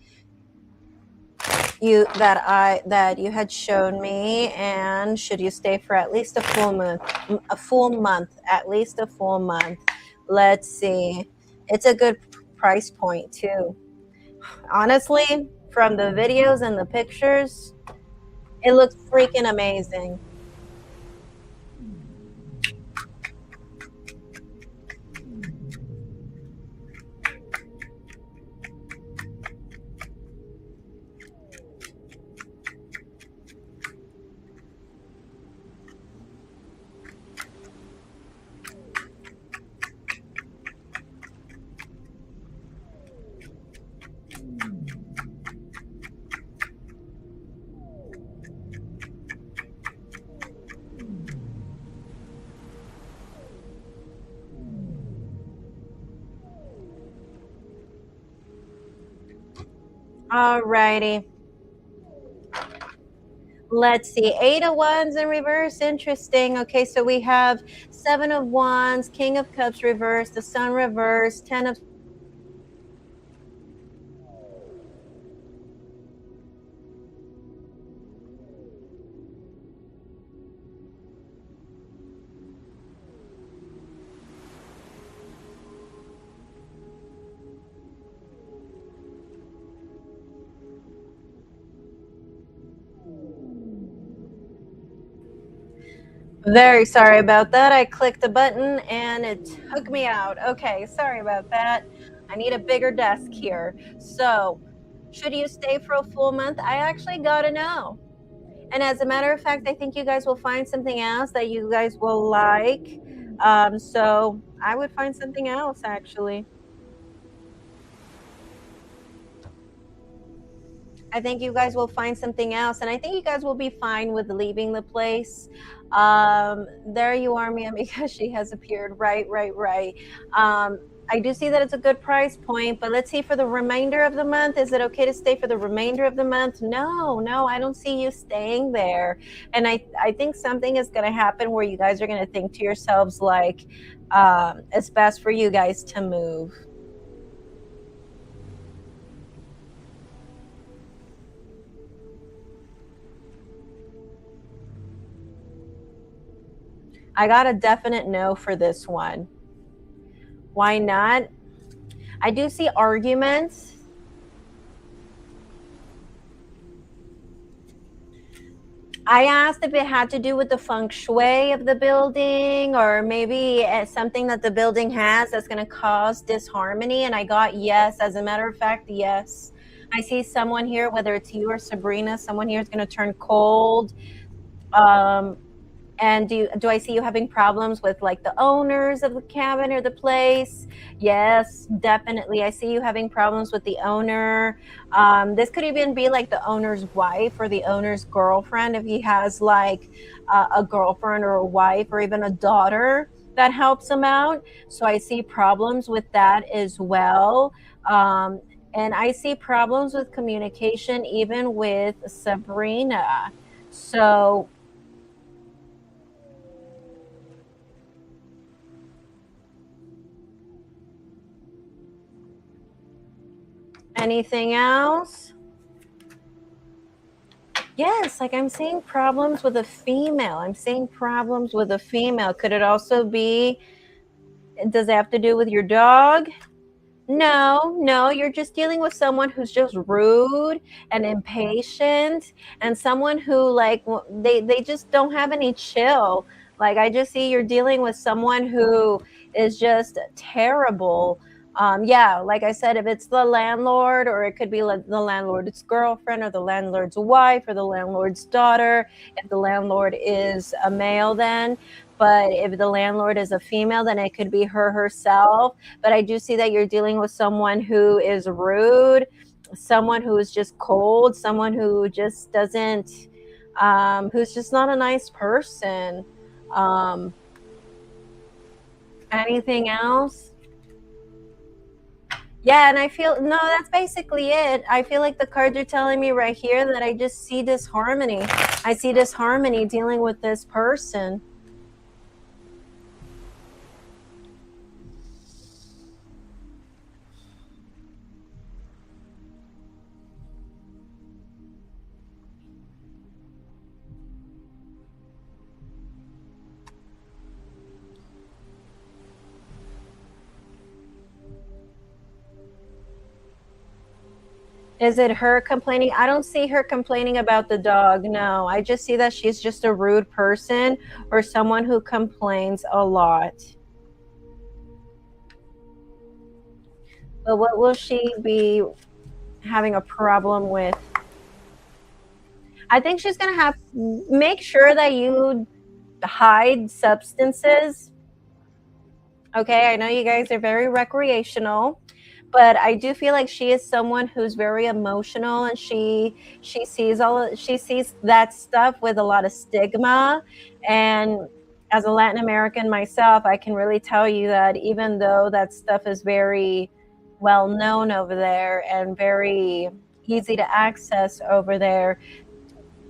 you had shown me, and should you stay for at least a full month? At least a full month. Let's see. It's a good price point too. Honestly, from the videos and the pictures, it looks freaking amazing. Alrighty. Let's see. 8 of Wands in reverse. Interesting. Okay, so we have 7 of Wands, King of Cups reverse, the Sun reverse, 10 of. Very sorry about that. I clicked the button and it took me out. Okay, sorry about that. I need a bigger desk here. So, should you stay for a full month? I actually gotta know. And as a matter of fact, I think you guys will find something else that you guys will like. So I would find something else actually. I think you guys will find something else, and I think you guys will be fine with leaving the place. There you are, Mia, because she has appeared. Right. I do see that it's a good price point, but let's see for the remainder of the month. Is it okay to stay for the remainder of the month? No, I don't see you staying there. And I think something is going to happen where you guys are going to think to yourselves, like, it's best for you guys to move. I got a definite no for this one. Why not? I do see arguments. I asked if it had to do with the feng shui of the building, or maybe something that the building has that's going to cause disharmony, and I got yes. As a matter of fact, yes. I see someone here, whether it's you or Sabrina, someone here is going to turn cold. And do I see you having problems with like the owners of the cabin or the place? Yes, definitely. I see you having problems with the owner. This could even be like the owner's wife or the owner's girlfriend, if he has like a girlfriend or a wife or even a daughter that helps him out. So I see problems with that as well. And I see problems with communication even with Sabrina. So anything else? Yes, like I'm seeing problems with a female. Could it also be, does it have to do with your dog? No, you're just dealing with someone who's just rude and impatient, and someone who like they just don't have any chill. Like I just see you're dealing with someone who is just terrible. Yeah, like I said, if it's the landlord, or it could be like the landlord's girlfriend or the landlord's wife or the landlord's daughter. If the landlord is a male, then. But if the landlord is a female, then it could be her herself. But I do see that you're dealing with someone who is rude, someone who is just cold, someone who just doesn't, who's just not a nice person. Anything else? Yeah, and I feel, no, that's basically it. I feel like the cards are telling me right here that I just see disharmony. I see disharmony dealing with this person. Is it her complaining? I don't see her complaining about the dog. No, I just see that she's just a rude person or someone who complains a lot. But what will she be having a problem with? I think she's going to have make sure that you hide substances. Okay, I know you guys are very recreational, but I do feel like she is someone who's very emotional, and she sees that stuff with a lot of stigma. And as a Latin American myself, I can really tell you that even though that stuff is very well known over there and very easy to access over there,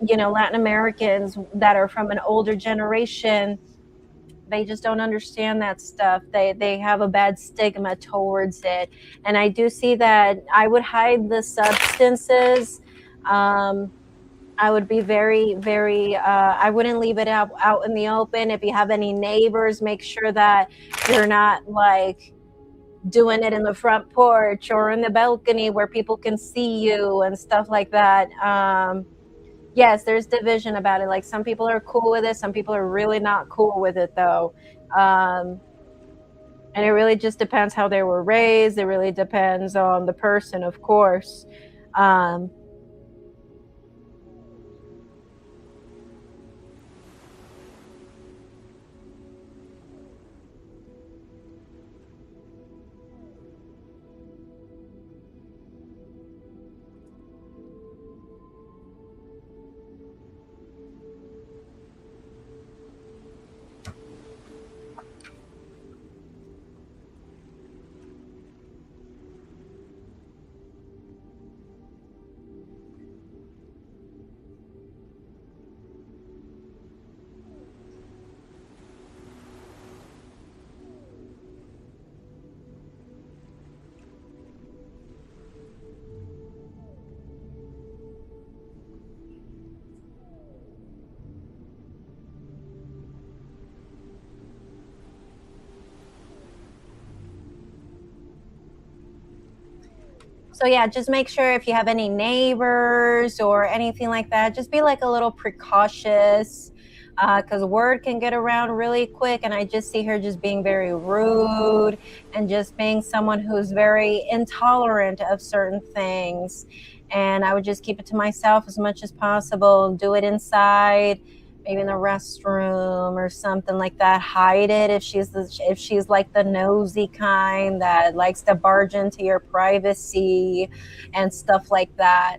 Latin Americans that are from an older generation, they just don't understand that stuff. They have a bad stigma towards it. And I do see that I would hide the substances. I would be very, very, I wouldn't leave it out in the open. If you have any neighbors, make sure that you're not like doing it in the front porch or in the balcony where people can see you and stuff like that. Yes, there's division about it. Like, some people are cool with it, some people are really not cool with it, though. Um, and it really just depends how they were raised. It really depends on the person, of course. Um, So yeah, just make sure if you have any neighbors or anything like that, just be like a little precautious, because word can get around really quick. And I just see her just being very rude and just being someone who's very intolerant of certain things. And I would just keep it to myself as much as possible. Do it inside, maybe in the restroom or something like that. Hide it if she's like the nosy kind that likes to barge into your privacy and stuff like that.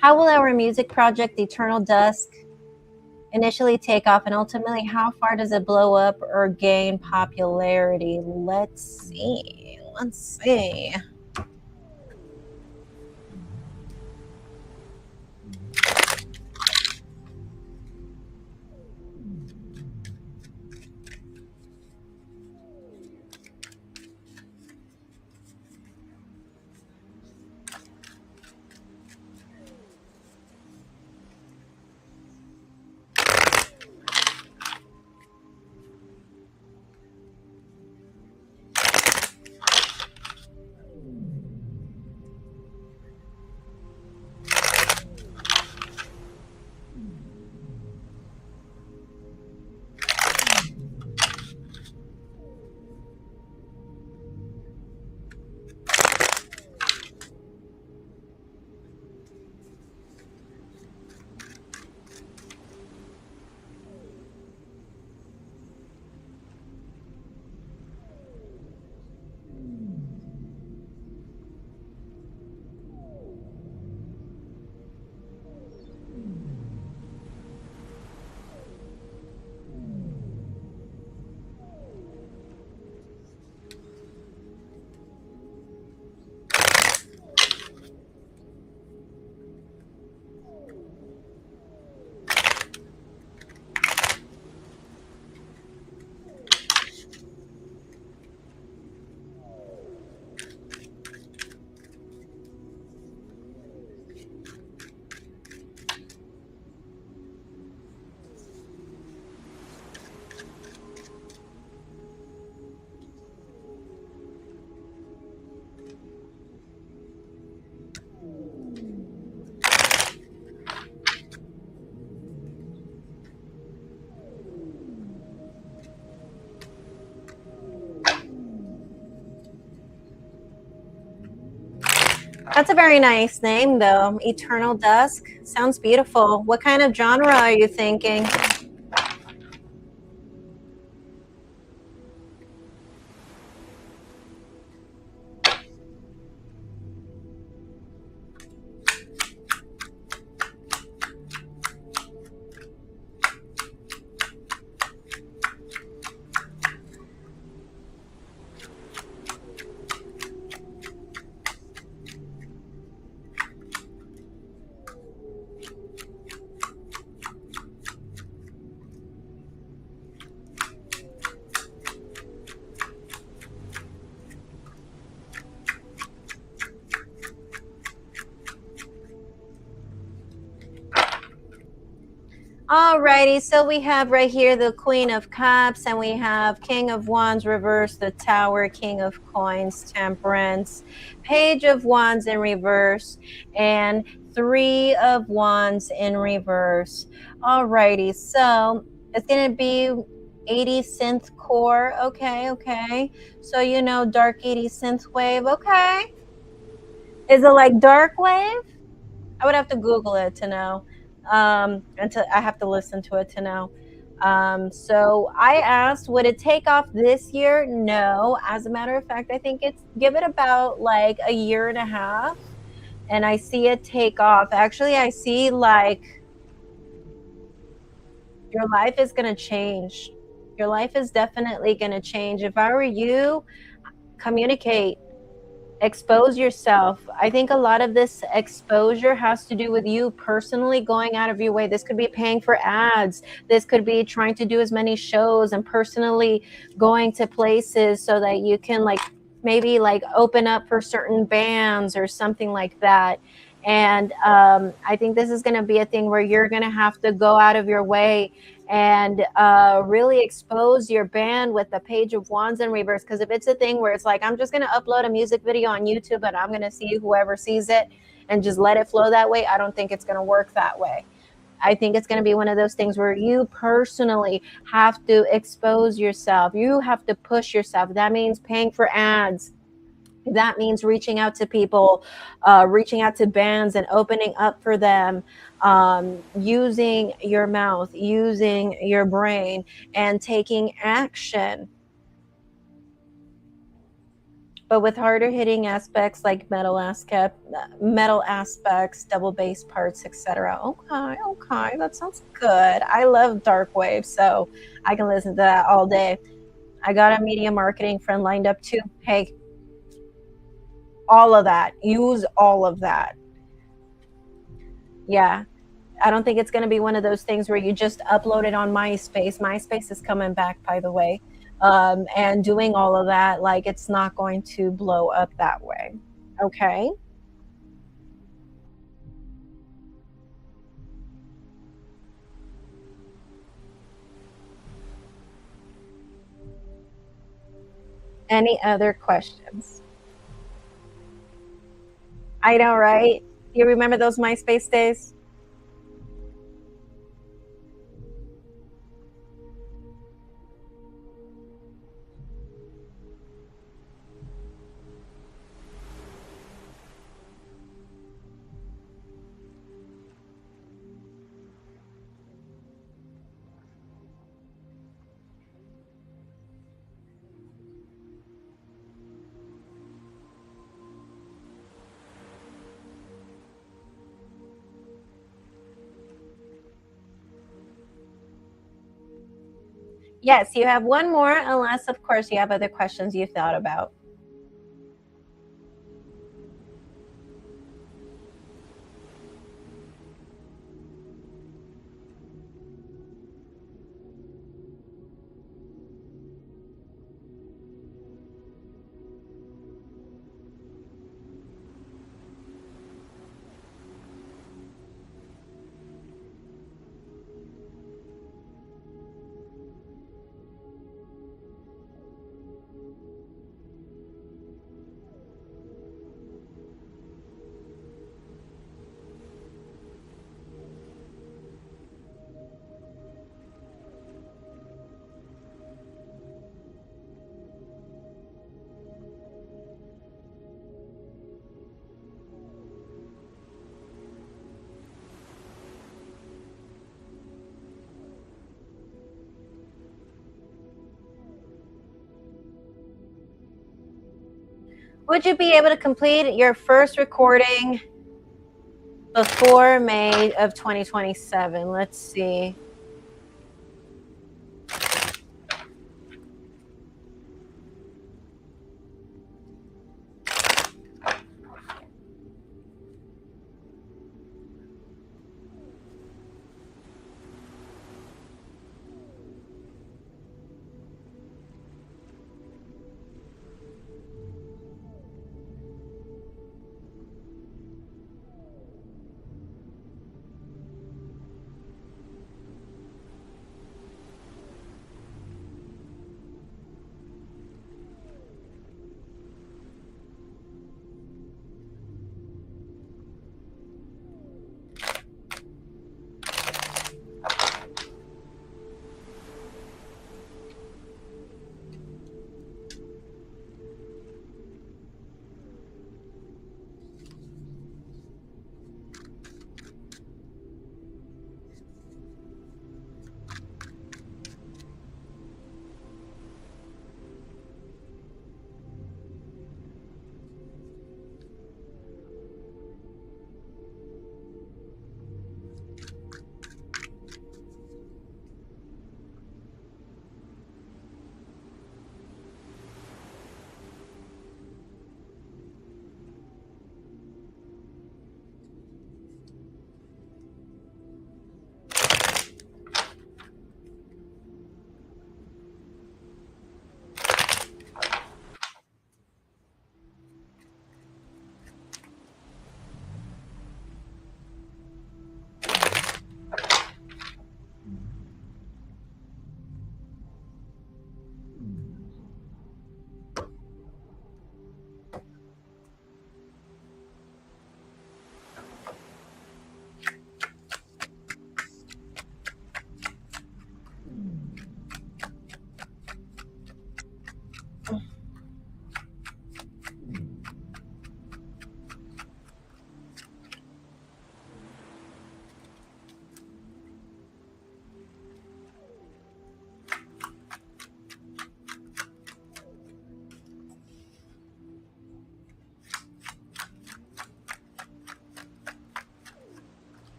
How will our music project Eternal Dusk initially take off, and ultimately how far does it blow up or gain popularity? Let's see. That's a very nice name, though. Eternal Dusk. Sounds beautiful. What kind of genre are you thinking? Alrighty, so we have right here the Queen of Cups, and we have King of Wands reverse, the Tower, King of Coins, Temperance, Page of Wands in reverse, and Three of Wands in reverse. Alrighty, so it's going to be 80 synth core. Okay. So, dark 80 synth wave. Okay. Is it like dark wave? I would have to Google it to know. I have to listen to it to know. So I asked, would it take off this year? No. As a matter of fact, I think give it about like a year and a half, and I see it take off. Actually, I see like your life is going to change. Your life is definitely going to change. If I were you, communicate. Expose yourself. I think a lot of this exposure has to do with you personally going out of your way. This could be paying for ads. This could be trying to do as many shows and personally going to places so that you can maybe open up for certain bands or something like that. And I think this is going to be a thing where you're going to have to go out of your way and really expose your band with the Page of Wands in reverse. Because if it's a thing where it's like, I'm just going to upload a music video on YouTube and I'm going to see whoever sees it and just let it flow that way, I don't think it's going to work that way. I think it's going to be one of those things where you personally have to expose yourself. You have to push yourself. That means paying for ads. That means reaching out to people, reaching out to bands and opening up for them, using your mouth, using your brain, and taking action. But with harder hitting aspects like metal aspects, double bass parts, etc. Okay, that sounds good. I love dark wave, so I can listen to that all day. I got a media marketing friend lined up too. Hey, all of that. Use all of that. Yeah. I don't think it's going to be one of those things where you just upload it on MySpace. MySpace is coming back, by the way. And doing all of that, it's not going to blow up that way. Okay. Any other questions? I know, right? You remember those MySpace days? Yes, you have one more, unless, of course, you have other questions you thought about. Would you be able to complete your first recording before May of 2027? Let's see.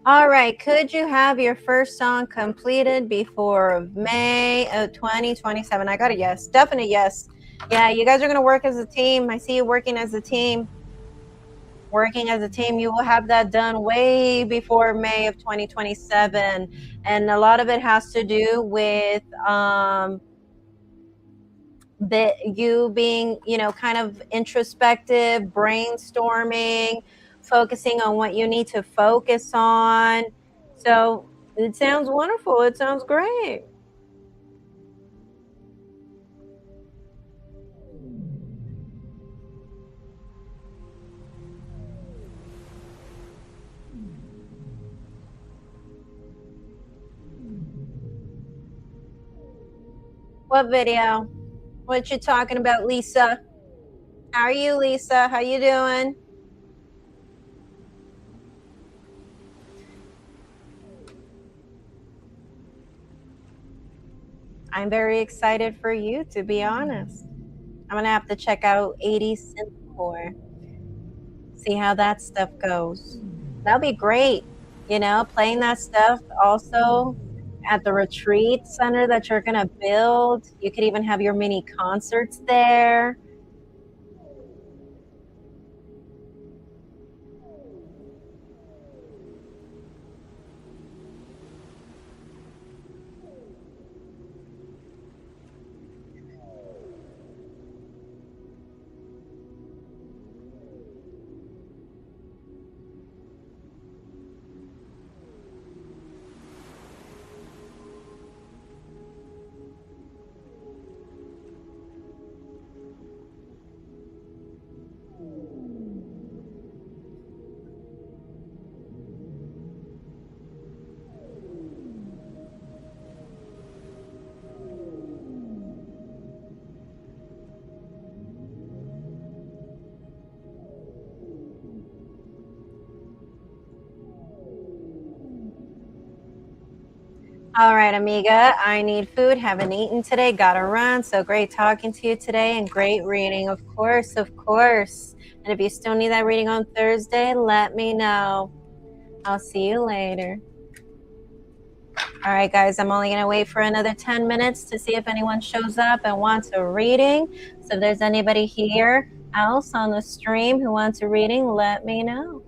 All right, could you have your first song completed before May of 2027? I got a yes, definite yes. Yeah, you guys are gonna work as a team. I see you working as a team. Working as a team, you will have that done way before May of 2027. And a lot of it has to do with that you being, kind of introspective, brainstorming, focusing on what you need to focus on. So it sounds wonderful. It sounds great. What video? What you talking about, Lisa? How are you, Lisa? How you doing? I'm very excited for you, to be honest. I'm gonna have to check out 80s synthcore, see how that stuff goes. That'll be great. Playing that stuff also at the retreat center that you're gonna build. You could even have your mini concerts there. All right, amiga, I need food. Haven't eaten today. Gotta run. So great talking to you today and great reading. Of course, of course. And if you still need that reading on Thursday, let me know. I'll see you later. All right, guys, I'm only going to wait for another 10 minutes to see if anyone shows up and wants a reading. So if there's anybody here else on the stream who wants a reading, let me know.